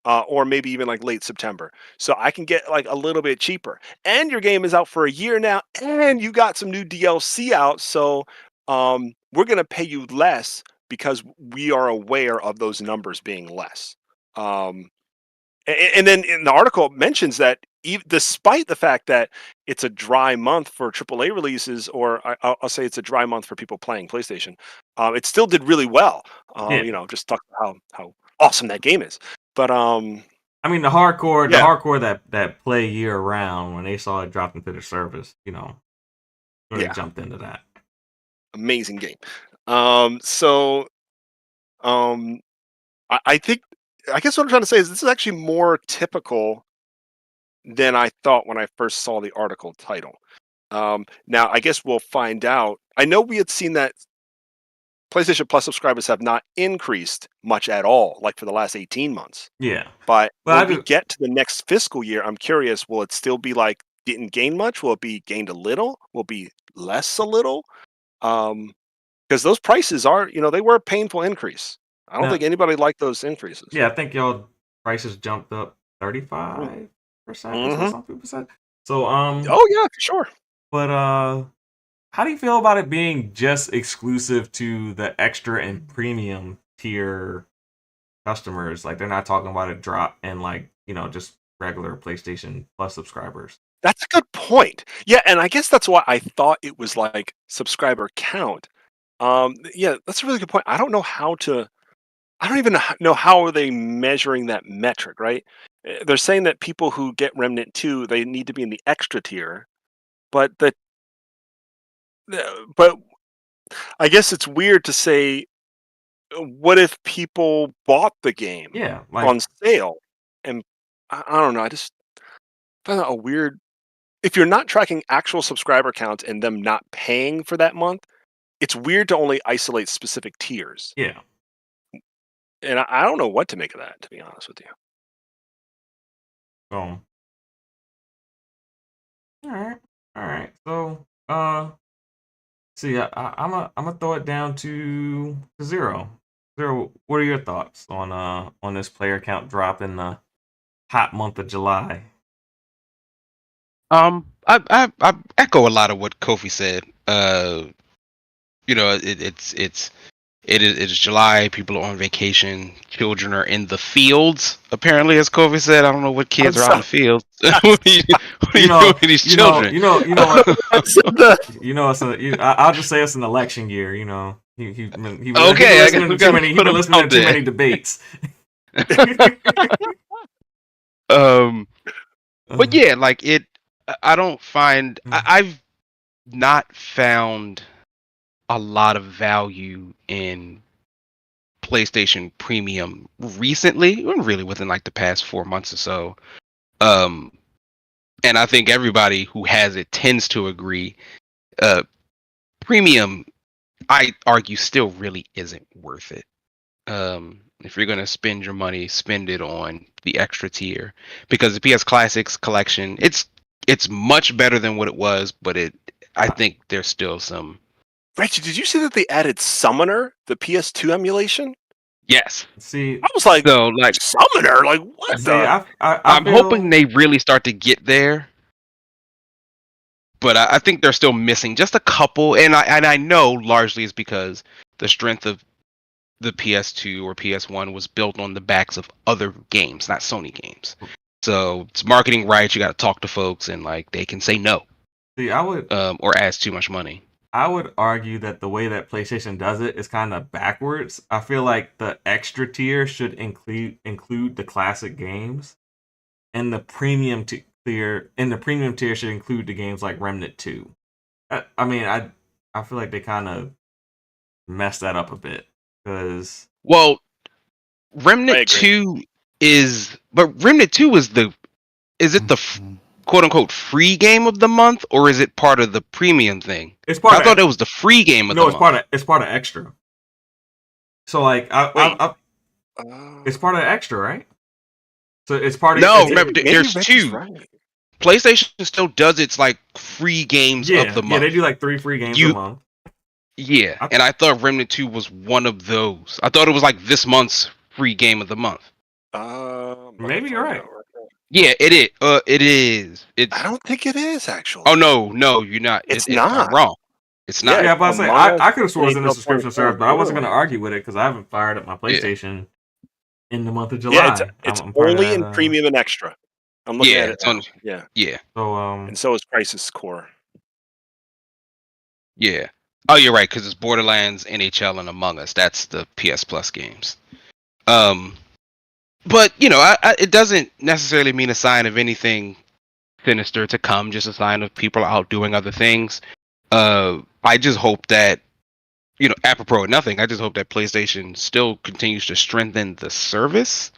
or maybe even like late September. So I can get like a little bit cheaper. And your game is out for a year now, and you got some new DLC out. So we're going to pay you less because we are aware of those numbers being less. Um, and then in the article it mentions that despite the fact that it's a dry month for AAA releases, or I'll say it's a dry month for people playing PlayStation, it still did really well. Yeah. Just talk about how awesome that game is. But I mean, the hardcore yeah, that play year round, when they saw it drop into the service, really yeah, jumped into that. amazing game. So um, I think, I guess what I'm trying to say is this is actually more typical than I thought when I first saw the article title. Now, I guess we'll find out. I know we had seen that PlayStation Plus subscribers have not increased much at all, like for the last 18 months. Yeah. But Well, I when we just get to the next fiscal year, I'm curious, will it still be like didn't gain much? Will it be gained a little? Will it be less a little? Because those prices are, they were a painful increase. I don't now, think anybody liked those increases. yeah, I think y'all prices jumped up 35% is what Mm-hmm. some people said. So Oh yeah, for sure. but how do you feel about it being just exclusive to the extra and premium tier customers? Like, they're not talking about a drop in, like, just regular PlayStation Plus subscribers. That's a good point. Yeah, and I guess that's why I thought it was like subscriber count. Yeah, that's a really good point. I don't even know how are they measuring that metric, right? They're saying that people who get Remnant 2, they need to be in the extra tier, but but I guess it's weird to say, what if people bought the game Yeah, like, on sale? And I don't know, I just find that a weird, if you're not tracking actual subscriber counts and them not paying for that month, it's weird to only isolate specific tiers. yeah. And I don't know what to make of that, to be honest with you. So, all right, all right. So, see, I'm gonna throw it down to zero. Zero. What are your thoughts on this player count drop in the hot month of July? I echo a lot of what Kofi said. It's It is July. People are on vacation. Children are in the fields. Apparently, as Kobe said, I don't know what kids are out in the fields. What are you doing with these children? You know what? That's the- You know, I'll just say it's an election year. You know, he been Okay, I guess listening we to too gotta many. He put been him listening to out too there. many debates. But yeah, like it. I don't find. I've not found a lot of value in PlayStation Premium recently, or really within like the past 4 months or so. And I think everybody who has it tends to agree. Premium, I argue, still really isn't worth it. If you're gonna spend your money, spend it on the extra tier, because the PS Classics collection, it's much better than what it was, but I think there's still some. Reggie, did you see that they added Summoner, the PS2 emulation? Yes. See, I was like, So like, Summoner? Like, what see, the? I'm feel, hoping they really start to get there, but I think they're still missing just a couple, and I know largely is because the strength of the PS2 or PS1 was built on the backs of other games, not Sony games. So it's marketing rights. You got to talk to folks, and like they can say no. See, Or ask too much money. I would argue that the way that PlayStation does it is kind of backwards. I feel like the extra tier should include the classic games, and the premium tier should include the games like Remnant 2. I mean, I feel like they kind of messed that up a bit because Well, Remnant 2 is it the quote unquote free game of the month, or is it part of the premium thing? it's part. I thought it was the free game of the month. It's part of extra. So like, it's part of extra, right? So it's part of. No, remember there's Reggie's two. right. PlayStation still does its like free games of the month. Yeah, they do like 3 free games a month. Yeah, and I thought Remnant 2 was one of those. I thought it was like this month's free game of the month. Maybe you're right. Yeah, it is. It is. I don't think it is actually. Oh no, you're not. It's I'm not. wrong. It's not. Yeah, but I say I could have sworn it was in the April subscription 24th, service, but I wasn't really. going to argue with it because I haven't fired up my PlayStation in the month of July. Yeah, it's I'm part of only that, in premium and extra. I'm looking at it. it's Now. on- Yeah, Yeah, So and so is Crisis Core. yeah. Oh, you're right, because it's Borderlands, NHL, and Among Us. That's the PS Plus games. But you know, it doesn't necessarily mean a sign of anything sinister to come. Just a sign of people out doing other things. I just hope that, you know, apropos of nothing, I just hope that PlayStation still continues to strengthen the service.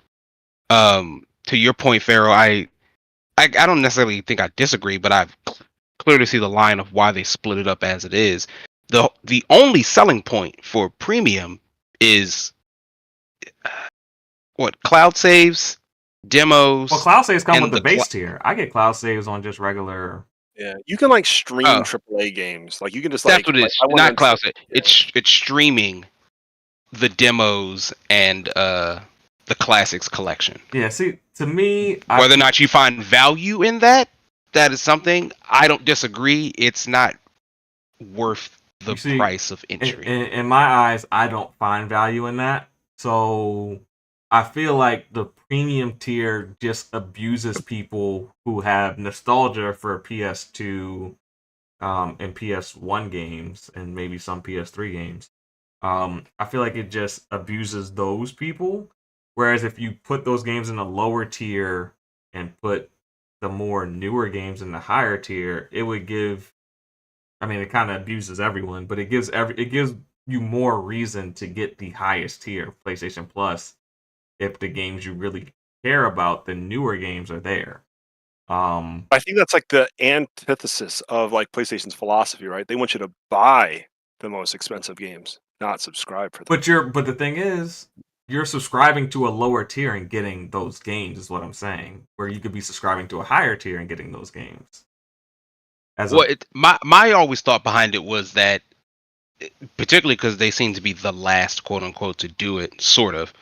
To your point, Pharaoh, I don't necessarily think I disagree, but I clearly see the line of why they split it up as it is. The only selling point for premium is what cloud saves, demos. well, cloud saves come and with the the base tier. I get cloud saves on just regular. Yeah, you can like stream Oh. AAA games. Like you can just That's like what it is. I want Not to- cloud save. It's streaming the demos and the classics collection. Yeah, see, to me, Whether or not you find value in that is something. I don't disagree. It's not worth the You see, price of entry. in my eyes, I don't find value in that. So I feel like the premium tier just abuses people who have nostalgia for PS2 and PS1 games and maybe some PS3 games. I feel like it just abuses those people. Whereas if you put those games in a lower tier and put the more newer games in the higher tier, it would give. I mean, it kind of abuses everyone, but it gives you more reason to get the highest tier of PlayStation Plus if the games you really care about, the newer games, are there. I think that's like the antithesis of like PlayStation's philosophy, right? They want you to buy the most expensive games, not subscribe for them. But the thing is, you're subscribing to a lower tier and getting those games, is what I'm saying. Where you could be subscribing to a higher tier and getting those games. My always thought behind it was that, particularly because they seem to be the last quote unquote to do it, sort of.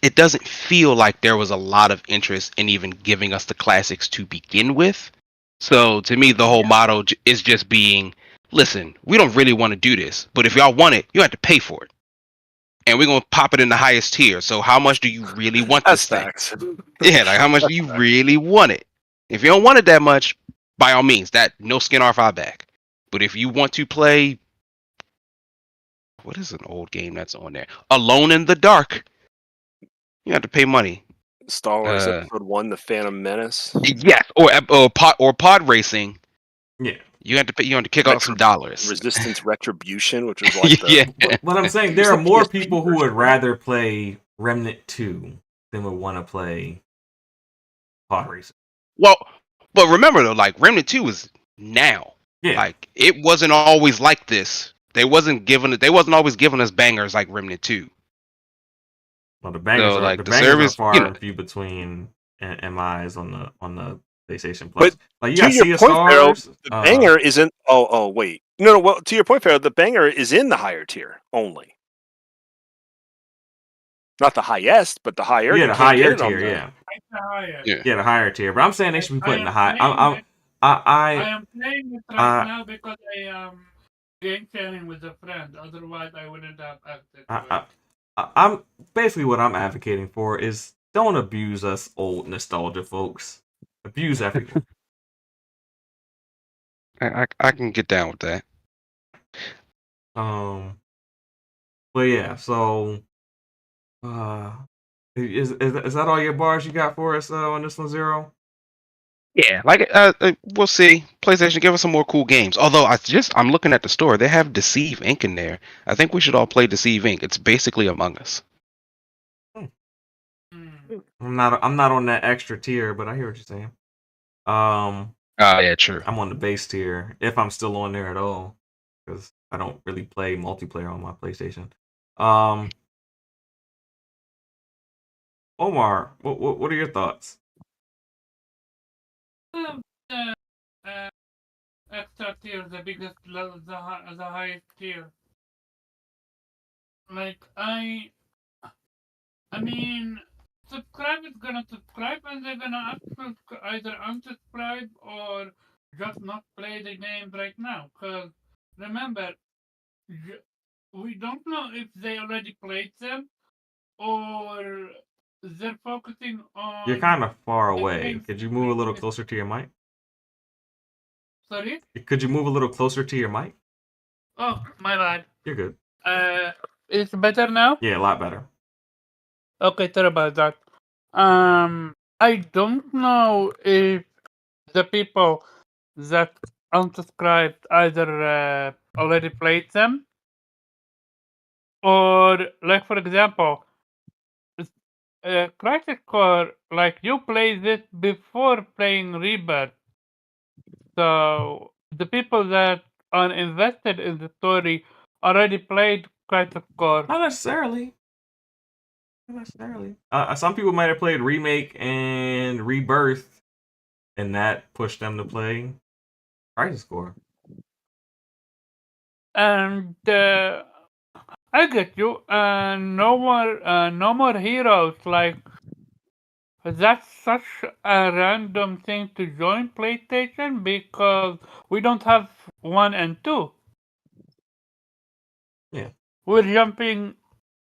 It doesn't feel like there was a lot of interest in even giving us the classics to begin with. So to me, the whole motto is just being, listen, we don't really want to do this, but if y'all want it, you have to pay for it. And we're gonna pop it in the highest tier. So how much do you really want That's this thing? facts. Yeah, like how much do you really want it? If you don't want it that much, by all means, that no skin off our back. But if you want to play, what is an old game that's on there? Alone in the Dark. You have to pay money. Star Wars Episode 1: The Phantom Menace. Yes, or pod racing. Yeah. You have to pay. You have to kick out some dollars. Resistance Retribution, which was like the Yeah. But I'm saying there are more people who would rather play Remnant 2 than would want to play pod racing. Well, but remember though, like Remnant 2 is now. Yeah. Like it wasn't always like this. They wasn't always giving us bangers like Remnant 2. Well, the bangers So, are like, the the bangers service, are far you know. and few between MIs on the PlayStation Plus. But like you to got your Sea of point, Pharaoh, Stars. the banger isn't. Oh, wait. No. Well, to your point, Pharaoh, the banger is in the higher tier only. Not the highest, but the higher. Yeah, You the can't get higher it on tier. the- Yeah. Yeah. Yeah, the higher tier. But I'm saying they should be putting the high. I am playing it right now because I am game sharing with a friend. Otherwise, I wouldn't have access to it. I'm basically what I'm advocating for is don't abuse us old nostalgia folks. Abuse everyone. I can get down with that. But yeah, so is that all your bars you got for us on this one, Zero? Yeah, like we'll see. PlayStation, give us some more cool games. Although I'm looking at the store, they have Deceive Inc. in there. I think we should all play Deceive Inc. It's basically Among Us. I'm not on that extra tier, but I hear what you're saying. Yeah, true. I'm on the base tier if I'm still on there at all, because I don't really play multiplayer on my PlayStation. Omar, what are your thoughts? Extra tier, the biggest level, the highest tier. Like I mean, subscribe is gonna subscribe, and they're gonna either unsubscribe or just not play the game right now. Cause remember, we don't know if they already played them or they're focusing on. You're kind of far away. games Could you move a little closer to your mic? Sorry? Could you move a little closer to your mic? Oh, my bad. You're good. It's better now? Yeah, a lot better. Okay, sorry about that. I don't know if the people that unsubscribed either already played them or, like, for example, Crisis Core, like, you played it before playing Rebirth. So, the people that are invested in the story already played Crisis Core. Not necessarily. Not necessarily. Some people might have played Remake and Rebirth, and that pushed them to play Crisis Core. And I get you. No more heroes. Like, that's such a random thing to join PlayStation because we don't have 1 and 2. Yeah. We're jumping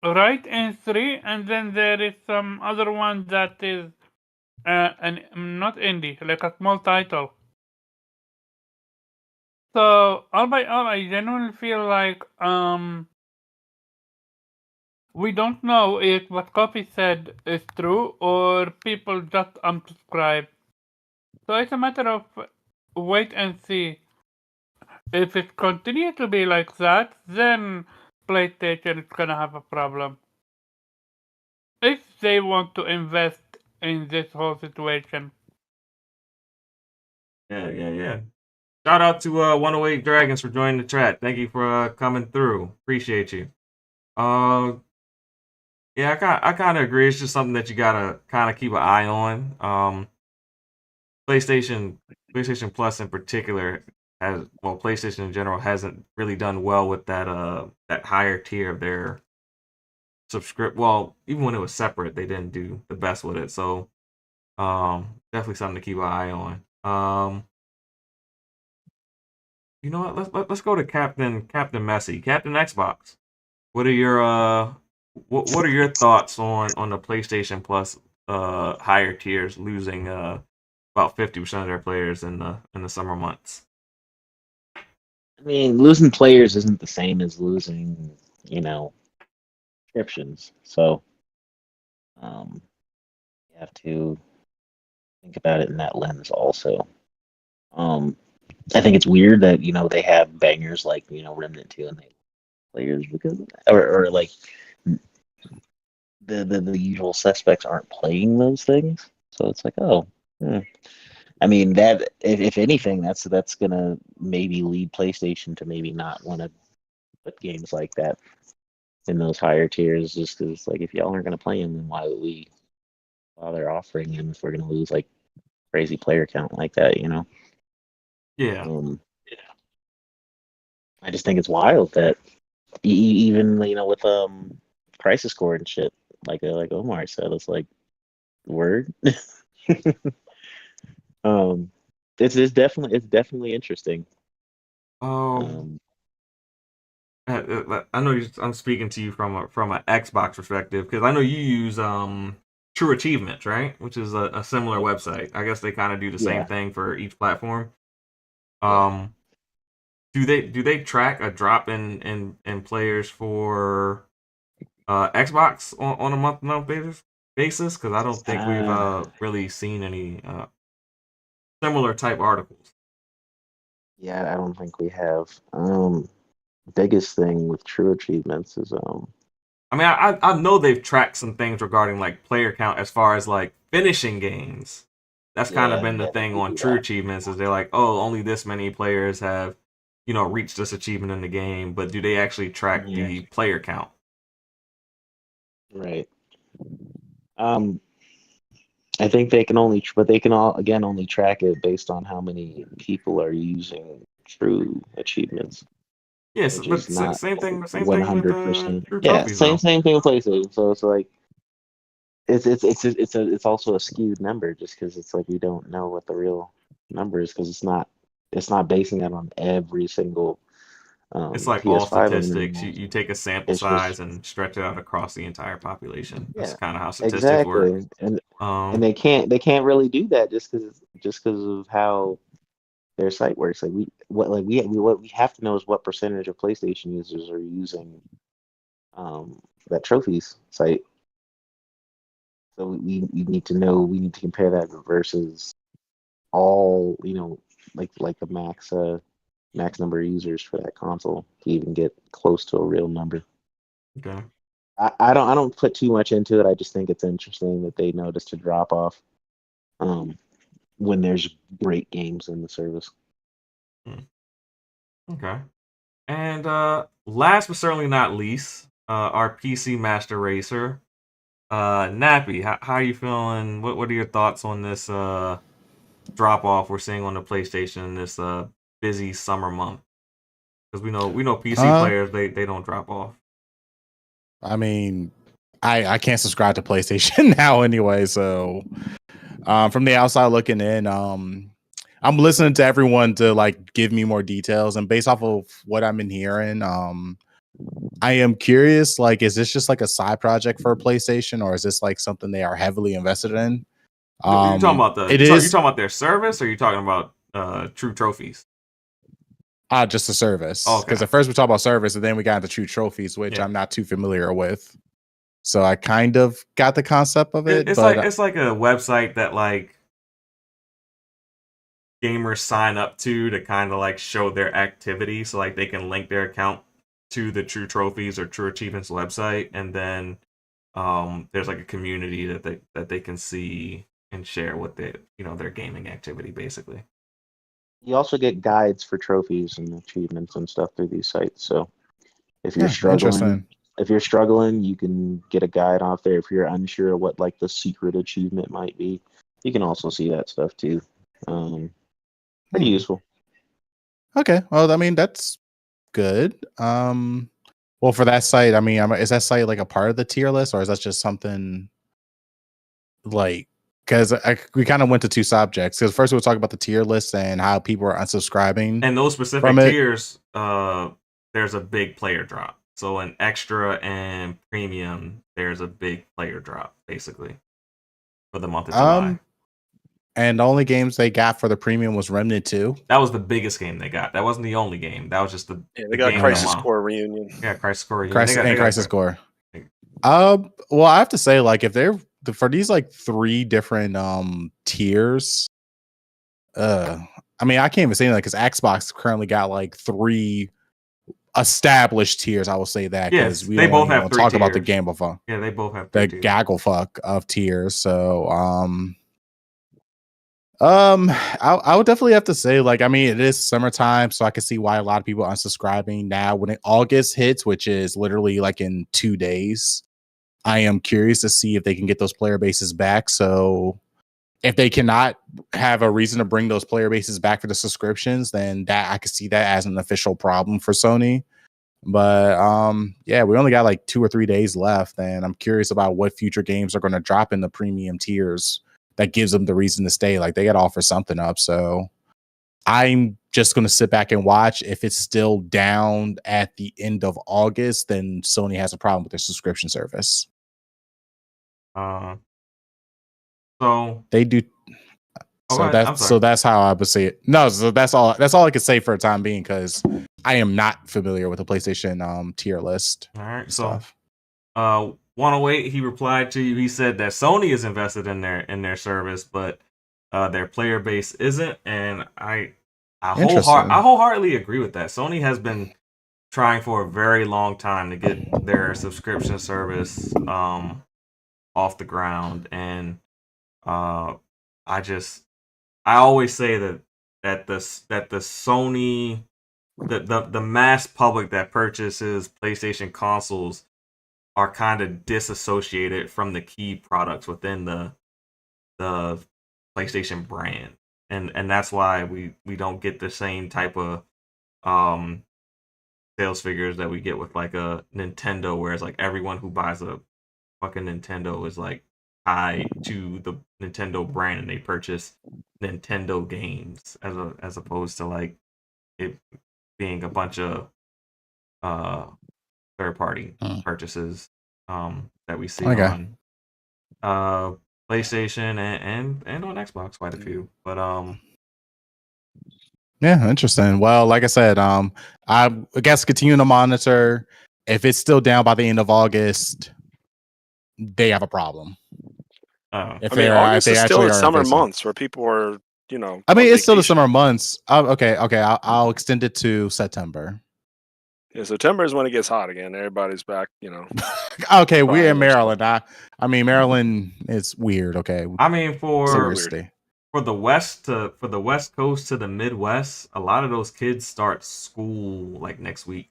right in 3, and then there is some other one that is not indie, like a small title. So all by all, I genuinely feel like we don't know if what Coffee said is true or people just unsubscribe. So it's a matter of wait and see. If it continues to be like that, then PlayStation is gonna have a problem. If they want to invest in this whole situation. Yeah. Shout out to 108 Dragons for joining the chat. Thank you for coming through. Appreciate you. Yeah, I kind of agree. It's just something that you gotta kind of keep an eye on. PlayStation Plus in particular PlayStation in general hasn't really done well with that higher tier of their subscript. Well, even when it was separate, they didn't do the best with it. So, definitely something to keep an eye on. You know what? Let's go to Captain Messi, Captain Xbox. What are your what are your thoughts on the PlayStation Plus higher tiers losing about 50% of their players in the summer months? I mean, losing players isn't the same as losing, subscriptions. So, um, you have to think about it in that lens also. Um, I think it's weird that they have bangers like Remnant 2 and they players because or like the usual suspects aren't playing those things. So it's like, oh, I mean that if anything, that's gonna maybe lead PlayStation to maybe not want to put games like that in those higher tiers, just because like if y'all aren't gonna play them, then why would we bother offering them if we're gonna lose like crazy player count like that? Yeah. I just think it's wild that even with crisis core and shit like Omar said, it's like word. um it's definitely interesting. Um, um I know I'm speaking to you from an Xbox perspective because I know you use True Achievements, right? Which is a similar website. I guess they kind of do the same yeah thing for each platform. yeah Um, do they track a drop in players for Xbox on a month basis? Because I don't think we've uh really seen any similar type articles. yeah, I don't think we have. Biggest thing with True Achievements is I mean, I know they've tracked some things regarding like player count as far as like finishing games. That's kind of yeah, been the yeah, thing they on do True that. Achievements is they're like, oh, only this many players have, reached this achievement in the game, but do they actually track Yeah, the player count? right. um I think they can only but they can all again only track it based on how many people are using True Achievements, Yes, which but is not same thing with 100%. True Yeah, Trophies same though. same thing with PlayStation. So it's like it's also a skewed number just because it's like we don't know what the real number is because it's not basing it on every single It's like all PS5 owner statistics. You anymore. you take a sample It's just size and stretch it out across the entire population. That's yeah, kind of how statistics work. exactly. And Um, they can't really do that just because of how their site works. Like what we have to know is what percentage of PlayStation users are using that trophies site. So we need to know, we need to compare that versus all, like the max number of users for that console to even get close to a real number. okay. I don't put too much into it. I just think it's interesting that they noticed a drop off um when there's great games in the service. Hmm, okay. And last but certainly not least, our PC Master Racer, Nappy. How are you feeling? What are your thoughts on this drop off we're seeing on the PlayStation in this busy summer month? Because we know PC Uh, players they don't drop off. I mean, I can't subscribe to PlayStation now anyway, so from the outside looking in, I'm listening to everyone to like give me more details, and based off of what I've been hearing, I am curious, like, is this just like a side project for PlayStation, or is this like something they are heavily invested in? You talking about It you is talking about their service, or you talking about True Trophies? just a service, because Okay, at first we talked about service, and then we got into True Trophies, which yeah. I'm not too familiar with. So I kind of got the concept of it, It's but like a website that like gamers sign up to kind of like show their activity, so like they can link their account to the True Trophies or True Achievements website, and then there's like a community that they can see and share what their gaming activity basically. You also get guides for trophies and achievements and stuff through these sites. So if you're yeah, struggling, interesting. you can get a guide off there. If you're unsure of what like the secret achievement might be, you can also see that stuff too. Um, Pretty Hmm. useful. Okay, well, I mean that's good. Well, for that site, is that site like a part of the tier list, or is that just something like because we kind of went to two subjects. Because first we'll talk about the tier list and how people are unsubscribing. And those specific from it. tiers, there's a big player drop. So in extra and premium, there's a big player drop, basically, for the month of July. And the only games they got for the premium was Remnant 2. That was the biggest game they got. That wasn't the only game. That was just the they got game Crisis of the month. Core Reunion. Yeah, Crisis Core Reunion. Crisis Core. Well, I have to say, like, if they're for these like 3 different tiers, I mean, I can't even say that because Xbox currently got like 3 established tiers. I will say that because we they don't both have 3 talk tiers. about the game of yeah, they both have the 3 tiers. gaggle fuck of tiers. So I would definitely have to say, like, I mean, it is summertime, so I can see why a lot of people are unsubscribing now. When August hits, which is literally like in 2 days, I am curious to see if they can get those player bases back. So if they cannot have a reason to bring those player bases back for the subscriptions, then that I could see that as an official problem for Sony. But yeah, we only got like 2 or 3 days left, and I'm curious about what future games are going to drop in the premium tiers that gives them the reason to stay. Like, they got to offer something up. So I'm just going to sit back and watch. If it's still down at the end of August, then Sony has a problem with their subscription service. So they do. So that's how I would say it. No, so that's all I could say for a time being, because I am not familiar with the PlayStation tier list. All right, stuff. 108, he replied to you. He said that Sony is invested in their service, but their player base isn't. And I wholeheartedly agree with that. Sony has been trying for a very long time to get their subscription service off the ground, and I always say that the Sony, the mass public that purchases PlayStation consoles are kind of disassociated from the key products within the PlayStation brand, and that's why we don't get the same type of sales figures that we get with like a Nintendo, whereas like everyone who buys a fucking Nintendo is like tied to the Nintendo brand and they purchase Nintendo games as opposed to like it being a bunch of third party purchases that we see on PlayStation and on Xbox, quite a few. But yeah, interesting. Well, like I said, I guess continuing to monitor. If it's still down by the end of August, they have a problem. August is still the summer months where people are, I mean, it's still the summer months. Okay. I'll extend it to September. Yeah, September is when it gets hot again. Everybody's back, Okay, we're in Maryland. I mean, Maryland is weird. Okay. I mean, for the West Coast to the Midwest, a lot of those kids start school like next week.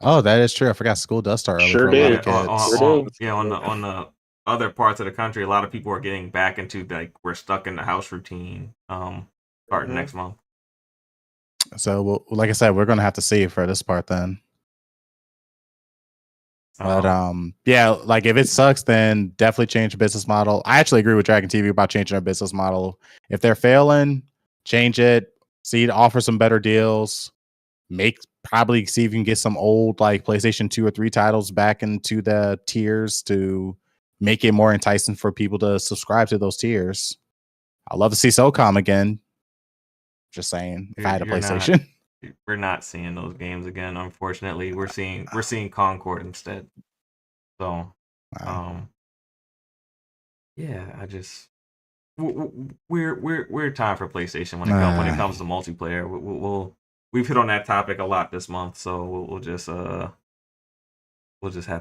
Oh, that is true. I forgot school does start early for a lot of kids. On the other parts of the country, a lot of people are getting back into like we're stuck in the house routine starting next month. So, like I said, we're gonna have to see for this part then. But yeah, like if it sucks, then definitely change the business model. I actually agree with Dragon TV about changing their business model. If they're failing, change it. Offer some better deals. Probably see if you can get some old like PlayStation 2 or 3 titles back into the tiers to make it more enticing for people to subscribe to those tiers. I'd love to see SOCOM again. Just saying, if I had a PlayStation. We're not seeing those games again, unfortunately. We're seeing Concord instead. So, yeah, I just we're time for PlayStation when it comes to multiplayer. We've hit on that topic a lot this month, so we'll just have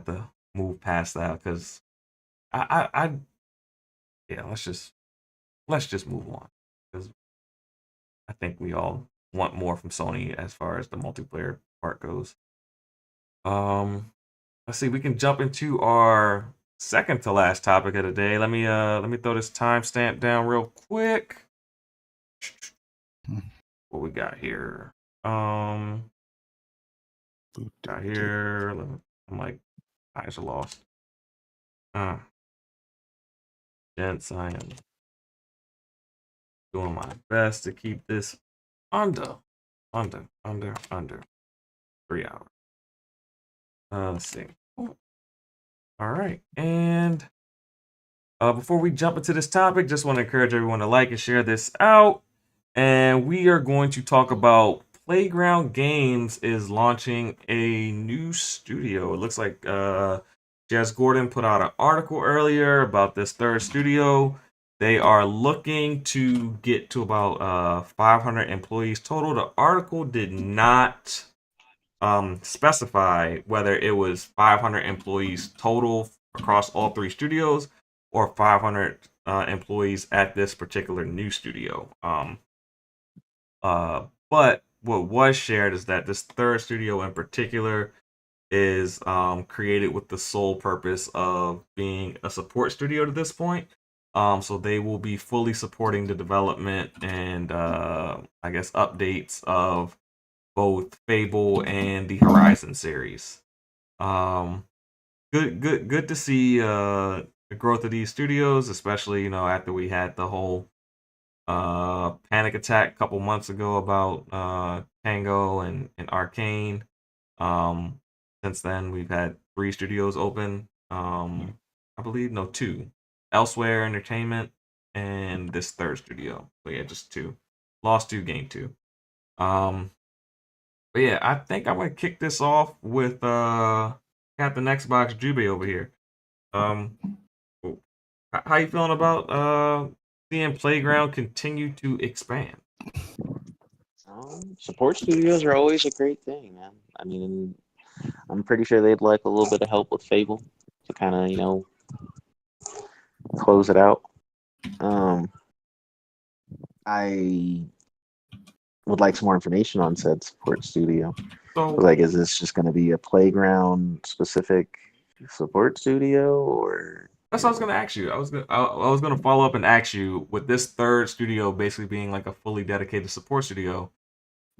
to move past that because let's just move on because I think we all want more from Sony as far as the multiplayer part goes. Let's see. We can jump into our second to last topic of the day. Let me throw this timestamp down real quick. What we got here? Got here. I'm like, eyes are lost. Gents, I am doing my best to keep this under 3 hours. Let's see. All right, and before we jump into this topic, just want to encourage everyone to like and share this out. And we are going to talk about Playground Games is launching a new studio. It looks like Jez Gordon put out an article earlier about this third studio. They are looking to get to about 500 employees total. The article did not specify whether it was 500 employees total across all three studios or 500 employees at this particular new studio. But what was shared is that this third studio in particular is created with the sole purpose of being a support studio to this point. So they will be fully supporting the development and I guess updates of both Fable and the Horizon series. Good to see the growth of these studios, especially after we had the whole panic attack a couple months ago about Tango and Arcane. Since then we've had 3 studios open. I believe 2. Elsewhere Entertainment and this third studio. But yeah, just 2. Lost 2, gained 2. But yeah, I think I'm gonna kick this off with Captain Xbox Jube over here. How you feeling about seeing Playground continue to expand? Support studios are always a great thing, man. I mean, I'm pretty sure they'd like a little bit of help with Fable to kind of, close it out. I would like some more information on said support studio. So, Like, is this just going to be a Playground specific support studio, or? That's what I was gonna ask you. I was gonna follow up and ask you, with this third studio basically being like a fully dedicated support studio,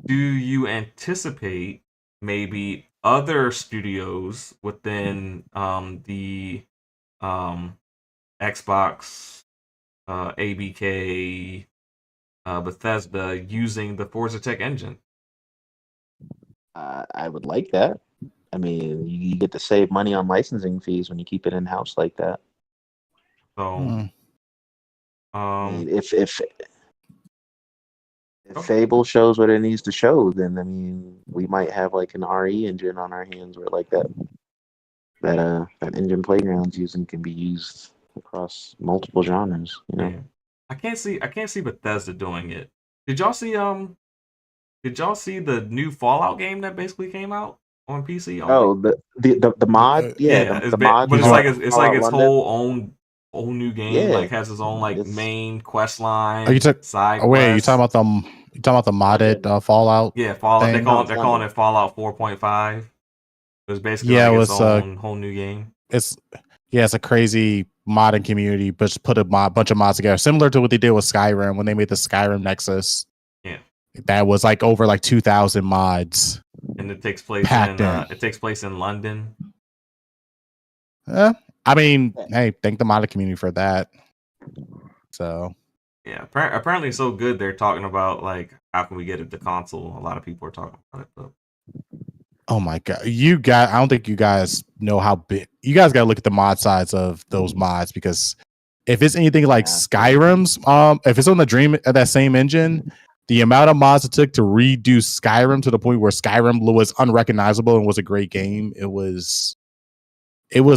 do you anticipate maybe other studios within the Xbox, ABK, Bethesda using the Forza Tech engine? I would like that. I mean, you get to save money on licensing fees when you keep it in house like that. So, I mean, if Fable shows what it needs to show, then I mean, we might have like an RE engine on our hands, where like that engine Playground's using can be used across multiple genres. yeah. I can't see Bethesda doing it. Did y'all see the new Fallout game that basically came out on PC? Oh, the mod, the mod. But it's like its Fallout whole new game. Yeah, Like has its own main quest line. Oh, you talking about the modded Fallout? Yeah, Fallout. thing? They're calling it Fallout 4.5. It was basically its own whole new game. It's a crazy modding community, but just put a bunch of mods together, similar to what they did with Skyrim when they made the Skyrim Nexus. Yeah, that was like over 2,000 mods, and it takes place in London. I mean, hey, thank the modding community for that. So yeah, apparently it's so good they're talking about how can we get it to console. A lot of people are talking about it, but oh my god, I don't think you guys know how big. You guys got to look at the mod size of those mods, because if it's anything like Skyrim's, if it's on the that same engine, the amount of mods it took to redo Skyrim to the point where Skyrim was unrecognizable and was a great game, it was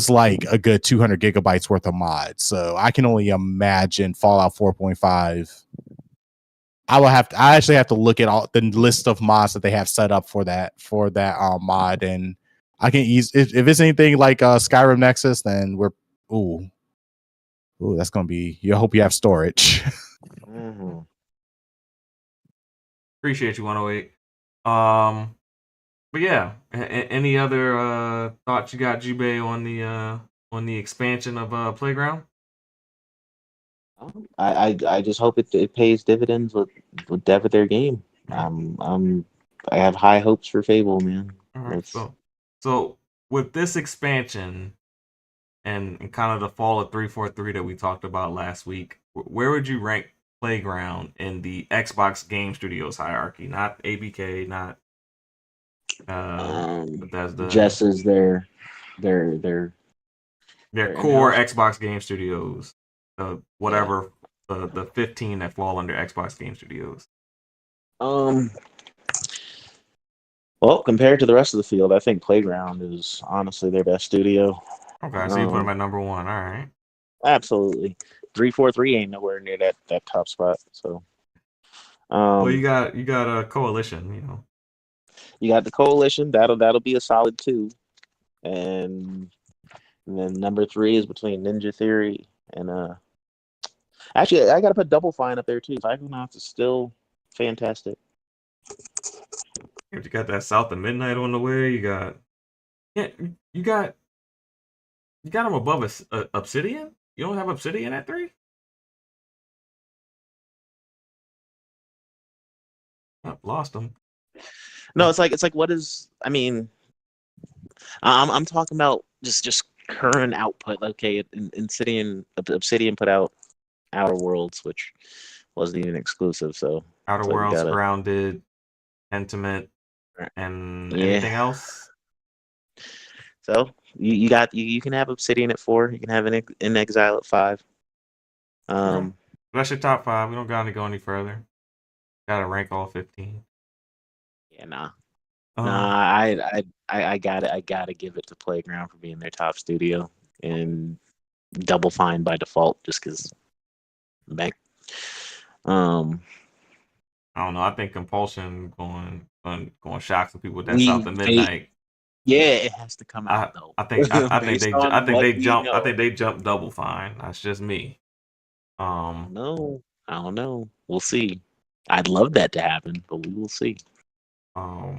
like a good 200 gigabytes worth of mods. So I can only imagine Fallout 4.5. I actually have to look at all the list of mods that they have set up for that mod, and I can if it's anything like Skyrim Nexus, then we're that's gonna be. You hope you have storage. Mm-hmm. Appreciate you, 108. But yeah, any other thoughts you got, Jube, on the expansion of Playground? I just hope it pays dividends with depth of their game. I have high hopes for Fable, man. All right, so with this expansion and kind of the fall of 343 that we talked about last week, where would you rank Playground in the Xbox Game Studios hierarchy? Not ABK, not Bethesda. Just as their core in-house. Xbox Game Studios, whatever the 15 that fall under Xbox Game Studios. Well, compared to the rest of the field, I think Playground is honestly their best studio. Okay, so you put them at number one. All right. Absolutely. 343 ain't nowhere near that top spot. So, well, you got a coalition. You got the coalition. That'll be a solid 2, and then number 3 is between Ninja Theory and Actually, I gotta put Double Fine up there too. Psychonauts is still fantastic. You got that South of Midnight on the way. You got them above Obsidian. You don't have Obsidian at 3? Oh, lost them. No, it's like what is? I mean, I'm talking about just current output. Okay, Obsidian put out Outer Worlds, which wasn't even exclusive. So Outer Worlds, Grounded, Pentiment, and anything else. So you can have Obsidian at 4. You can have In Exile at 5. That's your top 5. We don't gotta go any further. Gotta rank all 15. Yeah, nah. I gotta give it to Playground for being their top studio, and Double Fine by default just because. Back. I don't know. I think Compulsion going shock some people with that South of Midnight. It has to come out though. I think they jumped Double Fine. That's just me. No, I don't know. We'll see. I'd love that to happen, but we will see. Who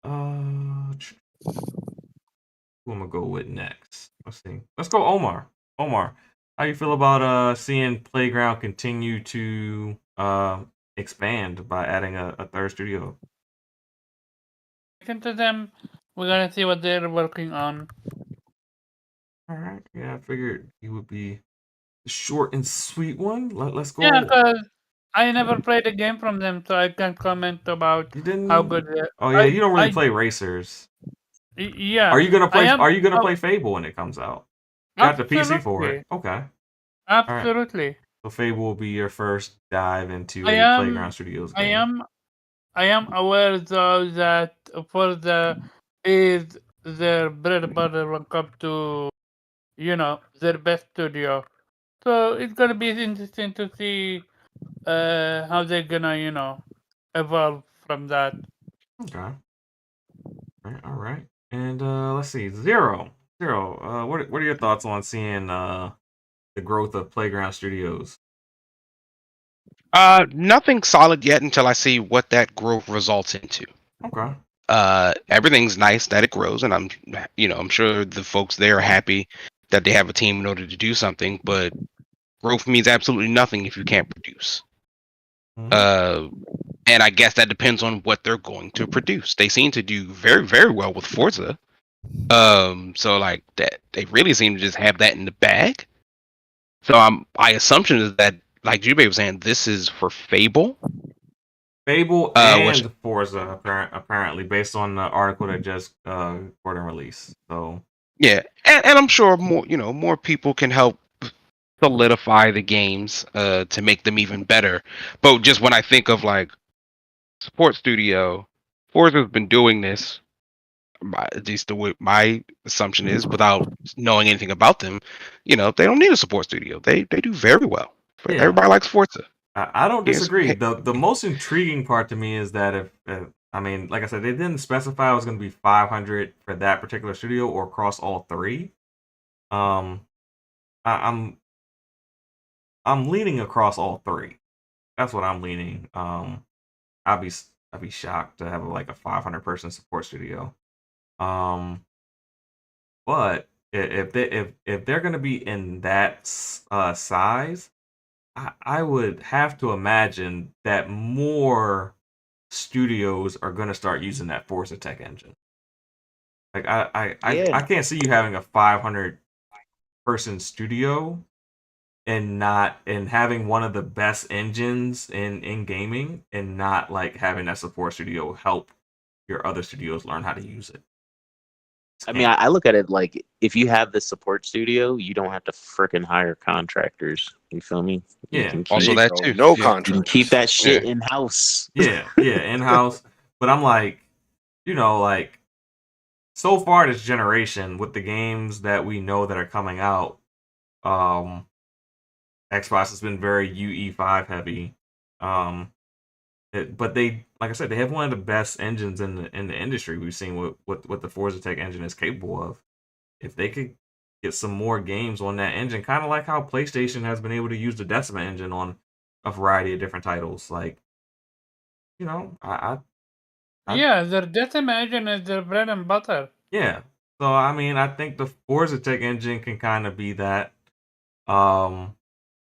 I'm gonna go with next? Let's see. Let's go Omar. Omar, how you feel about seeing Playground continue to expand by adding a third studio? Listen to them. We're gonna see what they're working on. All right. Yeah, I figured you would be the short and sweet one. Let's go. Yeah, because I never played a game from them, so I can't comment about how good they are. Oh yeah, you don't really play racers. Yeah. Are you gonna play Fable when it comes out? Got the PC for it. Okay. Absolutely. Right. So Fable will be your first dive into a Playground Studios game. I am aware though that Forza is their bread and butter when it comes to their best studio. So it's gonna be interesting to see how they're gonna evolve from that. Okay. All right. And let's see, Zero. What are your thoughts on seeing the growth of Playground Studios? Nothing solid yet until I see what that growth results into. Okay. Everything's nice that it grows, and I'm sure the folks there are happy that they have a team in order to do something, but growth means absolutely nothing if you can't produce. Mm-hmm. And I guess that depends on what they're going to produce. They seem to do very, very well with Forza. So like that, they really seem to just have that in the bag. So my assumption is that, like Jubei was saying, this is for Fable. And Forza, apparently, based on the article that just Gordon released. So yeah, and I'm sure more people can help solidify the games to make them even better. But just when I think of like support studio, Forza's been doing this, at least my assumption is, without knowing anything about them, they don't need a support studio. They do very well. Yeah. Everybody likes Forza. I don't disagree. The most intriguing part to me is that if I mean, like I said, they didn't specify it was going to be 500 for that particular studio or across all 3. I'm leaning across all 3. That's what I'm leaning. I'd be shocked to have like a 500 person support studio. But if they're going to be in that size, I would have to imagine that more studios are going to start using that Forza Tech engine. Like I Yeah. can't see you having a 500 person studio and not and having one of the best engines in gaming and not like having that support studio help your other studios learn how to use it. I mean, I look at it like if you have the support studio, you don't have to fricking hire contractors. You feel me? You Yeah. can Also, keep that No, too. no Yeah. you can keep contractors. that shit Yeah. in house. Yeah, in house. But I'm like, like so far this generation with the games that we know that are coming out, um, Xbox has been very UE5 heavy. But they, like I said, they have one of the best engines in the industry. We've seen what the Forza Tech engine is capable of. If they could get some more games on that engine, kind of like how PlayStation has been able to use the Decima engine on a variety of different titles, like I Yeah, their data engine is their bread and butter. yeah. So I mean, I think the Forza Tech engine can kind of be that. Um,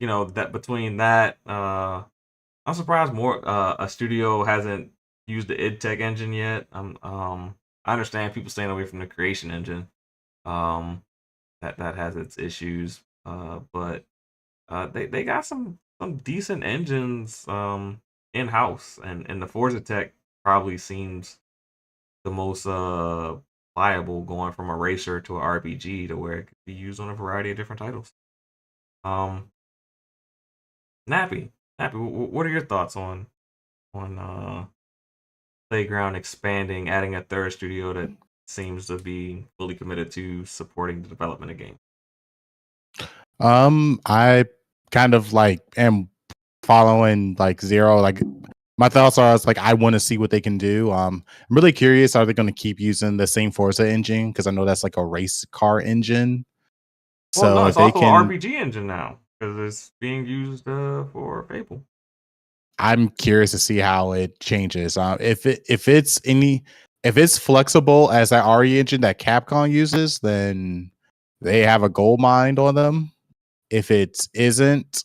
that between that, I'm surprised more a studio hasn't used the id Tech engine yet. I understand people staying away from the Creation engine. That has its issues. But they got some decent engines in house, and the Forza Tech probably seems the most pliable, going from a racer to an RPG to where it could be used on a variety of different titles. Um, Nappy, what are your thoughts on Playground expanding, adding a third studio that seems to be fully committed to supporting the development of games? I kind of like am following like Zero. Like my thoughts are, it's like I want to see what they can do. I'm really curious. Are they going to keep using the same Forza engine? Because I know that's like a race car engine. Well, no, So if it's they also an can, RPG engine now because it's being used for Fable. I'm curious to see how it changes. If it's flexible as that RE engine that Capcom uses, then they have a gold mine on them. If it isn't,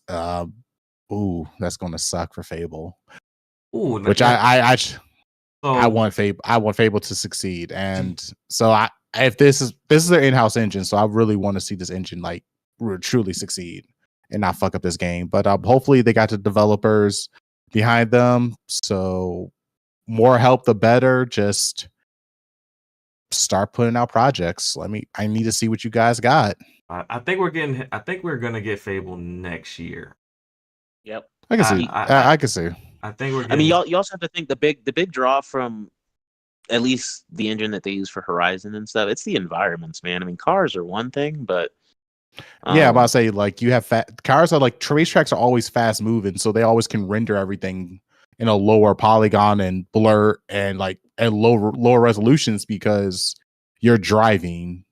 ooh, that's gonna suck for Fable. Ooh, Which I so want Fable. I want Fable to succeed, and so if this is their in-house engine, so I really want to see this engine like truly succeed and not fuck up this game. But hopefully they got the developers behind them, so more help the better. Just start putting out projects. I need to see what you guys got. I think we're getting. I think we're gonna get Fable next year. Yep. I can see. I can see. I think we're I mean, getting. you also have to think the big draw from at least the engine that they use for Horizon and stuff. It's the environments, man. I mean, cars are one thing, but Yeah, I'm about to say like you have cars are like racetracks are always fast moving, so they always can render everything in a lower polygon and blur and like at lower resolutions because you're driving.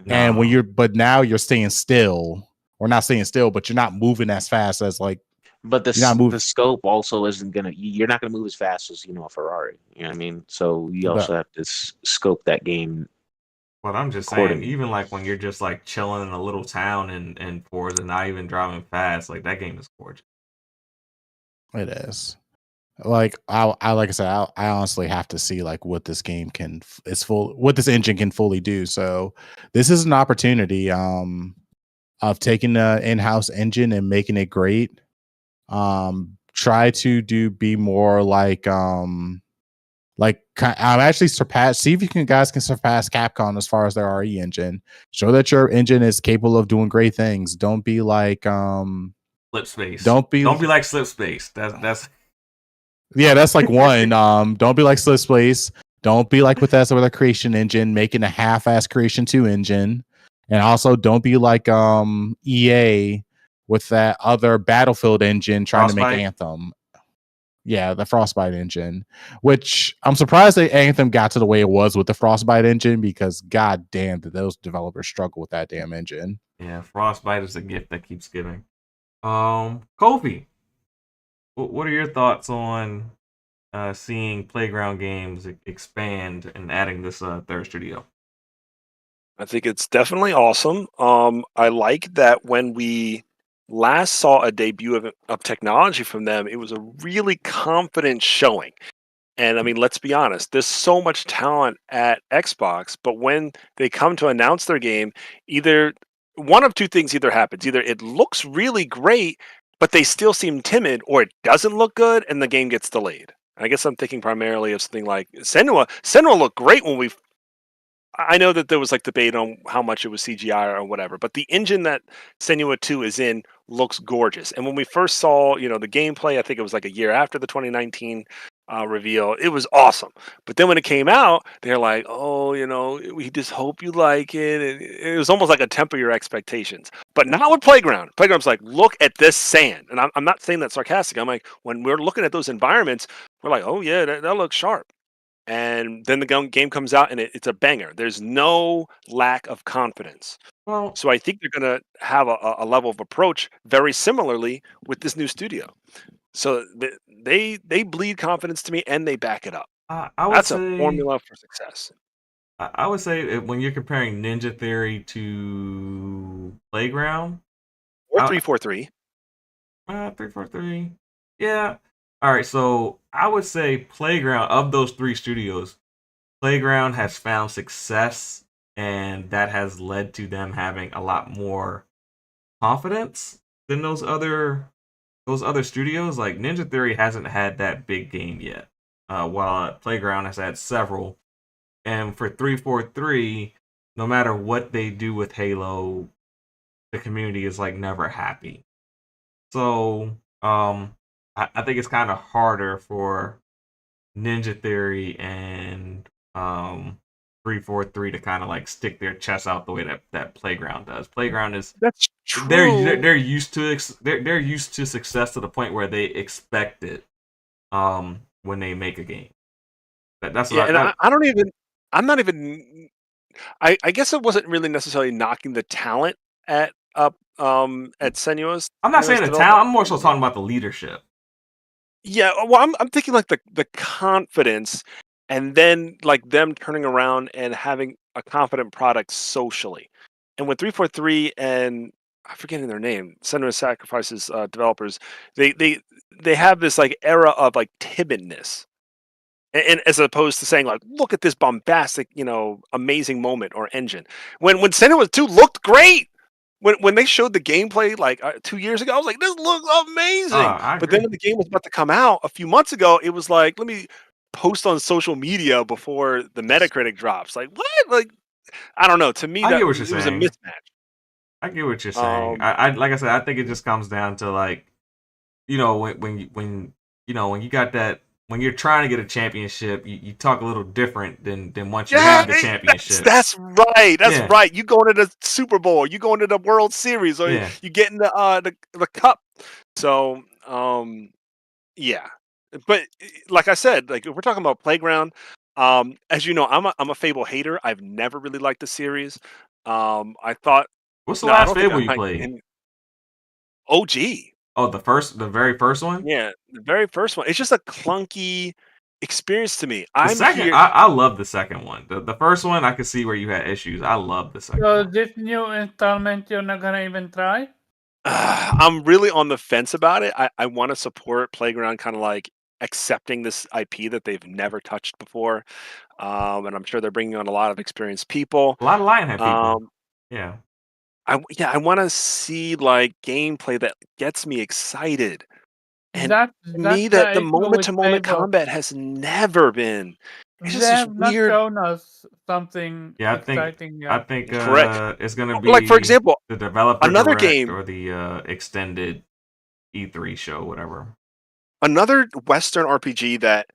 And when No. but now you're staying still, or not staying still, but you're not moving as fast as like but you're not moving. the scope also isn't gonna. You're not gonna move as fast as a Ferrari. You know what I mean? So you The also have to scope that game But I'm just saying, accordingly. even like when you're just like chilling in a little town and Forza, not even driving fast, like that game is gorgeous. It is. Like I like I said, I honestly have to see like what this game can what this engine can fully do. So this is an opportunity of taking the in-house engine and making it great. Try to be more like I'm actually see if you guys can surpass Capcom as far as their RE engine. Show that your engine is capable of doing great things. Don't be like Slip Space. don't be like Slip Space. That's yeah, that's like one. Don't be like Slip Space. Don't be like Bethesda with a creation engine, making a half-ass Creation 2 engine. And also don't be like EA with that other Battlefield engine trying to make Frostbite. Anthem. Yeah, the Frostbite engine. Which I'm surprised that Anthem got to the way it was with the Frostbite engine, because god damn did those developers struggle with that damn engine. Yeah, Frostbite is a gift that keeps giving. Kofi, what are your thoughts on seeing Playground Games expand and adding this third studio? I think it's definitely awesome. I like that when we last saw a debut of technology from them, it was a really confident showing. And I mean, let's be honest, there's so much talent at Xbox, but when they come to announce their game, either one of two things either happens. Either it looks really great, but they still seem timid, or it doesn't look good and the game gets delayed. I guess I'm thinking primarily of something like Senua. Senua looked great when we I know that there was like debate on how much it was CGI or whatever, but the engine that Senua 2 is in looks gorgeous. And when we first saw, the gameplay, I think it was like a year after the 2019 reveal, it was awesome. But then when it came out, they're like, oh, we just hope you like it. And it was almost like a temper your expectations. But not with Playground. Playground's like, look at this sand. And I'm not saying that sarcastic. I'm like, when we're looking at those environments, we're like, oh, yeah, that looks sharp. And then the game comes out and it's a banger. There's no lack of confidence. Well, So I think they're going to have a level of approach very similarly with this new studio. So they bleed confidence to me and they back it up. I would That's a say formula for success. I would say when you're comparing Ninja Theory to Playground, Or I, 343. 343, yeah. All right, so I would say Playground, of those three studios, Playground has found success, and that has led to them having a lot more confidence than those other studios. Like Ninja Theory hasn't had that big game yet, while Playground has had several. And for 343, no matter what they do with Halo, the community is like never happy. So I think it's kind of harder for Ninja Theory and 343 to kind of like stick their chests out the way that Playground does. Playground is That's true. they're used to they're used to success to the point where they expect it when they make a game. That's Yeah, what and I don't even. I'm not even. I guess it wasn't really necessarily knocking the talent at Senua's. I'm not saying the development. talent. I'm more so talking about the leadership. Yeah, well, I'm thinking like the confidence, and then like them turning around and having a confident product socially. And with 343 and I'm forgetting their name, Senua Sacrifices developers, they have this like era of like timidness, and as opposed to saying like, look at this bombastic, amazing moment or engine. When Senua 2 looked great. When they showed the gameplay like 2 years ago, I was like, "This looks amazing!" I But then agree. when the game was about to come out a few months ago, it was like, "Let me post on social media before the Metacritic drops." Like what? Like I don't know. To me, I that get what you're it was a saying. mismatch. I get what you're saying. Um, I like I said, I think it just comes down to like, when you got that, when you're trying to get a championship, you talk a little different than once you yeah, have the championship. that's right. That's Yeah, right. You go into the Super Bowl, you go into the World Series, or yeah. you get in the cup. So yeah, but like I said, like if we're talking about Playground, as you know, I'm a Fable hater. I've never really liked the series. I thought What's the no, I last don't think Fable I'm you like played? in OG. Oh, the very first one. Yeah, the very first one. It's just a clunky experience to me. The I'm second, here. I love the second one. The first one, I could see where you had issues. I love the second So one. this new installment you're not gonna even try? I'm really on the fence about it. I want to support Playground, kind of like accepting this IP that they've never touched before, and I'm sure they're bringing on a lot of experienced people. A lot of Lionhead people. Um, Yeah. I want to see like gameplay that gets me excited. And to That's me, that the the issue moment with to moment Fable. combat has never been. It's They just this have not weird. shown us something Yeah, exciting I yet. think Correct. it's gonna Like for be example, the developer another direct game, or the extended E3 show, whatever. another Western RPG that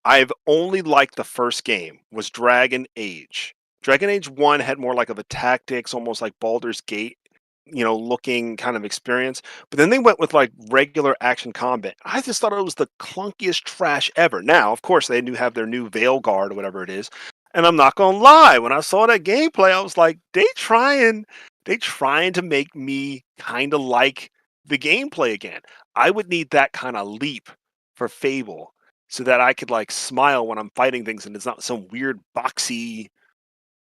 I've only liked the first game was Dragon Age. Dragon Age 1 had more like of a tactics, almost like Baldur's Gate, looking kind of experience. But then they went with like regular action combat. I just thought it was the clunkiest trash ever. Now, of course, they do have their new Veil Guard or whatever it is. And I'm not gonna lie, when I saw that gameplay, I was like, they trying to make me kind of like the gameplay again. I would need that kind of leap for Fable so that I could like smile when I'm fighting things and it's not some weird boxy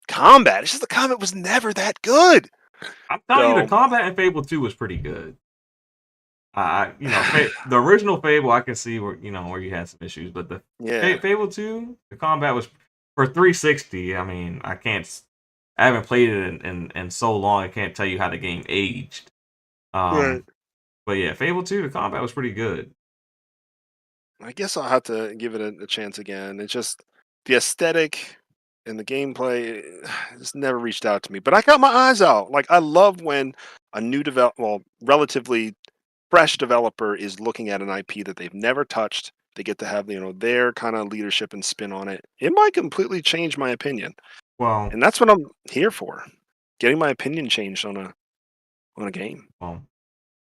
combat. It's just the combat was never that good. I'm telling you, the So combat in Fable 2 was pretty good. The original Fable, I can see where you had some issues, but the Yeah. Fable 2, the combat was for 360. I mean, I haven't played it in so long. I can't tell you how the game aged. Right. But yeah, Fable 2, the combat was pretty good. I guess I'll have to give it a chance again. It's just the aesthetic and the gameplay just never reached out to me. But I got my eyes out. Like I love when a new relatively fresh developer is looking at an IP that they've never touched. They get to have their kind of leadership and spin on it. It might completely change my opinion, Well, and that's what I'm here for. Getting my opinion changed on a game.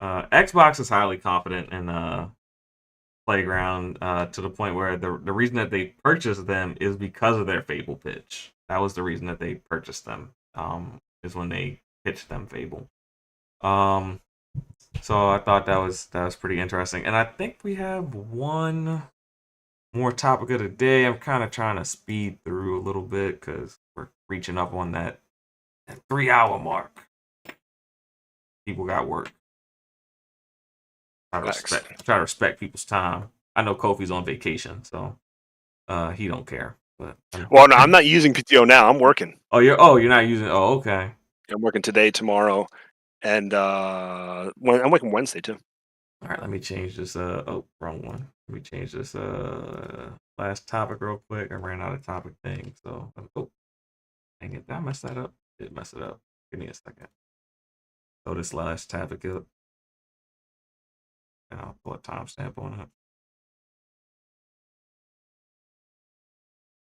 Xbox is highly confident in Playground to the point where the reason that they purchased them is because of their Fable pitch. That was the reason that they purchased them. Is when they pitched them Fable. So I thought that was pretty interesting, and I think we have one more topic of the day. I'm kind of trying to speed through a little bit because we're reaching up on that 3-hour mark. People got work. Try to respect people's time. I know Kofi's on vacation, so he don't care. But well, no, I'm not using PTO now. I'm working. You're not using. Oh, okay. I'm working today, tomorrow, and I'm working Wednesday too. All right, let me change this. Wrong one. Let me change this. Last topic real quick. I ran out of topic thing. So, dang it! Did I mess that up? Did mess it up? Give me a second. So this last topic up. And I'll put a timestamp on it.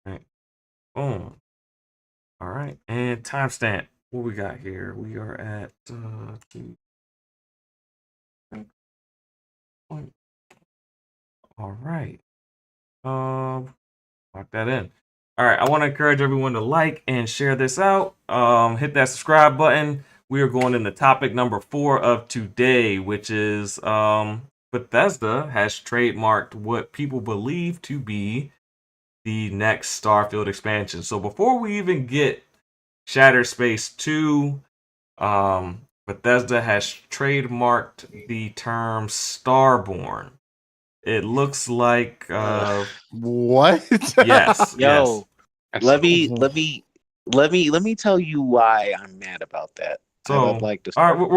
All right. Boom. All right. And timestamp. What we got here? We are at all right. Lock that in. All right. I want to encourage everyone to like and share this out. Hit that subscribe button. We are going into topic number 4 of today, which is Bethesda has trademarked what people believe to be the next Starfield expansion. So before we even get Shattered Space 2, Bethesda has trademarked the term Starborn. It looks like what? Yes. Yo, yes. let me tell you why I'm mad about that. So, I'd like to all start. right,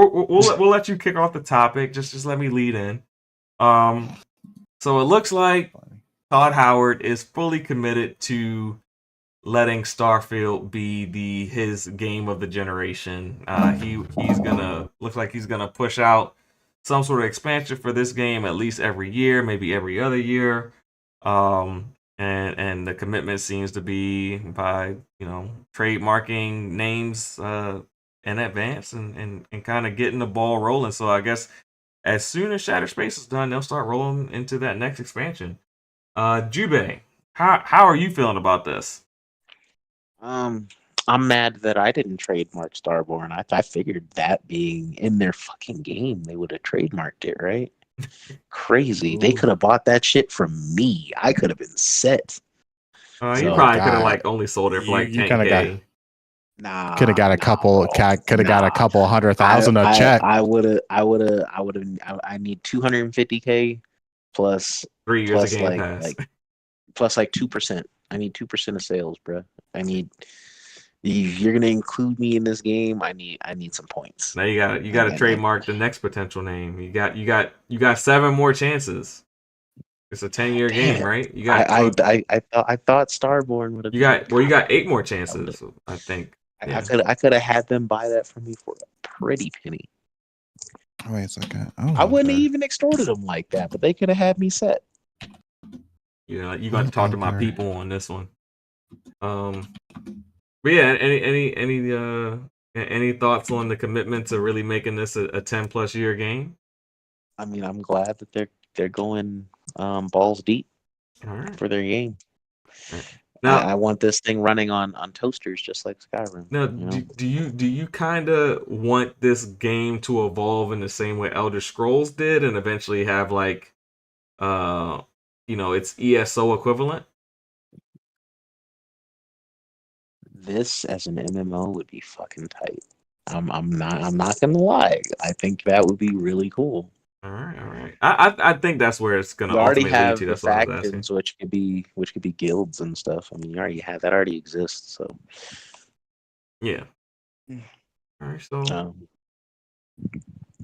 we'll let you kick off the topic. Just let me lead in. So it looks like Todd Howard is fully committed to letting Starfield be his game of the generation. He's gonna push out some sort of expansion for this game at least every year, maybe every other year. And the commitment seems to be by trademarking names in advance and kind of getting the ball rolling. So I guess as soon as Shattered Space is done, they'll start rolling into that next expansion. Jubei, how are you feeling about this? I'm mad that I didn't trademark Starborn. I figured that being in their fucking game, they would have trademarked it, right? Crazy. They could have bought that shit from me. I could have been set. You probably could have only sold it for like 10K. Nah, could have got a couple. Could have got a couple 100,000 a check. I need 250K plus 3 years of Game Pass. Plus 2%. I need 2% of sales, bro. You're gonna include me in this game. I need some points. Now you got to trademark the next potential name. You got 7 more chances. It's a 10-year game, right? You got. I thought Starborn would have. You got 8 more chances. I think. Yeah. I could have had them buy that from me for a pretty penny. Wait a second. I wouldn't have even extorted them like that, but they could have had me set. Yeah, you got to talk to my people on this one. But yeah, any thoughts on the commitment to really making this a 10+ year game? I mean, I'm glad that they're going balls deep for their game. Right. Now, I want this thing running on toasters just like Skyrim. Now, do you kind of want this game to evolve in the same way Elder Scrolls did, and eventually have its ESO equivalent? This as an MMO would be fucking tight. I'm not gonna lie. I think that would be really cool. All right. I think that's where it's gonna You already ultimately lead have to. the That's what I was asking. factions, which could be guilds and stuff. I mean, you already have that already exists. So Yeah. All right. So. um,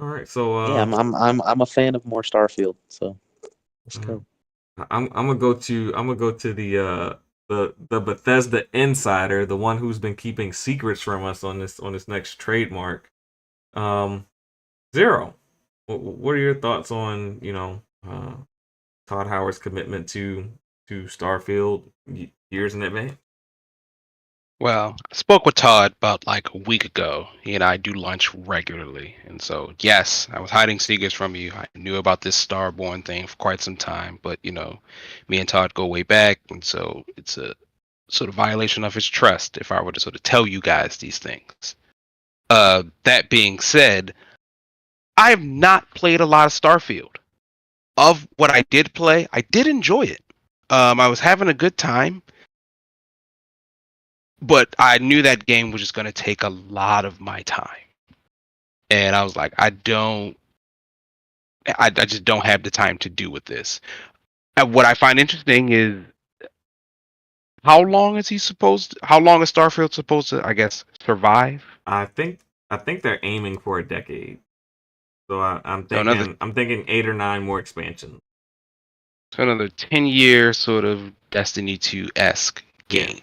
All right. So. yeah, I'm a fan of more Starfield. So let's go. I'm gonna go to the Bethesda insider, the one who's been keeping secrets from us on this next trademark. Zero. What are your thoughts on Todd Howard's commitment to Starfield years in advance? Well, I spoke with Todd about like a week ago. He and I do lunch regularly. And so, yes, I was hiding secrets from you. I knew about this Starborn thing for quite some time, but me and Todd go way back. And so it's a sort of violation of his trust if I were to sort of tell you guys these things. That being said, I have not played a lot of Starfield. Of what I did play, I did enjoy it. I was having a good time. But I knew that game was just going to take a lot of my time. And I was like, I just don't have the time to do with this. And what I find interesting is how long is Starfield supposed to, I guess, survive? I think they're aiming for a decade. So I'm So thinking 8 or 9 more expansions. So another 10-year sort of Destiny 2-esque game.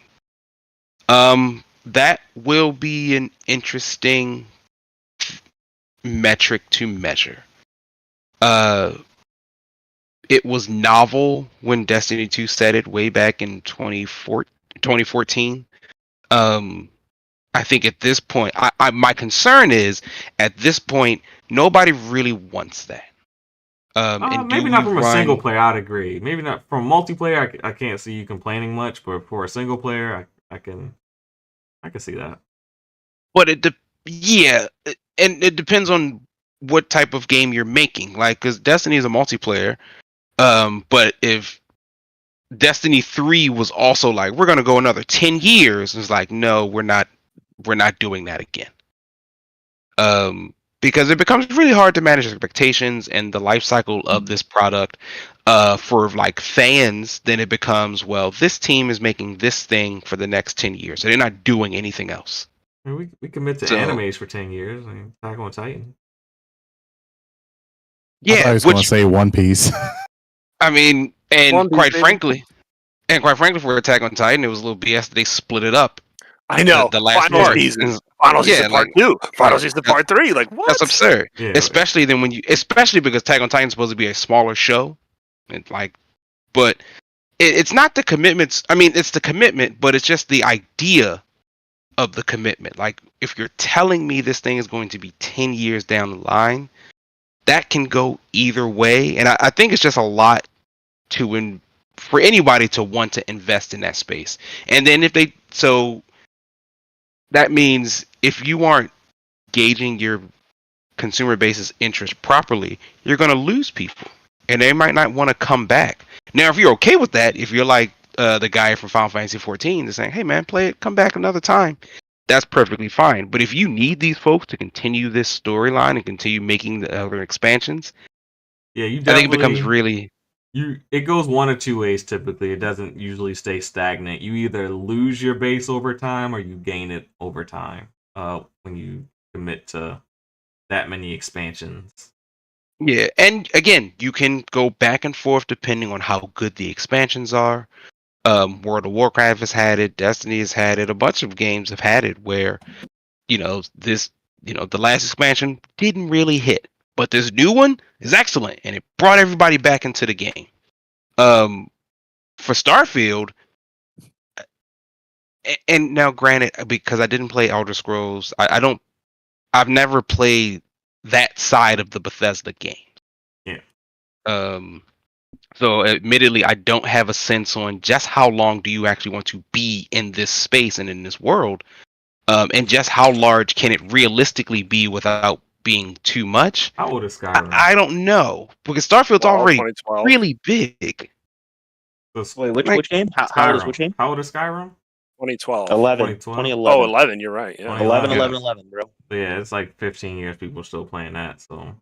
That will be an interesting metric to measure. It was novel when Destiny 2 said it way back in 2014. I think at this point, my concern is at this point, nobody really wants that. And Maybe not from a single player. I'd agree. Maybe not from multiplayer. I can't see you complaining much, but for a single player, I can see that. But and it depends on what type of game you're making. Like, because Destiny is a multiplayer. But if Destiny 3 was also like, we're gonna go another 10 years, it's like, no, we're not doing that again. Because it becomes really hard to manage expectations and the life cycle of this product. For like fans, then it becomes, well, this team is making this thing for the next 10 years, so they're not doing anything else. I mean, we commit to animes for 10 years. I mean, Attack on Titan. I thought I was going to say One Piece. I mean, and One Piece, quite baby. frankly, for Attack on Titan, it was a little BS that they split it up. I know. The last Final part. season. Final season part 2. Final season part 3. Like, what? That's absurd. Yeah, especially because Attack on Titan is supposed to be a smaller show, but it's not the commitments. I mean, it's the commitment, but it's just the idea of the commitment. Like, if you're telling me this thing is going to be 10 years down the line, that can go either way, and I think it's just a lot for anybody to want to invest in that space. And then that means if you aren't gauging your consumer base's interest properly, you're going to lose people, and they might not want to come back. Now, if you're okay with that, if you're like the guy from Final Fantasy 14, that's saying, "Hey, man, play it, come back another time," that's perfectly fine. But if you need these folks to continue this storyline and continue making the other expansions, yeah, you I think it becomes really. It goes one or two ways typically. It doesn't usually stay stagnant. You either lose your base over time or you gain it over time when you commit to that many expansions. Yeah, and again, you can go back and forth depending on how good the expansions are. World of Warcraft has had it, Destiny has had it, a bunch of games have had it where, the last expansion didn't really hit, but this new one is excellent and it brought everybody back into the game. For Starfield, and now granted, because I didn't play Elder Scrolls, I've never played that side of the Bethesda game. Yeah. So admittedly, I don't have a sense on just how long do you actually want to be in this space and in this world, and just how large can it realistically be without being too much. How old is Skyrim? I don't know, because Starfield's already 2012. really big. Wait, which game? How old is which game? How old is Skyrim? 2012. 11. 2012? 2011. Oh, 11. You're right. Yeah. 11, bro. Yeah, it's like 15 years people are still playing that. So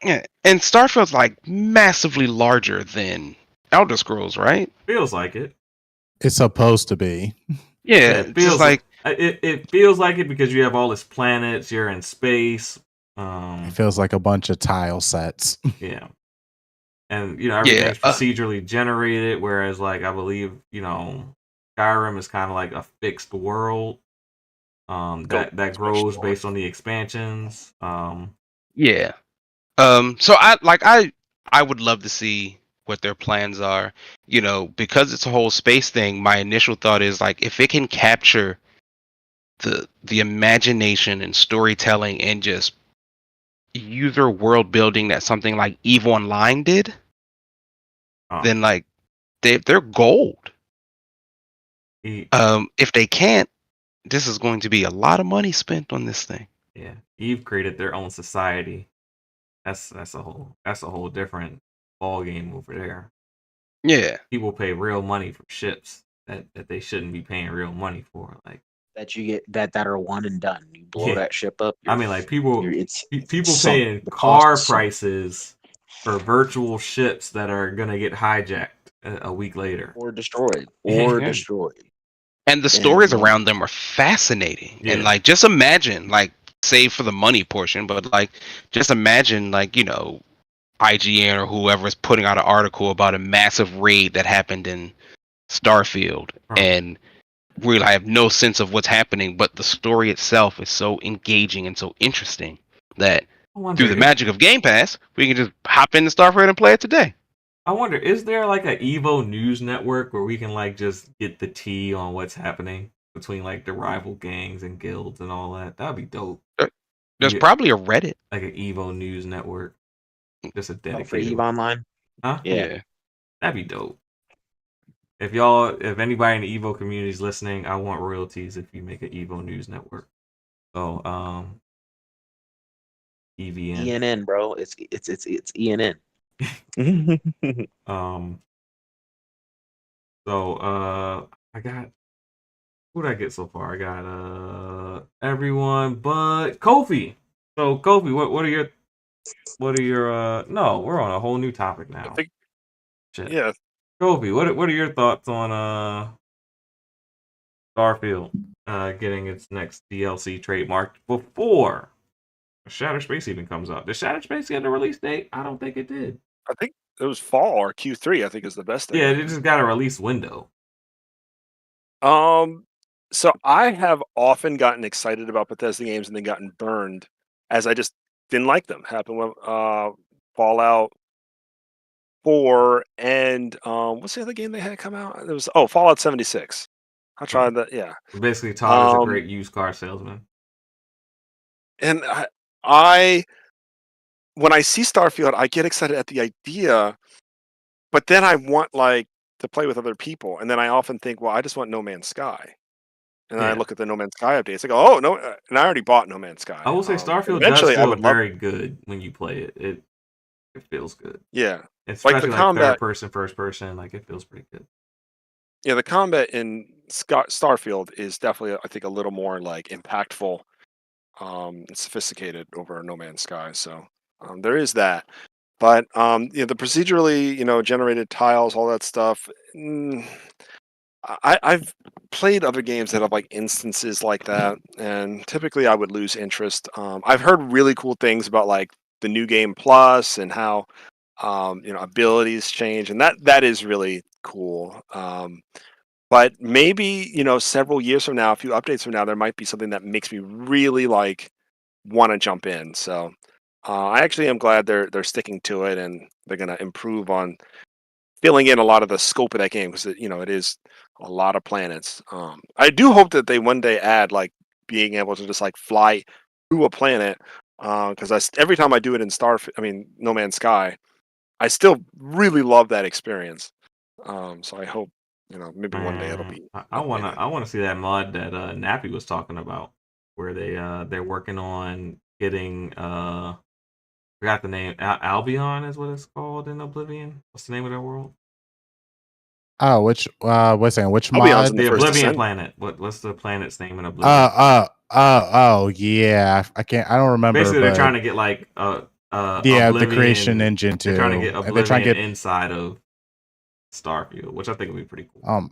Yeah, and Starfield's like massively larger than Elder Scrolls, right? Feels like it. It's supposed to be. Yeah, It just feels like it feels like it because you have all this planets. You're in space. It feels like a bunch of tile sets. Yeah, and yeah, everything's procedurally generated. Whereas, like, I believe Skyrim is kind of like a fixed world. That grows based on the expansions. yeah. So I would love to see what their plans are. Because it's a whole space thing. My initial thought is like if it can capture the imagination and storytelling and just user world building that something like EVE Online did, then like they're gold. If they can't, this is going to be a lot of money spent on this thing. Yeah, Eve created their own society. That's a whole different ball game over there. Yeah, people pay real money for ships that they shouldn't be paying real money for. Like that you get that are one and done. You blow Yeah. that ship up. I mean, like people sunk. paying The car cost is sunk. prices for virtual ships that are gonna get hijacked a week later. Or destroyed. Yeah. and the stories around them are fascinating. And Yeah. like just imagine, like, save for the money portion, but like just imagine, like, IGN or whoever is putting out an article about a massive raid that happened in Starfield, and really I have no sense of what's happening, but the story itself is so engaging and so interesting that through the magic of Game Pass, we can just hop into Starfield and play it today. I wonder, is there like a Evo news network where we can like just get the tea on what's happening between like the rival gangs and guilds and all that? That'd be dope. There's probably a Reddit, like an Evo news network, just a for dedicated EVE Online. Huh? Yeah. That'd be dope. If anybody in the Evo community is listening, I want royalties if you make an Evo news network. So, EVN. ENN, bro. It's ENN. I got, who did I get so far? I got everyone but Kofi. So Kofi, what are your no, we're on a whole new topic now. Shit. Yeah. Kofi, what are your thoughts on Starfield getting its next DLC trademarked before Shattered Space even comes out? Did Shattered Space get a release date? I don't think it did. I think it was fall or Q3. I think is the best thing. Yeah, they just got a release window. So I have often gotten excited about Bethesda games and then gotten burned, as I just didn't like them. Happened with Fallout 4 and what's the other game they had come out? It was Fallout 76. I tried that. Yeah. Basically, Todd is a great used car salesman. And I when I see Starfield, I get excited at the idea, but then I want like to play with other people, and then I often think, well, I just want No Man's Sky. And I look at the No Man's Sky updates. I go, oh no! And I already bought No Man's Sky. I will say Starfield eventually does I feel would love very good when you play it. It feels good. Yeah, especially the combat, third person, first person. Like it feels pretty good. Yeah, the combat in Starfield is definitely, I think, a little more like impactful, and sophisticated over No Man's Sky. So there is that. But the procedurally, generated tiles, all that stuff. I've played other games that have like instances like that, and typically I would lose interest. I've heard really cool things about like the new game plus and how abilities change, and that is really cool. But maybe several years from now, a few updates from now, there might be something that makes me really like want to jump in. So I actually am glad they're sticking to it, and they're going to improve on filling in a lot of the scope of that game, because it is a lot of planets. I do hope that they one day add like being able to just like fly to a planet, because every time I do it in No Man's Sky, I still really love that experience. So I hope maybe one day it'll be. I want to see that mod that Nappy was talking about, where they're working on getting forgot the name. Albion is what it's called in Oblivion. What's the name of that world? Oh, which what's that? Which Albion's mod? The Oblivion Descent. planet. What's the planet's name in Oblivion? Oh, yeah. I don't remember. Basically, they're but trying to get like Yeah, the Oblivion. creation engine too. They're trying to get And they're trying Oblivion to get inside of Starfield, which I think would be pretty cool.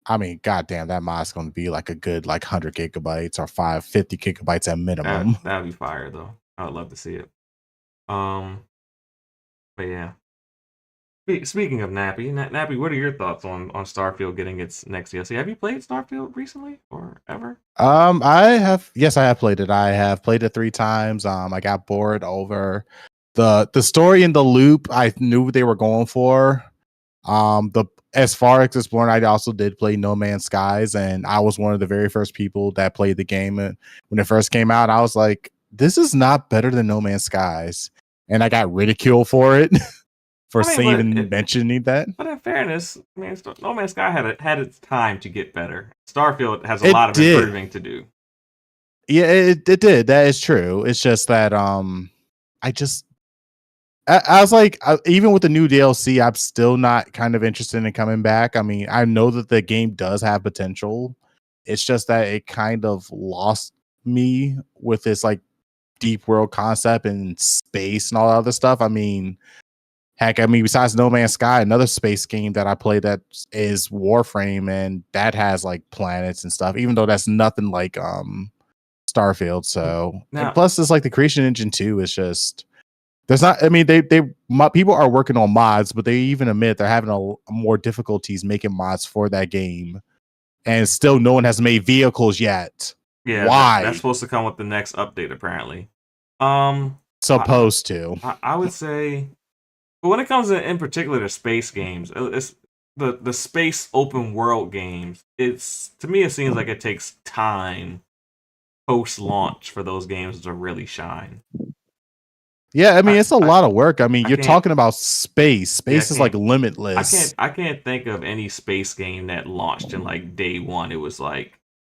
I mean, goddamn, that mod's going to be like a good 100 gigabytes or 550 gigabytes at minimum. That'd be fire though. I would love to see it. But yeah. Speaking of Nappy, what are your thoughts on Starfield getting its next DLC? Have you played Starfield recently or ever? I have played it. I have played it 3 times. I got bored over the story in the loop. I knew they were going for. The as far as exploring, I also did play No Man's Skies, and I was one of the very first people that played the game when it first came out. I was like, this is not better than No Man's Skies, and I got ridiculed for it. For even mentioning that. But in fairness, I mean, No Man's Sky had its time to get better. Starfield has a lot of improving to do. Yeah, it did. That is true. It's just that I was like, even with the new DLC, I'm still not kind of interested in coming back. I mean, I know that the game does have potential. It's just that it kind of lost me with this deep world concept and space and all that other stuff. I mean, heck, besides No Man's Sky, another space game that I play that is Warframe, and that has planets and stuff, even though that's nothing like Starfield. So and plus it's the creation engine too. It's just there's not. I mean, people are working on mods, but they even admit they're having more difficulties making mods for that game, and still no one has made vehicles yet. Yeah, why? That's supposed to come with the next update, apparently. Supposed to. I would say. But when it comes in particular to space games, it's the space open world games. To me it seems like it takes time post launch for those games to really shine. Yeah, I mean it's a lot of work. I mean, you're talking about space. Space is limitless. I can't think of any space game that launched in day one. It was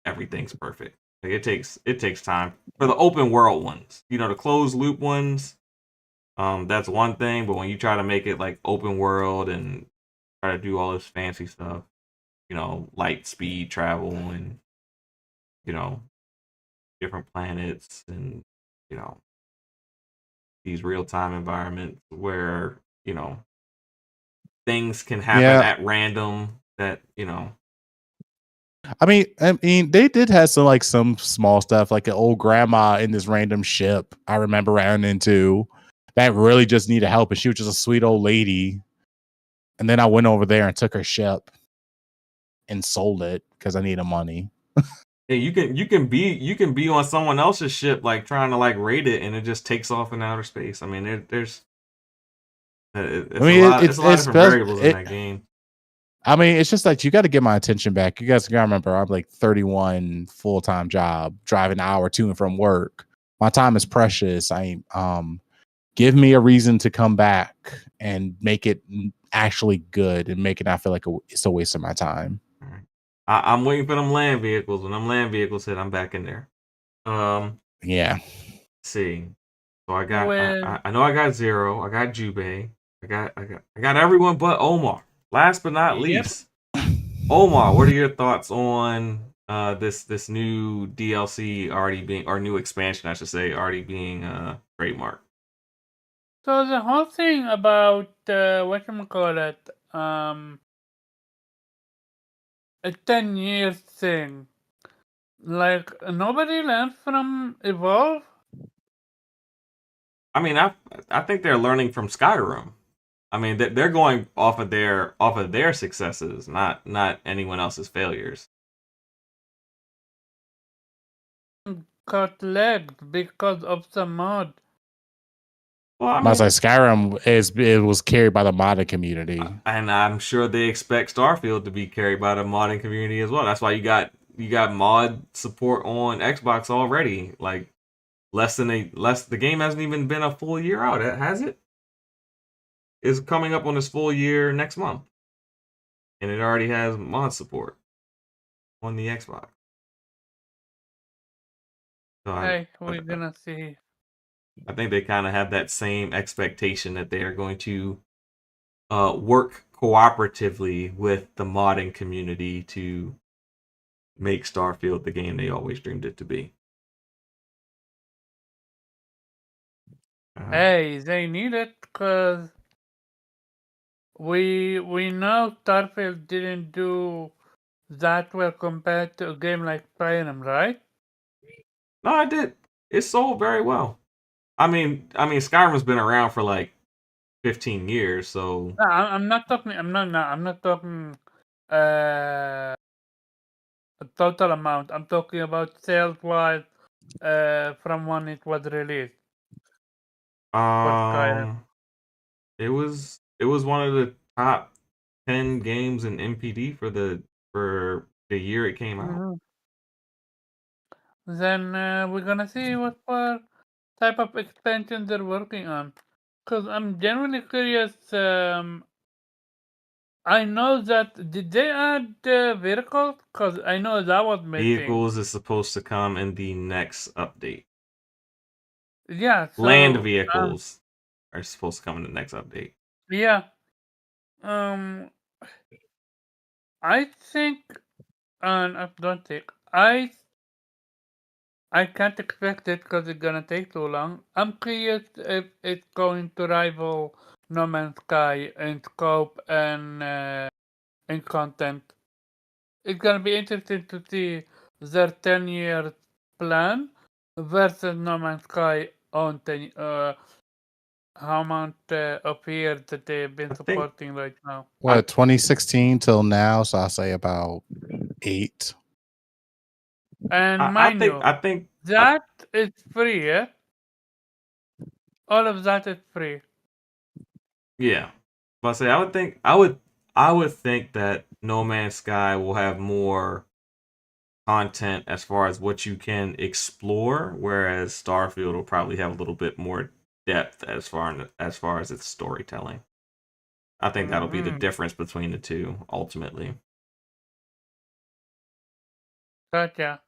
everything's perfect. It takes time for the open world ones. The closed loop ones. That's one thing, but when you try to make it open world and try to do all this fancy stuff, light speed travel and different planets and these real time environments where things can happen at random that I mean, they did have some small stuff, like an old grandma in this random ship I remember running into that really just needed help, and she was just a sweet old lady. And then I went over there and took her ship and sold it because I needed money. Yeah, you can be on someone else's ship trying to raid it, and it just takes off in outer space. I mean, there's a lot of different variables in that game. I mean, it's just you got to get my attention back. You guys got to remember, I'm 31 full-time job, driving an hour to and from work. My time is precious. Give me a reason to come back and make it actually good and make it not feel like it's a waste of my time. I'm waiting for them land vehicles. When them land vehicles hit, I'm back in there. Yeah. Let's see. So I got I know I got Zero. I got Jubei. I got everyone but Omar. Last but not least, Omar, what are your thoughts on this new DLC already being, or new expansion, I should say, already being trademarked? So the whole thing about whatchamacallit, a 10 years thing, nobody learns from Evolve. I mean, I think they're learning from Skyrim. I mean, they're going off of their successes, not anyone else's failures. Got legs because of the mod. Well, I was Skyrim it was carried by the modding community, and I'm sure they expect Starfield to be carried by the modding community as well. That's why you got mod support on Xbox already. The game hasn't even been a full year out, has it? It's coming up on its full year next month, and it already has mod support on the Xbox. So we're gonna see. I think they kind of have that same expectation that they are going to work cooperatively with the modding community to make Starfield the game they always dreamed it to be. Hey, they need it because we know Starfield didn't do that well compared to a game like Skyrim, right? No, I did. It sold very well. Skyrim's been around for like 15 years, so No, I'm not talking. I'm not talking. Uh, a total amount. I'm talking about sales wise. From when it was released for Skyrim. it was one of the top 10 games in MPD for the year it came out. Mhm. Then we're gonna see what type of expansion they're working on. Cause I'm genuinely curious. I know that did they add vehicles? Cause I know that was missing. Vehicles is supposed to come in the next update. Yeah. Land So vehicles are supposed to come in the next update. yeah. Um. I think. I don't think. I can't expect it because it's gonna take too long. I'm curious if it's going to rival No Man's Sky in scope and in content. It's gonna be interesting to see their 10-year plan versus No Man's Sky on how amount of years that they've been I think supporting right now. What 2016 till now? So I'll say about 8. And I mind think you, I think that is free, yeah? All of that is free. yeah. But I say I would think that No Man's Sky will have more content as far as what you can explore, whereas Starfield will probably have a little bit more depth as far as its storytelling. I think that'll be the Mhm. difference between the two ultimately. Gotcha.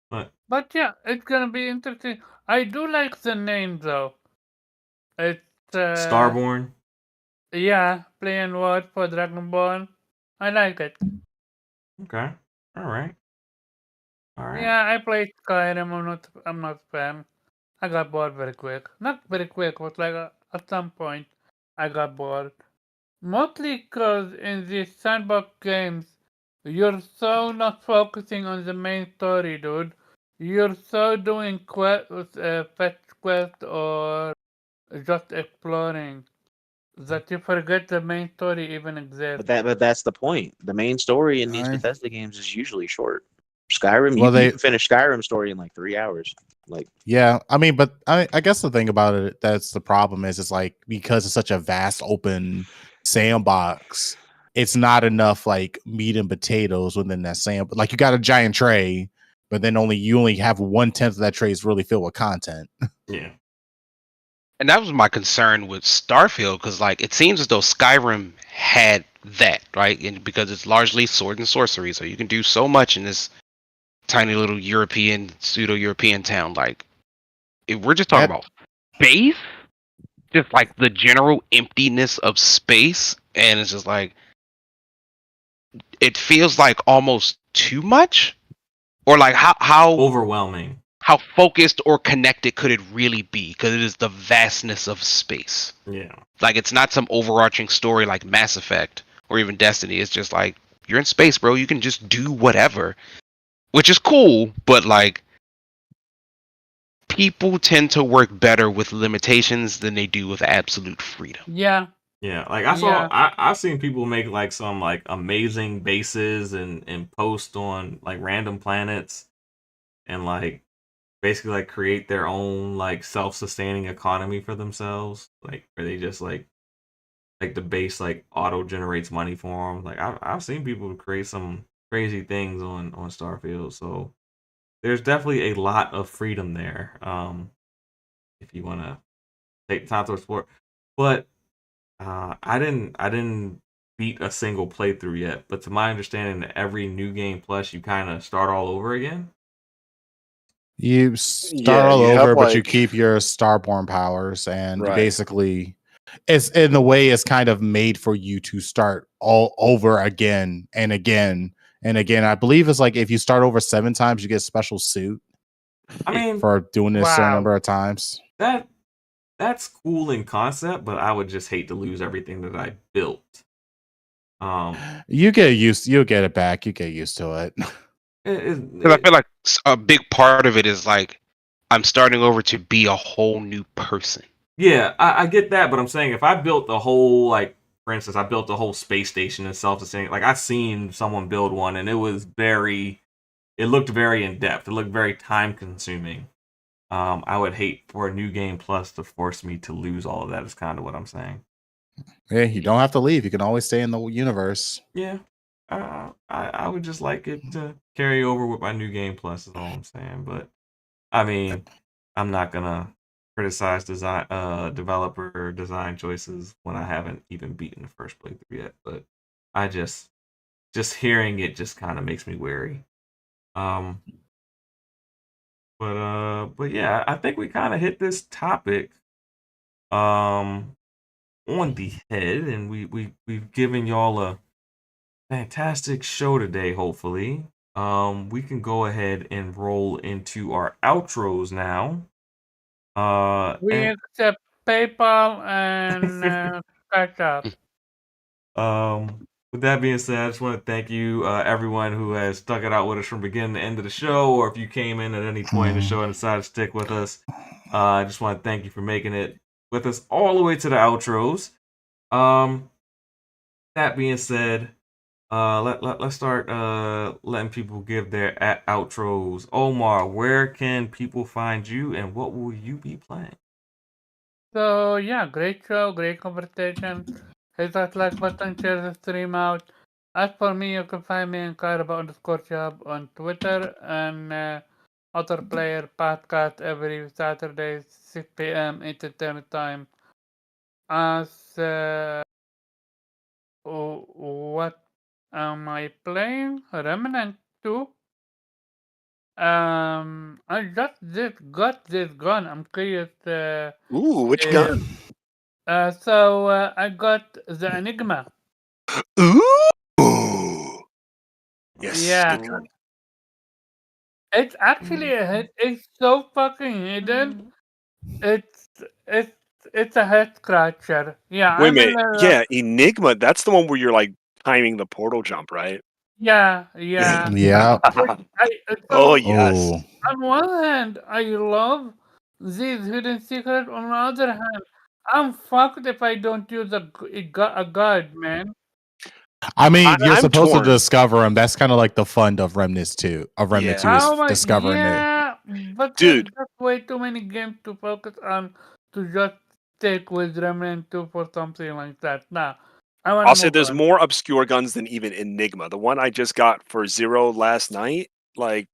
But But yeah, it's gonna be interesting. I do like the name though. It's Starborn, yeah, playing word for Dragon Ball. I like it. okay, all right, all right. Yeah, I played Skyrim. I'm not a fan. I got bored very quick. Not very quick, but like at some point, I got bored. Mostly because in these sandbox games, you're so not focusing on the main story, dude. You're so doing fetch quest or just exploring that you forget the main story even exists. But that's the point. The main story in these Alright. Bethesda games is usually short. Skyrim, Well, you can finish Skyrim story in like 3 hours. Like yeah, I mean, but I guess the thing about it that's the problem is it's like because it's such a vast open sandbox, it's not enough like meat and potatoes within that sand. Like you got a giant tray, but then you only have 1/10 of that tray is really filled with content. Yeah, And that was my concern with Starfield, because like it seems as though Skyrim had that, right? And because it's largely sword and sorcery, so you can do so much in this tiny little European, pseudo-European town. Like, if we're just talking That- about space, just like the general emptiness of space, and it's just like it feels like almost too much, or like overwhelming. how focused or connected could it really be? Because it is the vastness of space. Yeah, Like it's not some overarching story like Mass Effect or even Destiny. It's just like you're in space, bro. You can just do whatever, which is cool. But like people tend to work better with limitations than they do with absolute freedom. Yeah, yeah. Like yeah, I've seen people make like some like amazing bases and post on like random planets and like basically like create their own like self-sustaining economy for themselves, like where they just like the base like auto generates money for them. Like I've seen people create some crazy things on Starfield, so there's definitely a lot of freedom there. If you want to take time to explore, but I didn't beat a single playthrough yet. But to my understanding, every new game plus you kind of start all over again. You start Yeah, all you have over, but you like keep your Starborn powers, and you right. basically, it's in a way, it's kind of made for you to start all over again and again and again. I believe it's like if you start over 7 times, you get a special suit. I mean, for doing this certain Wow. number of times. that's cool in concept, but I would just hate to lose everything that I built. You'll get it back. You get used to it. Because I feel like a big part of it is like I'm starting over to be a whole new person. Yeah, I get that, but I'm saying if I built the whole, like, for instance, I built the whole space station itself, the same, like I seen someone build one, and it looked very in depth. It looked very time consuming. I would hate for a new game plus to force me to lose all of that. Is kind of what I'm saying. Yeah, you don't have to leave. You can always stay in the universe. Yeah, I would just like it to carry over with my new game plus. Is all I'm saying. But I mean, I'm not gonna criticize developer design choices when I haven't even beaten the first playthrough yet. But I just hearing it just kind of makes me wary. Um, but yeah, I think we kind of hit this topic on the head, and we've given y'all a fantastic show today. Hopefully, we can go ahead and roll into our outros now. We And accept PayPal and Cash App. with that being said, I just want to thank you, everyone who has stuck it out with us from beginning to end of the show, or if you came in at any point in the show and decided to stick with us. I just want to thank you for making it with us all the way to the outros. That being said, let's start letting people give their outros. Omar, where can people find you, and what will you be playing? So yeah, great show, great conversation. Hit that like button, share the stream out. As for me, you can find me in Kairaba_job on Twitter and Other Player podcast every Saturday, 6 p.m. Eastern Time. As what am I playing? Remnant 2. I got this gun. I'm curious. Ooh, which Uh, gun? so I got the Enigma. Ooh. Yes, Yeah, good gun. it's actually a hit. It's so fucking hidden. It's it's it's a head scratcher. Yeah, Wait a I'm in minute. the Yeah, Enigma. That's the one where you're like timing the portal jump, right? yeah. Yeah. Oh So yes. Oh. on one hand, I love these hidden secrets. On the other hand, I'm fucked if I don't use a guide, man. I mean, you're I'm supposed to torn. discover them. That's kind of like the fun of Remnants 2. Of Remnant 2 Yeah, Oh is my, discovering it. yeah, but there's dude. just way too many games to focus on to just stick with Remnant 2 for something like that. Nah, I want I'll to say move there's on. more obscure guns than even Enigma. The one I just got for Zero last night, like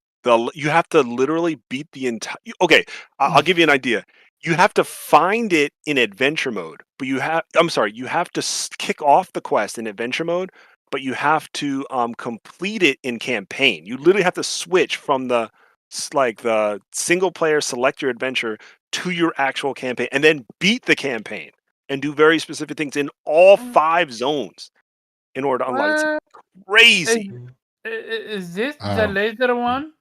you have to literally beat the entire. Okay, I'll give you an idea. You have to find it in adventure mode, but I'm sorry, you have to kick off the quest in adventure mode, but you have to complete it in campaign. You literally have to switch from the single player select your adventure to your actual campaign, and then beat the campaign and do very specific things in all 5 zones in order to unlock. It's What? Is, crazy. is this the Oh, laser one?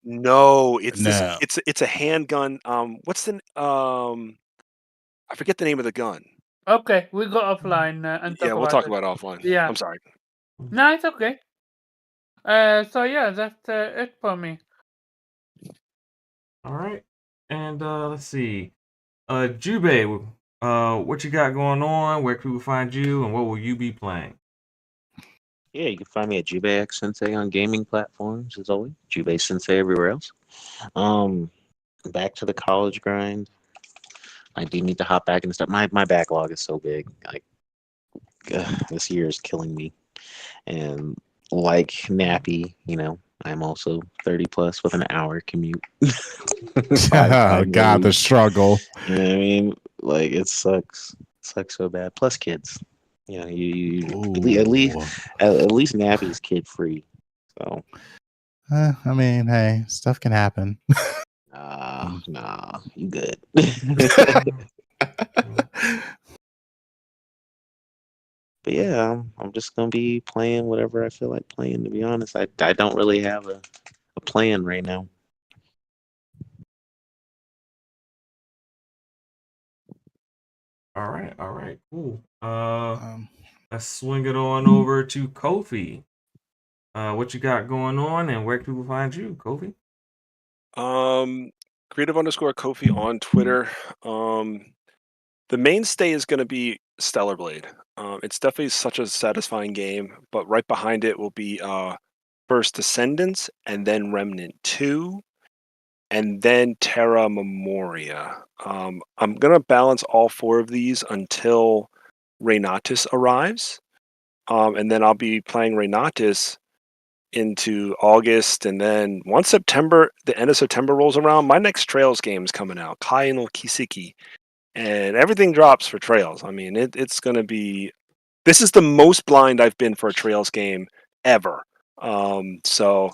No, it's this. no. It's a handgun. What's the I forget the name of the gun. Okay, we go offline and Yeah, talk we'll about talk it. about it offline. Yeah, I'm sorry. no, it's okay. So yeah, that's it for me. All right, and let's see, Jubei, what you got going on? Where can people find you, and what will you be playing? Yeah, you can find me at Jubex Sensei on gaming platforms as always. Jubei Sensei everywhere else. Um, Back to the college grind. I do need to hop back and stuff. My backlog is so big. Like this year is killing me. And like Nappy, I'm also 30 plus with an hour commute. five Oh, times a God, the week. struggle. You know what I mean? Like it sucks. It sucks so bad. Plus kids. You Ooh. at least Nappy's kid free. So I mean, hey, stuff can happen. nah, you good. But yeah, I'm just gonna be playing whatever I feel like playing. To be honest, I don't really have a plan right now. All right, cool. Um, Let's swing it on over to Kofi. What you got going on, and where can people find you, Kofi? Creative underscore Kofi on Twitter. The mainstay is going to be Stellar Blade. It's definitely such a satisfying game, but right behind it will be first Descendants, and then Remnant 2, and then Terra Memoria. I'm going to balance all four of these until Reynatis arrives, and then I'll be playing Reynatis into August, and then once the end of September rolls around, my next Trails game is coming out, Kai no Kiseki, and everything drops for Trails. I mean, it's going to be. This is the most blind I've been for a Trails game ever. So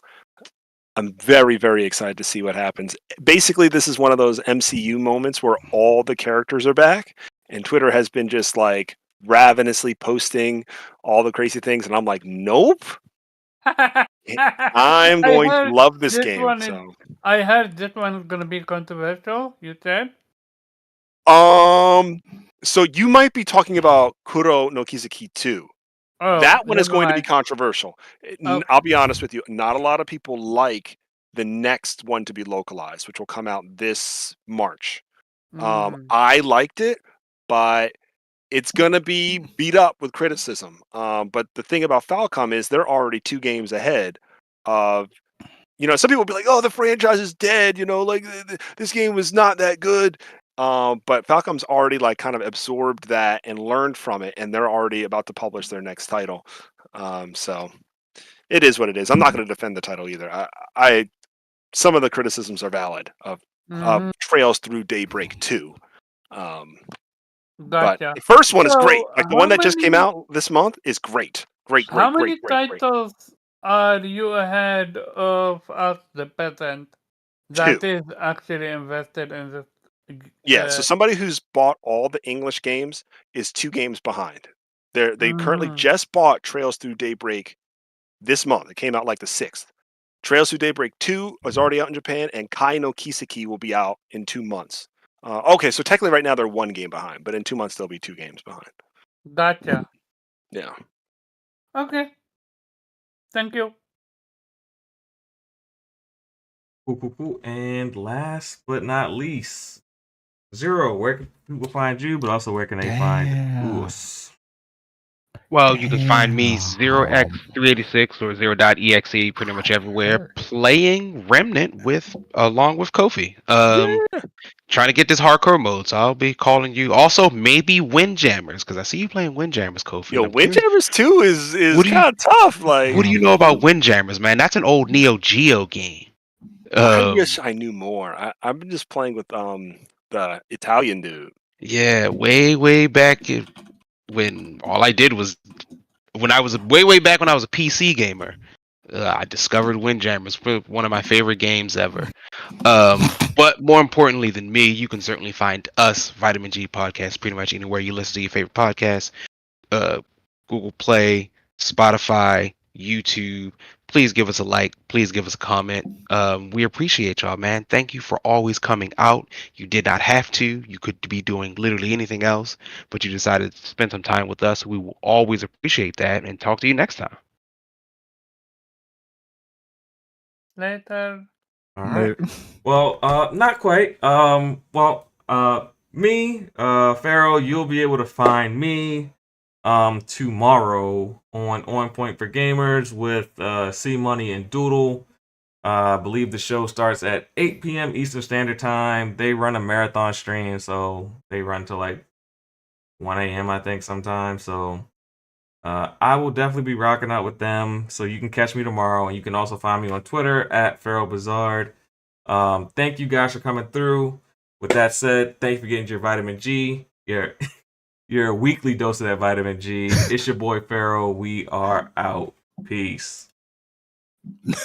I'm very, very excited to see what happens. Basically, this is one of those MCU moments where all the characters are back, and Twitter has been just like ravenously posting all the crazy things, and I'm like, nope. I'm going to love this game. I heard this one is gonna be controversial. You said. So you might be talking about Kuro no Kizuki 2. Oh, That one is never going to be mind. controversial. Okay. I'll be honest with you. Not a lot of people like the next one to be localized, which will come out this March. I liked it, but it's going to be beat up with criticism. But the thing about Falcom is they're already 2 games ahead of, some people will be like, oh, the franchise is dead. Like this game was not that good. But Falcom's already like kind of absorbed that and learned from it, and they're already about to publish their next title. So it is what it is. I'm not going to defend the title either. I some of the criticisms are valid of Trails Through Daybreak 2. But Gotcha. the first one is great. Like the how one that just came many- out this month is great. Great. How many titles are you ahead of us, the peasant, that 2. is actually invested in this? Yeah, so somebody who's bought all the English games is 2 games behind. They currently just bought Trails Through Daybreak this month. It came out like the 6th. Trails Through Daybreak 2 is already out in Japan, and Kai no Kiseki will be out in 2 months. Okay, so technically right now they're 1 game behind, but in 2 months they'll be 2 games behind. Gotcha. Yeah. Okay. Thank you. Cool. And last but not least, Zero, where can people find you, but also where can they find us? Well, you can find me 0x386 or 0.exe pretty much everywhere, playing Remnant along with Kofi. Trying to get this hardcore mode, so I'll be calling you. Also, maybe Windjammers, because I see you playing Windjammers, Kofi. Yo, Windjammers 2 is kind of tough. Like, what do you know about Windjammers, man? That's an old Neo Geo game. I wish I knew more. I've been just playing with the Italian dude. Yeah, way back when all I did was when I was way back when I was a PC gamer. I discovered Windjammers, one of my favorite games ever. But more importantly than me, you can certainly find us, Vitamin G Podcast, pretty much anywhere you listen to your favorite podcasts. Google Play, Spotify, YouTube. Please give us a like. Please give us a comment. We appreciate y'all, man. Thank you for always coming out. You did not have to. You could be doing literally anything else, but you decided to spend some time with us. We will always appreciate that and talk to you next time. Later. All right. Well, not quite. Me, Pharaoh, you'll be able to find me tomorrow on Point for Gamers with C Money and Doodle. I believe the show starts at 8 p.m. Eastern Standard Time. They run a marathon stream, so they run to like 1 a.m. I think sometimes. So I will definitely be rocking out with them. So you can catch me tomorrow, and you can also find me on Twitter at Pharaoh Bizarre. Thank you guys for coming through. With that said, thank you for getting your vitamin G, your weekly dose of that vitamin G. It's your boy Pharaoh. We are out. Peace. I'm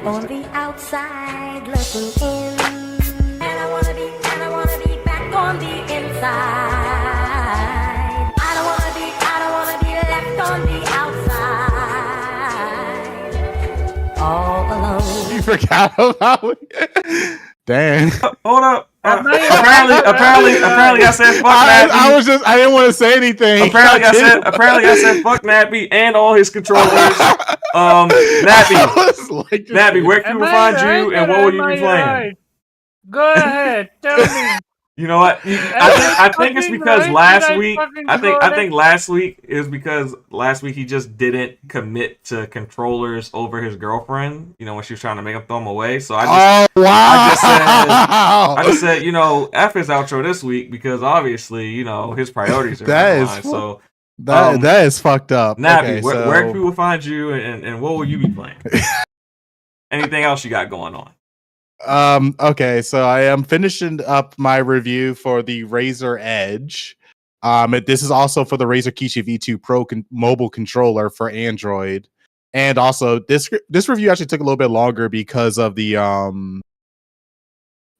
on the outside looking in, and I wanna be back on the inside. I don't wanna be left on the outside, all alone. You forgot about it. Dang. Hold up. apparently I said fuck Nappy. I didn't want to say anything. Apparently I said fuck Nappy and all his controllers. Nappy, where can we find you and what will you be playing? Right? Go ahead, tell me. You know what? I think it's because last week. I think last week is because last week he just didn't commit to controllers over his girlfriend. You know, when she was trying to make him throw them away. So I just said, you know, F his outro this week because obviously, you know, his priorities are mine. So that is fucked up. Nappy, where can people find you and what will you be playing? Anything else you got going on? Okay, so I am finishing up my review for the Razer Edge. This is also for the Razer Kishi V2 Pro mobile controller for Android. And also this review actually took a little bit longer because of the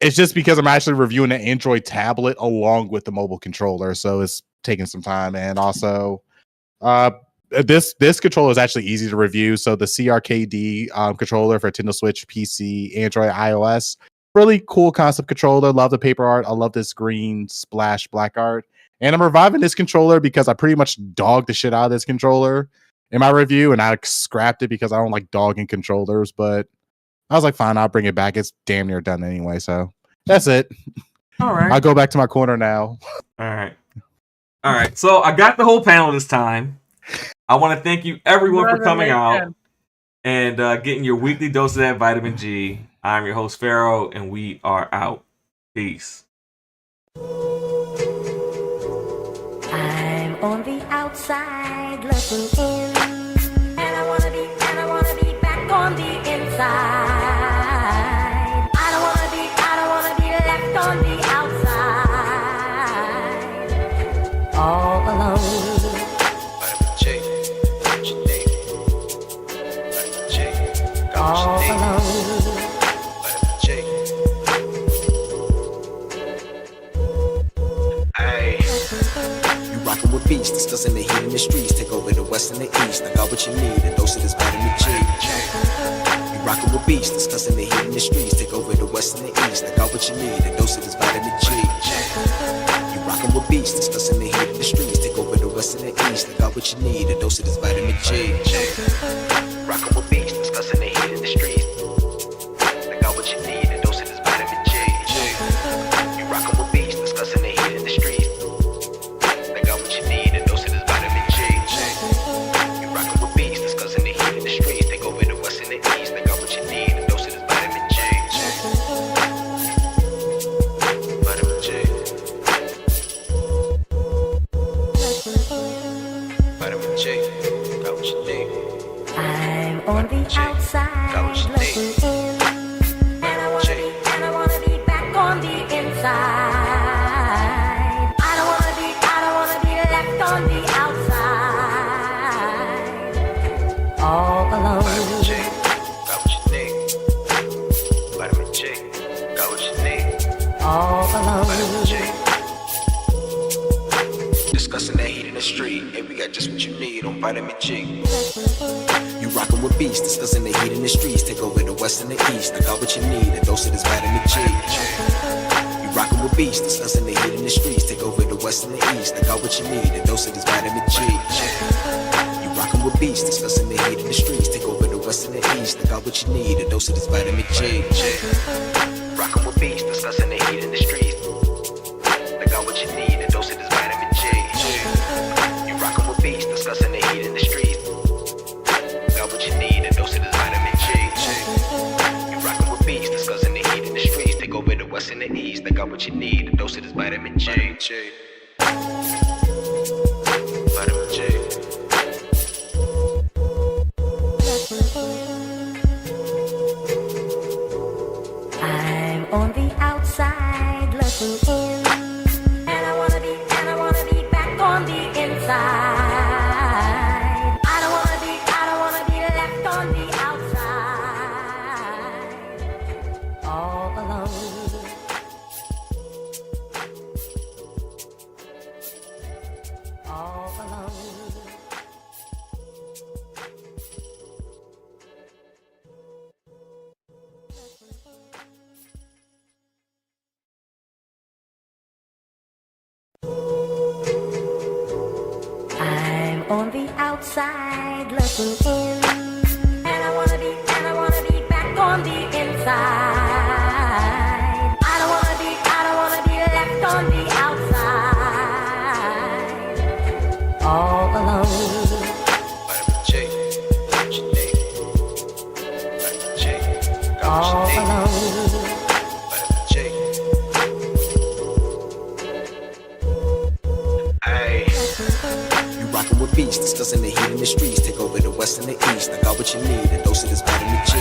it's just because I'm actually reviewing an Android tablet along with the mobile controller, so it's taking some time. And also this controller is actually easy to review. So the CRKD controller for Nintendo Switch, PC, Android, iOS, really cool concept controller. Love the paper art. I love this green splash black art. And I'm reviving this controller because I pretty much dogged the shit out of this controller in my review, and I scrapped it because I don't like dogging controllers. But I was like, fine, I'll bring it back. It's damn near done anyway. So that's it. All right. I'll go back to my corner now. All right. So I got the whole panel this time. I want to thank you, everyone, for coming out and getting your weekly dose of that vitamin G. I'm your host, Pharaoh, and we are out. Peace. I'm on the outside looking in, and I wanna be back on the inside. I don't wanna be left on the outside, all alone. All alone. Hey, you rockin' with beasts, discussing the heat in the streets. Take over the west and the east. I got what you need, a dose of this vitamin G. You rockin' with beasts, discussing the heat in the streets. Take over the west and the east. I got what you need, a dose of this vitamin G. You rockin' with beasts, discussing the heat in the streets. Take over the west and the east. I got what you need, a dose of this vitamin G. Rockin' with beasts, discussing the heat in the streets. I got what you need, a dose of this vitamin G. You rockin' with beasts, discussing the heat in the streets. I got what you need, a dose of this vitamin G. You rockin' with beasts, discussing the heat in the streets. Take over the west and the east. I got what you need, a dose of this vitamin G. Vitamin G. Vitamin G. Got what you need. I'm on the outside looking in, and I wanna be back on the inside. I don't wanna be left on the outside, all alone. Vitamin G. Got what you need. Vitamin G. Got what you need. All alone. Vitamin G. Discussing that heat in the street, and we got just what you need on vitamin G. You rockin' with beasts, discussing the heat in the streets. Take over the west and the east. I got what you need, a dose of this vitamin G. You rockin' with beasts, discussing the heat in the streets. Take over the west and the east. I got what you need, a dose of this vitamin G. You rockin' with beasts, discussing the heat in the streets. Take over the west and the east. I got what you need, a dose of this vitamin G. Rockin' with beasts, discussing the heat in the streets. I got what you need, a dose of this vitamin G. You rockin' with beasts, discussing the heat in the streets. Got what you need, a dose of this vitamin G. You rockin' with beasts, discussing the heat in the streets. Take over the west and the east. I got what you need, a dose of this vitamin G. Vitamin G. I'm on the outside looking in, and I wanna be back on the inside. I don't wanna be left on the outside, all alone. outside looking in. And I wanna be back on the inside. I don't wanna be left on the outside. All alone. Vitamin J, what you need? Vitamin J, got what All you need. alone. Vitamin J. Ayy. You rockin' with beats, discussing the heat in the streets. Take over the west and the east. I got what you need, a dose of this vitamin J.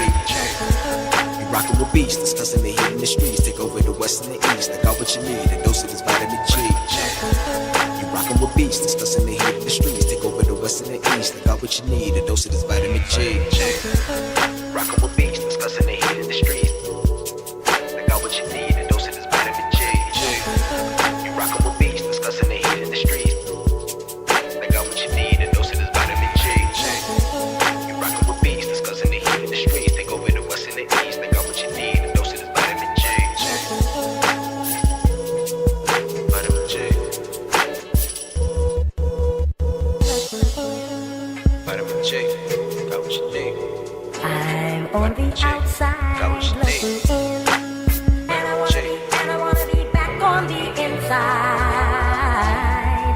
You rockin' with beats, discussing the heat in the streets. Take over the west and the east. I got what you need, a dose of this vitamin J. You rockin' with beats, discussing the heat in the streets. Take over the west and the east. I got what you need, a dose of this vitamin J. Rockin' with beats, discussing the heat in the streets. I got what you need, a dose of this vitamin J. You rockin' with beats, discussing the heat in the streets. I got what you need, a dose of this vitamin J. You rockin' with beats, discussing the heat in the streets. Take over the west and the east. I got what you need, a dose of this vitamin J. Vitamin J. Vitamin J. Got what you need. I'm on the outside looking in. And I wanna be back on the inside.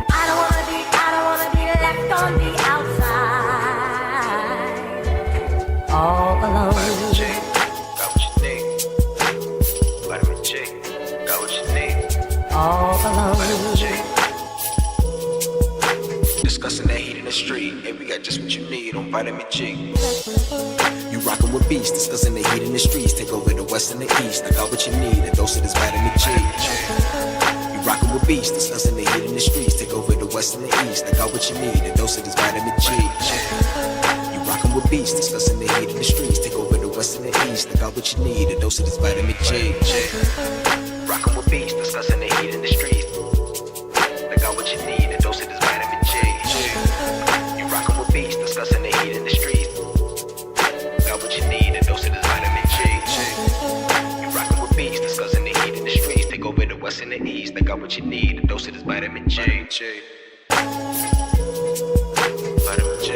I don't wanna be left on the outside. All alone. Vitamin J. Got what you need. Vitamin J. Got what you need. All Vitamin alone. J. Discussing that heat in the street. Hey, we got just what you need on Vitamin J. You rockin' with beats, discussing the heat in the streets. Take over the west and the east. I got what you need, a dose of this vitamin J. You rockin' with beats, discussing the heat in the streets. Take over the west and the east. I got what you need, a dose of this vitamin J. You rockin' with beats, discussing the heat in the streets. Take over the west and the east. I got what you need, a dose of this vitamin J. Rockin' with beats, discussing the heat in the streets. I got what you need, a dose of this vitamin J. You rockin' with beats, discussing the heat in the streets. Got what you need, a dose of this vitamin J. You rockin' with beats, discussing the heat in the streets. Take over the west and the east. I got what you need, a dose of this vitamin J. Vitamin J.